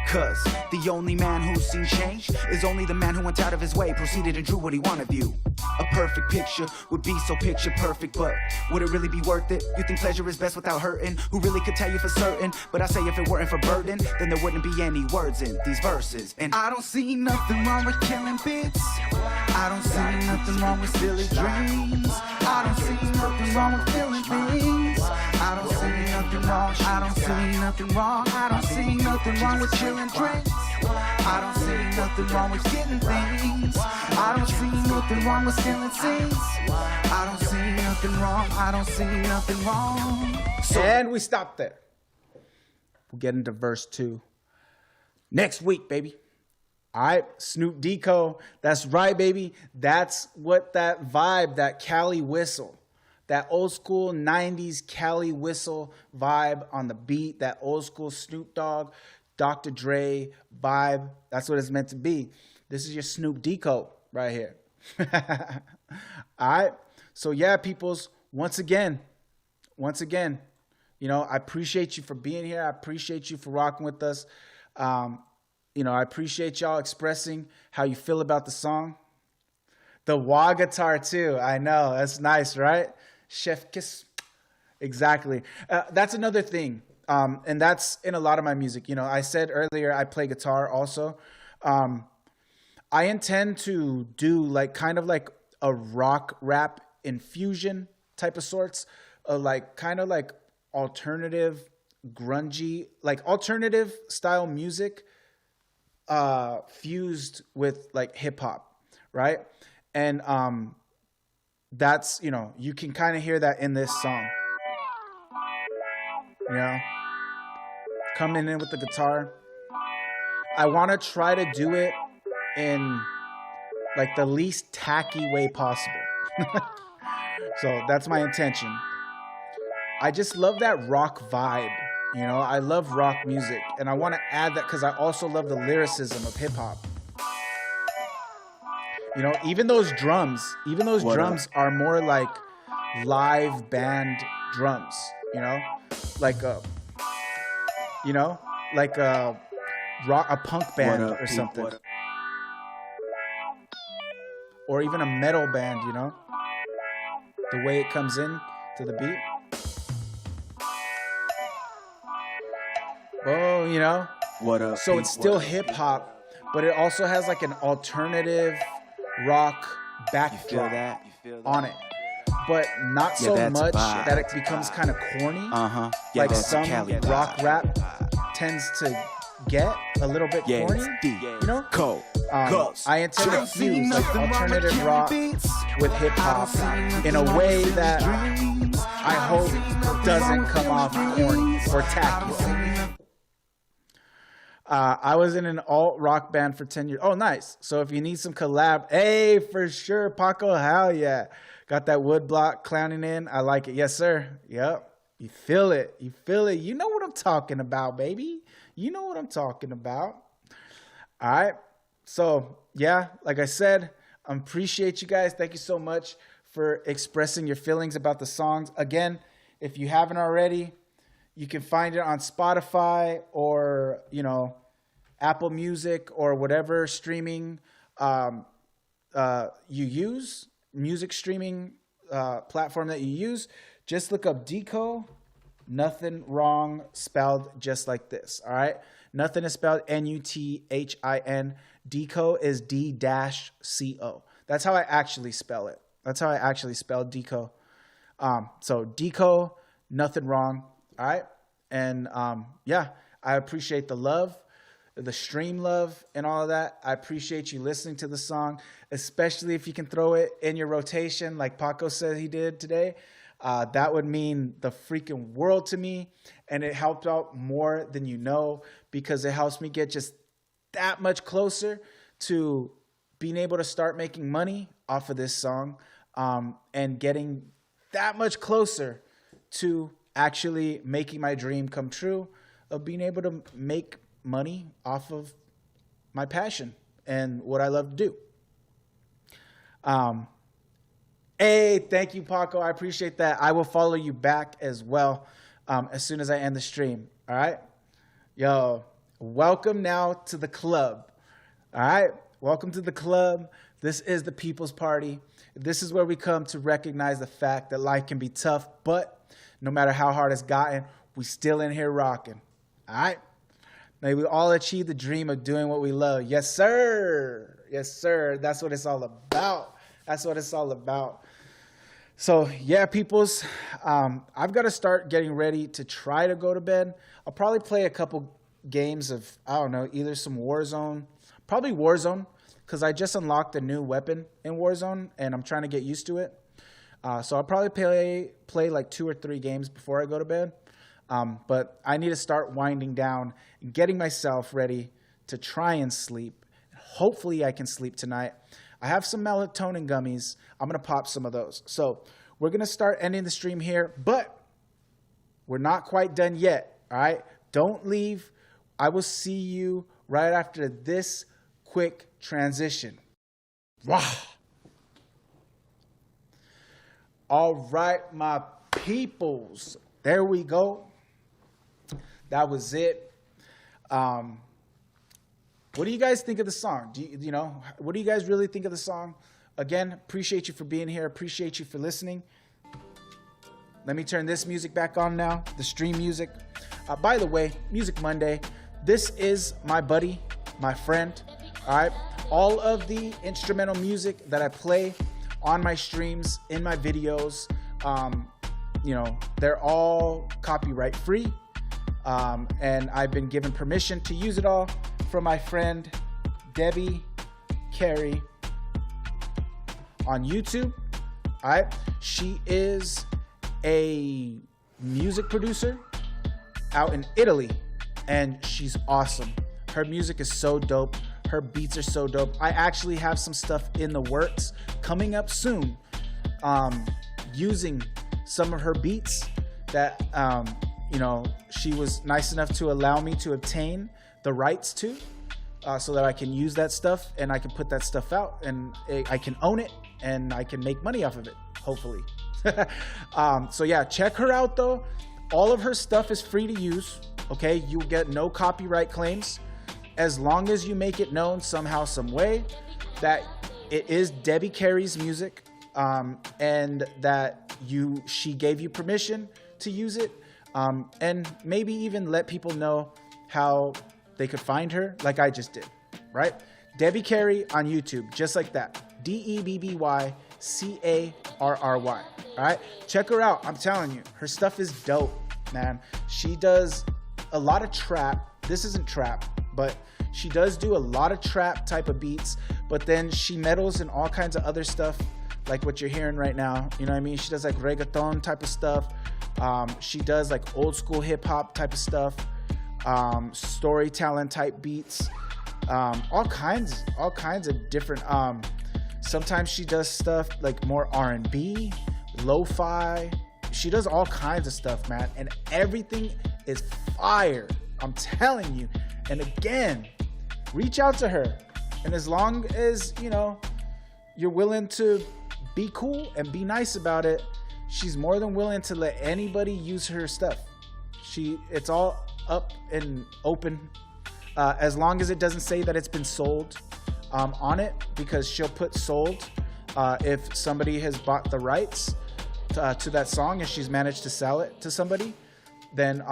Cause the only man who's seen change is only the man who went out of his way, proceeded and drew what he wanted view. A perfect picture would be so picture perfect, but would it really be worth it? You think pleasure is best without hurting? Who really could tell you for certain? But I say if it weren't for burden, then there wouldn't be any words in these verses. And I don't see nothing wrong with killing beats. I don't see nothing wrong with silly dreams. I don't see nothing wrong with feeling things. I don't see nothing wrong. I don't see nothing wrong. I don't see nothing wrong with chilling drinks. I don't see nothing wrong with getting things. I don't see nothing wrong with stealing scenes. I don't see nothing wrong. I don't see nothing wrong. And we stop there. We'll get into verse 2 next week, baby. All right, Snoop Deco. That's right, baby. That's what that vibe, that Cali whistle, that old school 90s Cali whistle vibe on the beat, that old school Snoop Dogg, Dr. Dre vibe. That's what it's meant to be. This is your Snoop Deco right here. All right. So yeah, peoples, once again, you know, I appreciate you for being here. I appreciate you for rocking with us. You know, I appreciate y'all expressing how you feel about the song. The wah guitar too. I know. That's nice, right? Chef kiss. Exactly. That's another thing. And that's in a lot of my music. You know, I said earlier I play guitar also. I intend to do like kind of like a rock rap infusion type of sorts. Like kind of like alternative, grungy, like alternative style music fused with like hip hop, right? And that's, you know, you can kind of hear that in this song. You know, coming in with the guitar. I want to try to do it in like the least tacky way possible. So that's my intention. I just love that rock vibe. You know, I love rock music, and I want to add that because I also love the lyricism of hip hop. You know, even those drums are more like live band drums, you know, like a punk band or something. Or even a metal band, you know, the way it comes in to the beat. Oh, you know, so it's still hip hop, but it also has like an alternative rock backdrop on it, but not so much that it becomes kind of corny, like some rock rap tends to get a little bit corny, you know? I intend to fuse like alternative rock with hip hop in a way that I hope doesn't come off corny or tacky. I was in an alt rock band for 10 years. Oh, nice. So if you need some collab, hey, for sure, Paco, hell yeah. Got that wood block clowning in. I like it. Yes, sir. Yep. You feel it. You feel it. You know what I'm talking about, baby. You know what I'm talking about. All right. So, yeah, like I said, I appreciate you guys. Thank you so much for expressing your feelings about the songs. Again, if you haven't already, you can find it on Spotify or, you know, Apple Music or whatever streaming you use, music streaming platform that you use. Just look up Deco, Nuthin Wrong, spelled just like this. All right. Nuthin is spelled N-U-T-H-I-N. Deco is D-C-O. That's how I actually spell it. That's how I actually spell Deco. So Deco, Nuthin Wrong. All right. And yeah, I appreciate the love, the stream love and all of that. I appreciate you listening to the song, especially if you can throw it in your rotation like Paco said he did today. That would mean the freaking world to me. And it helped out more than you know, because it helps me get just that much closer to being able to start making money off of this song, and getting that much closer to actually making my dream come true of being able to make money off of my passion and what I love to do. Hey, thank you, Paco. I appreciate that. I will follow you back as well as soon as I end the stream. All right. Yo, welcome now to the club. All right. Welcome to the club. This is the People's Party. This is where we come to recognize the fact that life can be tough, but no matter how hard it's gotten, we still in here rocking. All right? May we all achieve the dream of doing what we love. Yes, sir. Yes, sir. That's what it's all about. That's what it's all about. So, yeah, peoples, I've got to start getting ready to try to go to bed. I'll probably play a couple games of, I don't know, either some Warzone, probably Warzone, because I just unlocked a new weapon in Warzone, and I'm trying to get used to it. So I'll probably play like 2 or 3 games before I go to bed. But I need to start winding down and getting myself ready to try and sleep. Hopefully I can sleep tonight. I have some melatonin gummies. I'm going to pop some of those. So we're going to start ending the stream here, but we're not quite done yet. All right. Don't leave. I will see you right after this quick transition. Wow. All right, my peoples. There we go. That was it. What do you guys think of the song? You know, what do you guys really think of the song? Again, appreciate you for being here. Appreciate you for listening. Let me turn this music back on now, the stream music. By the way, Music Monday. This is my buddy, my friend. All right. All of the instrumental music that I play on my streams, in my videos, they're all copyright free. And I've been given permission to use it all from my friend Debbie Carey on YouTube. All right. She is a music producer out in Italy, and she's awesome. Her music is so dope. Her beats are so dope. I actually have some stuff in the works coming up soon, using some of her beats that, she was nice enough to allow me to obtain the rights to, so that I can use that stuff and I can put that stuff out and I can own it and I can make money off of it, hopefully. So yeah, check her out though. All of her stuff is free to use. Okay. You get no copyright claims as long as you make it known somehow, some way that it is Debbie Carey's music, and that she gave you permission to use it. And maybe even let people know how they could find her like I just did, right? Debbie Carey on YouTube, just like that. DEBBYCARRY. All right, check her out. I'm telling you, her stuff is dope, man. She does a lot of trap. This isn't trap, but she does do a lot of trap type of beats, but then she meddles in all kinds of other stuff, like what you're hearing right now. You know what I mean? She does like reggaeton type of stuff. She does like old school hip hop type of stuff, storytelling type beats, all kinds of different. Sometimes she does stuff like more R&B, lo-fi. She does all kinds of stuff, man, and everything is fire. I'm telling you. And again, reach out to her, and as long as you're willing to be cool and be nice about it, she's more than willing to let anybody use her stuff. It's all up and open, as long as it doesn't say that it's been sold on it, because she'll put sold if somebody has bought the rights to that song and she's managed to sell it to somebody. Then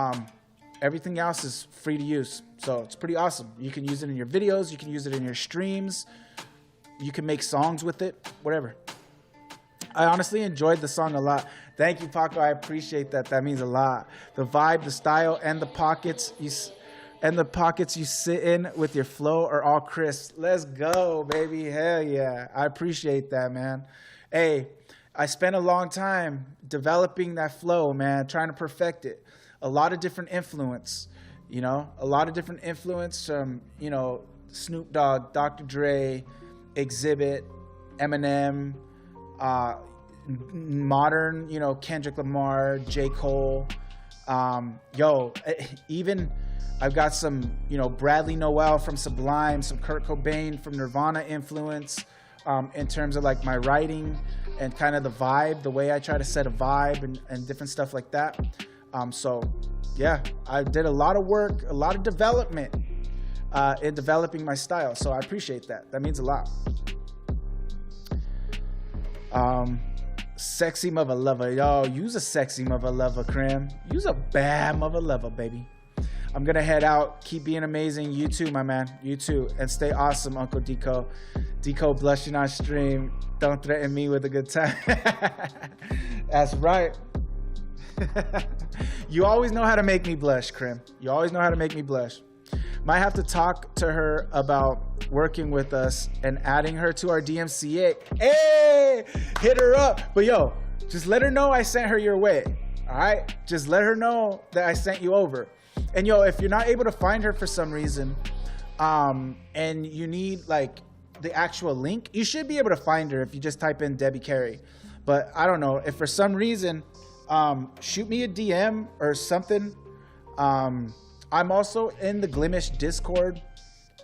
everything else is free to use. So it's pretty awesome. You can use it in your videos, you can use it in your streams, you can make songs with it, whatever. I honestly enjoyed the song a lot. Thank you, Paco. I appreciate that. That means a lot. The vibe, the style, and the pockets you sit in with your flow are all crisp. Let's go, baby. Hell yeah. I appreciate that, man. Hey, I spent a long time developing that flow, man, trying to perfect it. A lot of different influence, from, Snoop Dogg, Dr. Dre, Exhibit, Eminem, modern, Kendrick Lamar, J. Cole, even I've got some, Bradley Noel from Sublime, some Kurt Cobain from Nirvana influence, in terms of like my writing and kind of the vibe, the way I try to set a vibe and different stuff like that. So yeah, I did a lot of work, a lot of development, in developing my style. So I appreciate that. That means a lot. Sexy mother lover. Yo, use a sexy mother lover, Crim. Use a bad mother lover, baby. I'm gonna head out. Keep being amazing. You too, my man. You too. And stay awesome, Uncle Deco. Deco blushing on stream. Don't threaten me with a good time. That's right. You always know how to make me blush, Crim. You always know how to make me blush. Might have to talk to her about working with us and adding her to our DMCA. Hey, hit her up. But yo, just let her know I sent her your way. All right? Just let her know that I sent you over. And yo, if you're not able to find her for some reason, and you need like the actual link, you should be able to find her if you just type in Debbie Carey. But I don't know, if for some reason, shoot me a DM or something. I'm also in the Glimish Discord,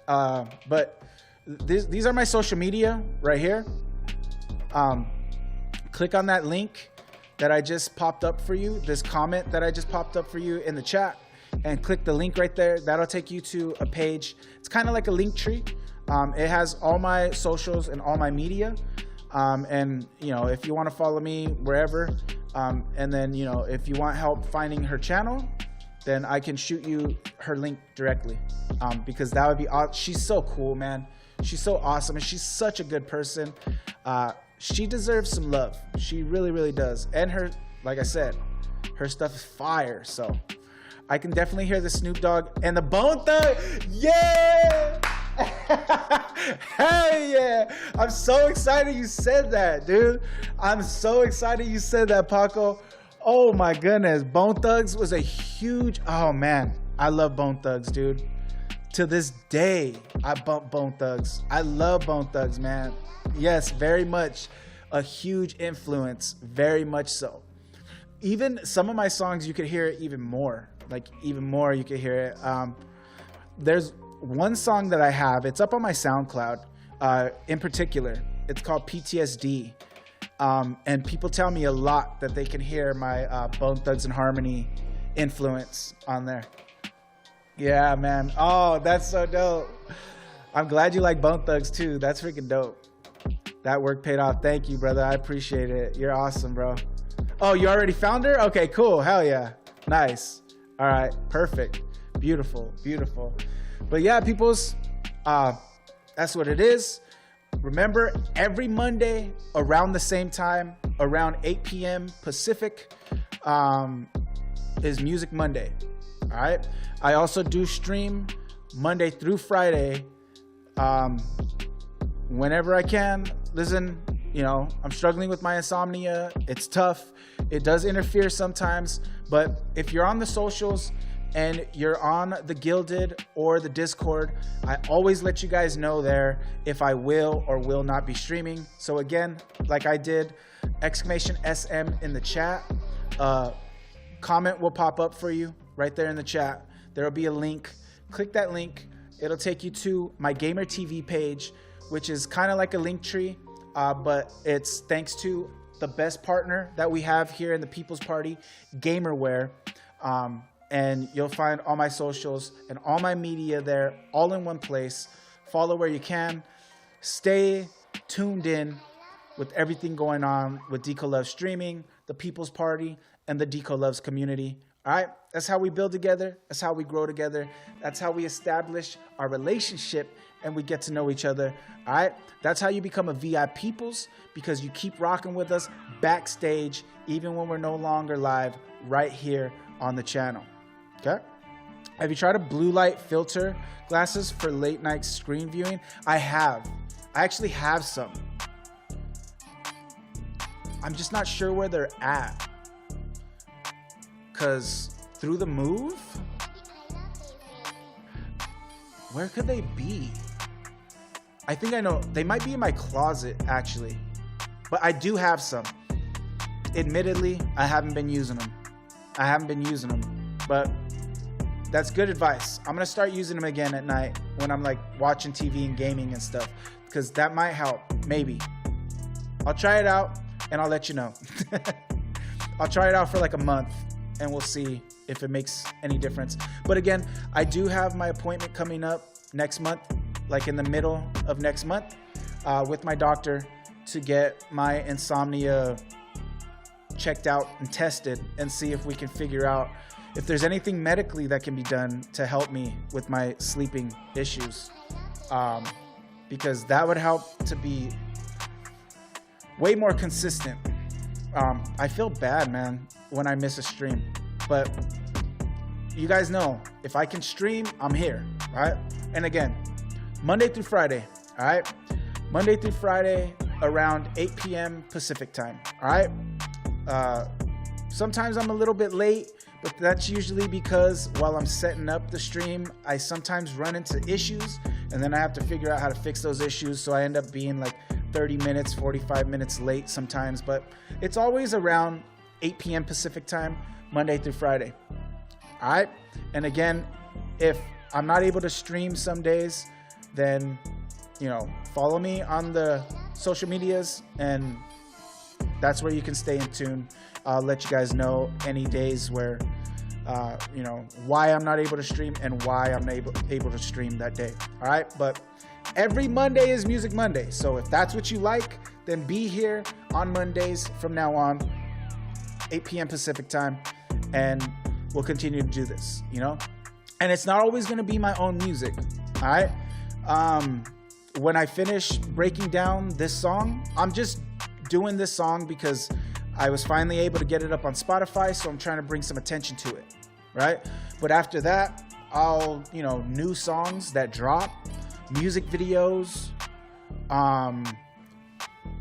but these are my social media right here. Click on that link that I just popped up for you, this comment that I just popped up for you in the chat, and click the link right there. That'll take you to a page. It's kind of like a link tree. It has all my socials and all my media. And if you want to follow me wherever, and then, if you want help finding her channel, then I can shoot you her link directly, because that would be awesome. She's so cool, man. She's so awesome, and she's such a good person. She deserves some love. She really, really does. And her, like I said, Her stuff is fire. So I can definitely hear the Snoop Dogg and the Bone Thug. Yeah. Hey, yeah. I'm so excited you said that, dude. I'm so excited you said that, Paco. Oh my goodness. Bone Thugs was a huge, oh man. I love Bone Thugs, dude. To this day, I bump Bone Thugs. I love Bone Thugs, man. Yes, very much a huge influence. Very much so. Even some of my songs, you could hear it even more. Like even more, you could hear it. There's one song that I have. It's up on my SoundCloud. In particular, it's called PTSD. And people tell me a lot that they can hear my Bone Thugs and Harmony influence on there. Yeah, man. Oh, that's so dope. I'm glad you like Bone Thugs too. That's freaking dope. That work paid off. Thank you, brother. I appreciate it. You're awesome, bro. Oh, you already found her? Okay, cool. Hell yeah. Nice. All right. Perfect. Beautiful. Beautiful. But yeah, peoples, that's what it is. Remember, every Monday around the same time, around 8 p.m. Pacific, is Music Monday. All right. I also do stream Monday through Friday, whenever I can. Listen, you know, I'm struggling with my insomnia. It's tough. It does interfere sometimes. But if you're on the socials and you're on the Gilded or the Discord, I always let you guys know there if I will or will not be streaming. So again, like I did, !SM in the chat. Comment will pop up for you right there in the chat. There will be a link. Click that link. It'll take you to my Gamer TV page, which is kind of like a link tree, but it's thanks to the best partner that we have here in the Pplz Party, Gamerware. And you'll find all my socials and all my media there, all in one place. Follow where you can. Stay tuned in with everything going on with Deco Love Streaming, the Pplz Party, and the Deco Loves community. All right, that's how we build together. That's how we grow together. That's how we establish our relationship and we get to know each other. All right, that's how you become a V.I.Pplz, because you keep rocking with us backstage, even when we're no longer live, right here on the channel. Okay. Have you tried a blue light filter glasses for late night screen viewing? I have. I actually have some. I'm just not sure where they're at. Because through the move, where could they be? I think I know. They might be in my closet, actually. But I do have some. Admittedly, I haven't been using them. But that's good advice. I'm going to start using them again at night when I'm like watching TV and gaming and stuff. Because that might help. Maybe. I'll try it out and I'll let you know. I'll try it out for like a month. And we'll see if it makes any difference. But again, I do have my appointment coming up next month, like in the middle of next month, with my doctor to get my insomnia checked out and tested and see if we can figure out if there's anything medically that can be done to help me with my sleeping issues. Because that would help to be way more consistent. I feel bad, man, when I miss a stream, but you guys know if I can stream, I'm here, right? And again, Monday through Friday, all right? Monday through Friday around 8 p.m. Pacific time, all right? Sometimes I'm a little bit late, but that's usually because while I'm setting up the stream, I sometimes run into issues and then I have to figure out how to fix those issues. So I end up being like 30 minutes, 45 minutes late sometimes, but it's always around 8 p.m. Pacific time, Monday through Friday. All right. And again, if I'm not able to stream some days, then, you know, follow me on the social medias and that's where you can stay in tune. I'll let you guys know any days where, you know, why I'm not able to stream and why I'm able to stream that day. All right. But every Monday is Music Monday. So if that's what you like, then be here on Mondays from now on, 8 p.m. Pacific time. And we'll continue to do this, you know, and it's not always going to be my own music. All right. When I finish breaking down this song, I'm just doing this song because I was finally able to get it up on Spotify, so I'm trying to bring some attention to it, right? But after that, I'll, you know, new songs that drop, music videos,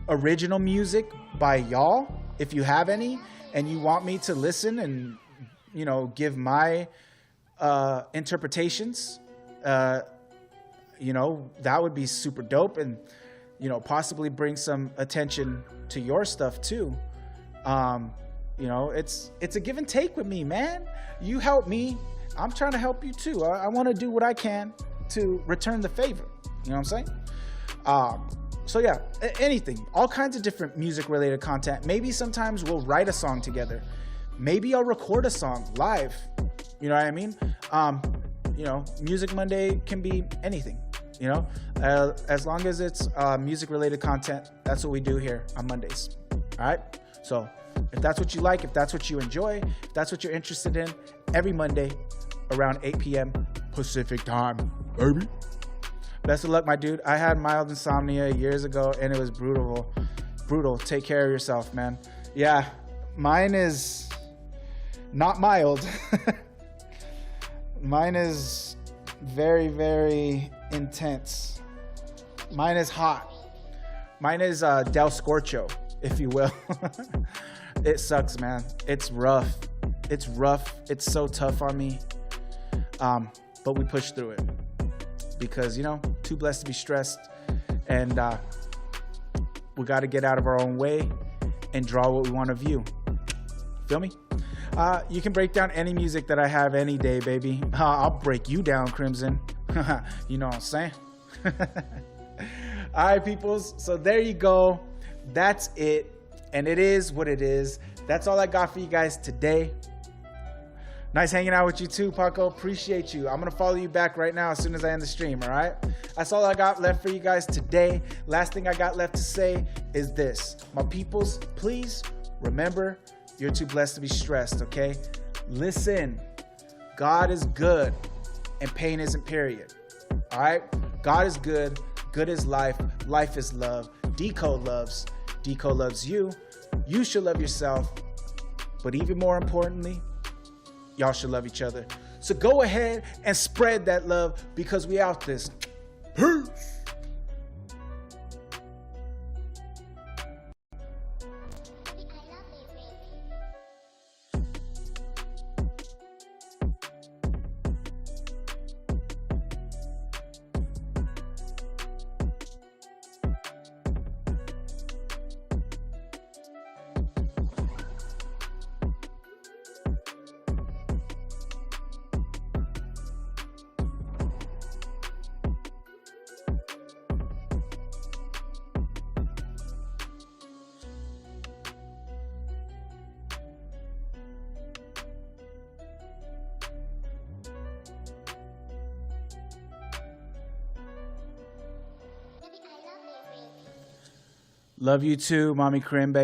original music by y'all, if you have any, and you want me to listen and, you know, give my interpretations, you know, that would be super dope, and, you know, possibly bring some attention to your stuff too. You know, it's a give and take with me, man. You help me, I'm trying to help you too. I want to do what I can to return the favor. You know what I'm saying? So yeah, anything, all kinds of different music related content. Maybe sometimes we'll write a song together. Maybe I'll record a song live. You know what I mean? You know, Music Monday can be anything, you know, as long as it's music related content. That's what we do here on Mondays. All right. So if that's what you like, if that's what you enjoy, if that's what you're interested in, every Monday around 8 p.m. Pacific time, baby. Best of luck, my dude. I had mild insomnia years ago and it was brutal. Take care of yourself, man. Yeah, mine is not mild. Mine is very, very intense. Mine is hot. Mine is Del Scorcho, if you will. It sucks, man. It's rough. It's rough. It's so tough on me. But we push through it because, you know, too blessed to be stressed, and we got to get out of our own way and draw what we want to view. Feel me? You can break down any music that I have any day, baby. I'll break you down, Crimson. You know what I'm saying? All right, peoples. So there you go. That's it. And it is what it is. That's all I got for you guys today. Nice hanging out with you too, Paco. Appreciate you. I'm going to follow you back right now as soon as I end the stream, all right? That's all I got left for you guys today. Last thing I got left to say is this. My peoples, please remember, you're too blessed to be stressed, okay? Listen, God is good and pain isn't, period. All right? God is good. Good is life. Life is love. Decode loves. Decode loves you. You should love yourself. But even more importantly, y'all should love each other. So go ahead and spread that love because we out this. Peace. Love you too, Mommy Crim, baby.